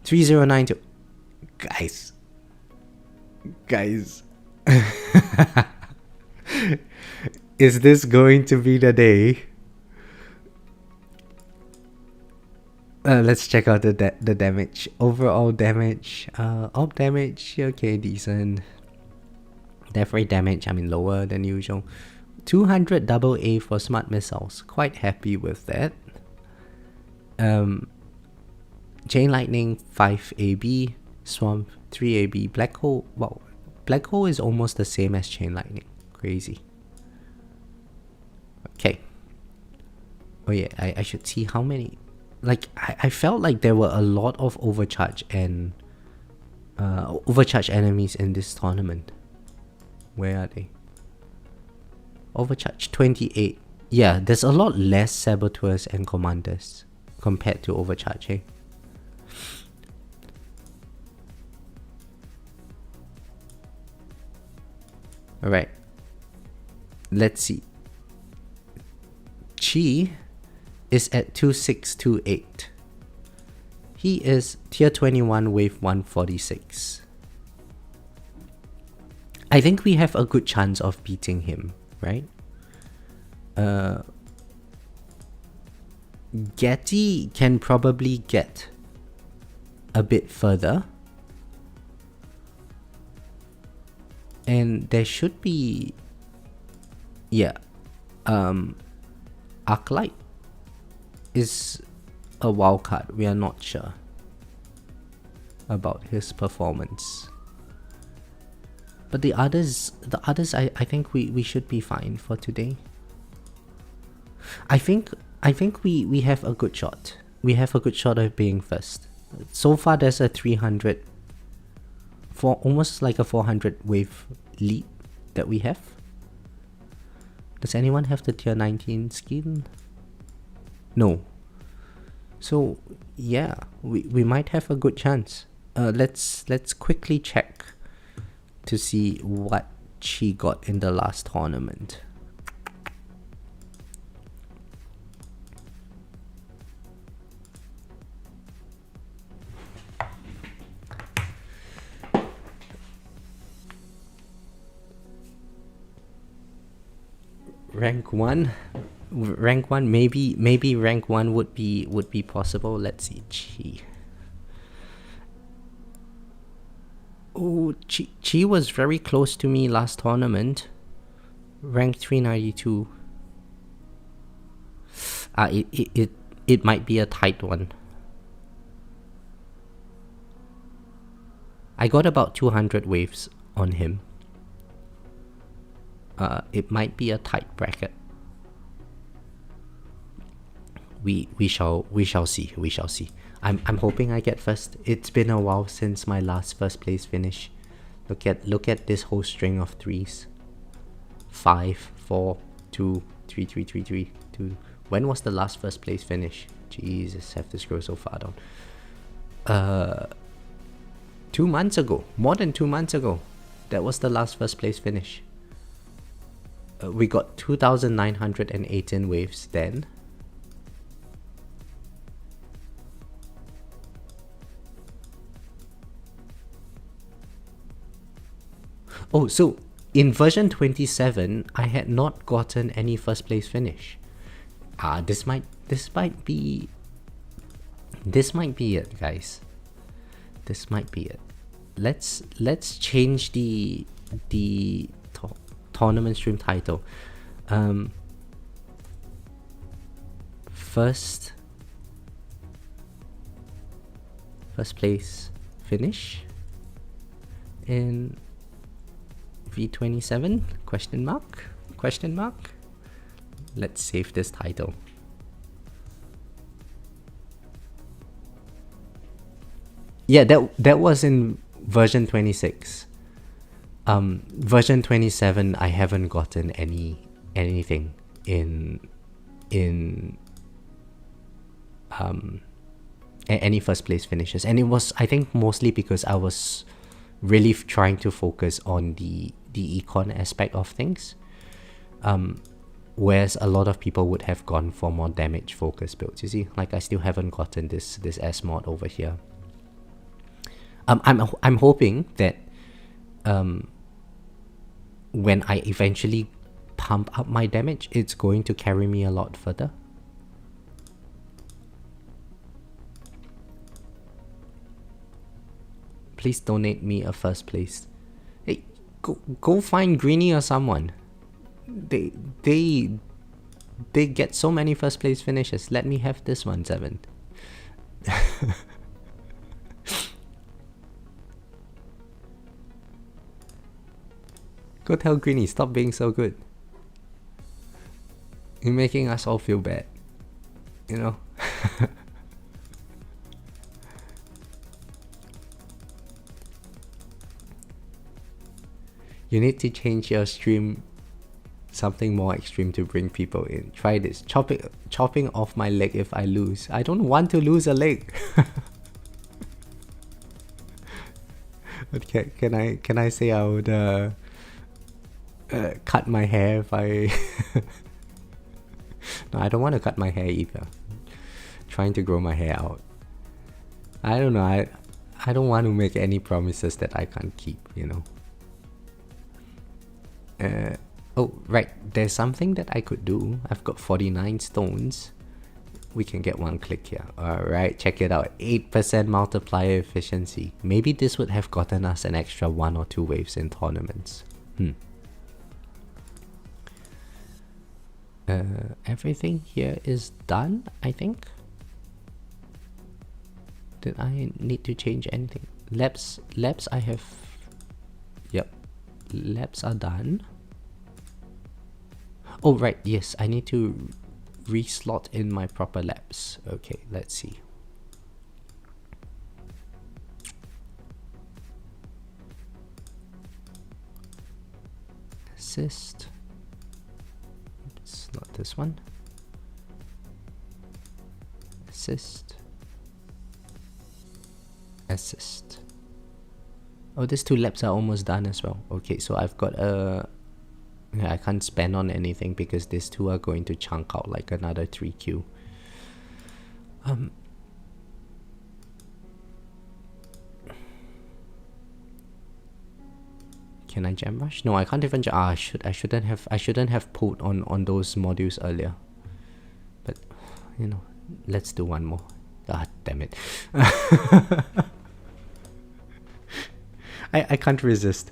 3092. Guys. Is this going to be the day? Let's check out the damage. Overall damage. Op damage. Okay, decent. Death rate damage, I mean lower than usual. 200 double A for smart missiles. Quite happy with that. Chain lightning 5 AB, swamp 3 AB, black hole. Wow, black hole is almost the same as chain lightning. Crazy. Okay. Oh yeah, I should see how many. Like I felt like there were a lot of overcharge and overcharge enemies in this tournament. Where are they? Overcharge 28. Yeah, there's a lot less saboteurs and commanders compared to overcharge, hey? Alright. Let's see. Chi is at 2628. He is tier 21 wave 146. I think we have a good chance of beating him, right? Getty can probably get a bit further. And there should be... Yeah. Arclight is a wild card. We are not sure about his performance. But the others I think we should be fine for today. I think we have a good shot. We have a good shot of being first. So far there's a 300 for almost like a 400 wave lead that we have. Does anyone have the tier 19 skin? No. So yeah, we might have a good chance. Let's quickly check to see what she got in the last tournament. Rank 1? Rank 1? Maybe rank 1 would be possible. Let's see. Chi. Oh, Chi was very close to me last tournament. Rank 392. It might be a tight one. I got about 200 waves on him. It might be a tight bracket. We shall see. We shall see. I'm hoping I get first. It's been a while since my last first place finish. Look at this whole string of threes. 5, 4, 2, 3, 3, 3, 3, 2. When was the last first place finish? Jesus, have to scroll so far down. 2 months ago. More than 2 months ago. That was the last first place finish. We got 2,918 waves then. Oh, so in version 27, I had not gotten any first place finish. This might be it, guys. This might be it. Let's change the tournament stream title. First place finish in v27 question mark. Let's save this title. Yeah, that was in version 26. Version 27, I haven't gotten anything in any first place finishes, and it was, I think, mostly because I was really trying to focus on the econ aspect of things, whereas a lot of people would have gone for more damage focused builds. You see, like I still haven't gotten this S mod over here. I'm hoping that when I eventually pump up my damage, it's going to carry me a lot further. Please donate me a first place. Hey, go find Greenie or someone. They get so many first place finishes. Let me have this one, 7. Go tell Greenie, stop being so good. You're making us all feel bad. You know? You need to change your stream something more extreme to bring people in. Try this. Chopping off my leg if I lose. I don't want to lose a leg. Okay, can I say I would cut my hair if I No, I don't want to cut my hair either. Trying to grow my hair out. I don't know, I don't want to make any promises that I can't keep, you know. Oh, right, there's something that I could do. I've got 49 stones. We can get one click here. Alright, check it out. 8% multiplier efficiency. Maybe this would have gotten us an extra 1 or 2 waves in tournaments. Everything here is done, I think. Did I need to change anything? Labs I have... Yep. Labs are done. Oh, right, yes, I need to reslot in my proper labs. Okay, let's see. Assist. It's not this one. Assist. Assist. Oh, these 2 labs are almost done as well. Okay, so I've got a... Yeah, I can't spend on anything because these 2 are going to chunk out like another 3Q. Can I gem rush? No, I can't even. I shouldn't have pulled on those modules earlier. But you know, let's do one more. Ah, damn it. I can't resist.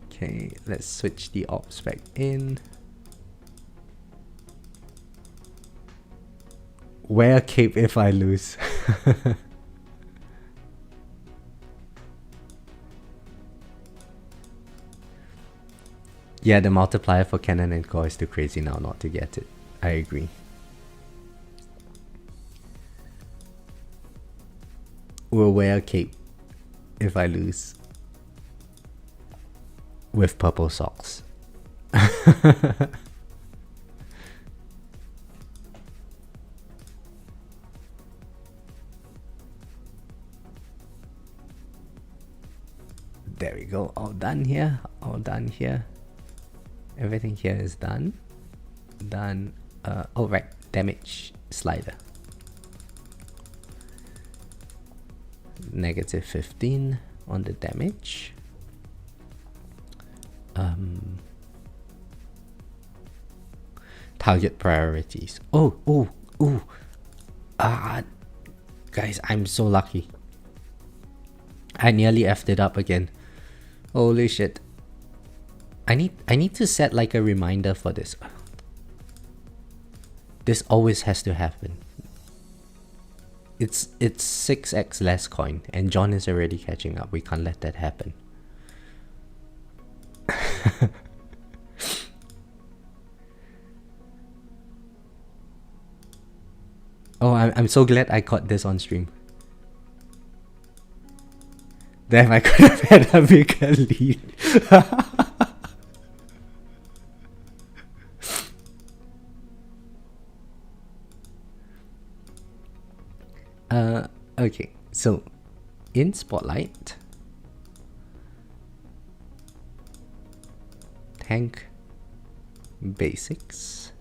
Okay, let's switch the ops back in. Wear a cape if I lose. Yeah, the multiplier for cannon and core is too crazy now not to get it. I agree. Will wear a cape if I lose. With purple socks. There we go. All done here. All done here. Everything here is done. Done. Oh right, damage slider. Negative 15 on the damage. Target priorities. Oh. Guys, I'm so lucky. I nearly effed it up again. Holy shit. I need to set like a reminder for this. This always has to happen. It's 6x less coin and John is already catching up. We can't let that happen. Oh, I'm so glad I caught this on stream. Damn, I could have had a bigger lead. Okay, so in Spotlight, tank basics,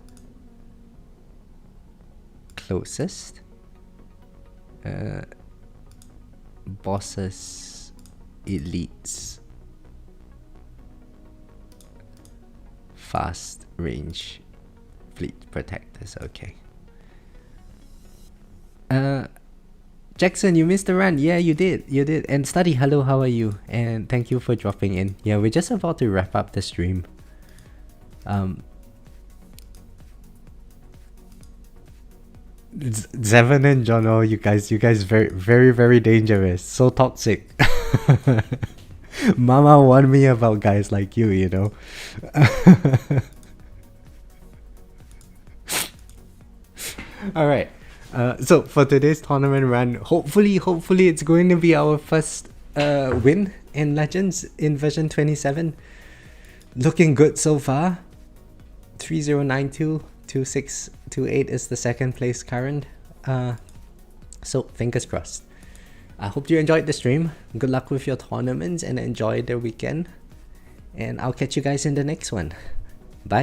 closest, bosses, elites, fast range, fleet protectors. Okay. Jackson, you missed the run. Yeah, you did. And Study, hello, how are you? And thank you for dropping in. Yeah, we're just about to wrap up the stream. Zevon and Jono, you guys very dangerous. So toxic. Mama warned me about guys like you, you know. Alright. So for today's tournament run, hopefully it's going to be our first win in Legends in version 27. Looking good so far. 3092, 2628 is the second place current. So fingers crossed. I hope you enjoyed the stream. Good luck with your tournaments and enjoy the weekend. And I'll catch you guys in the next one.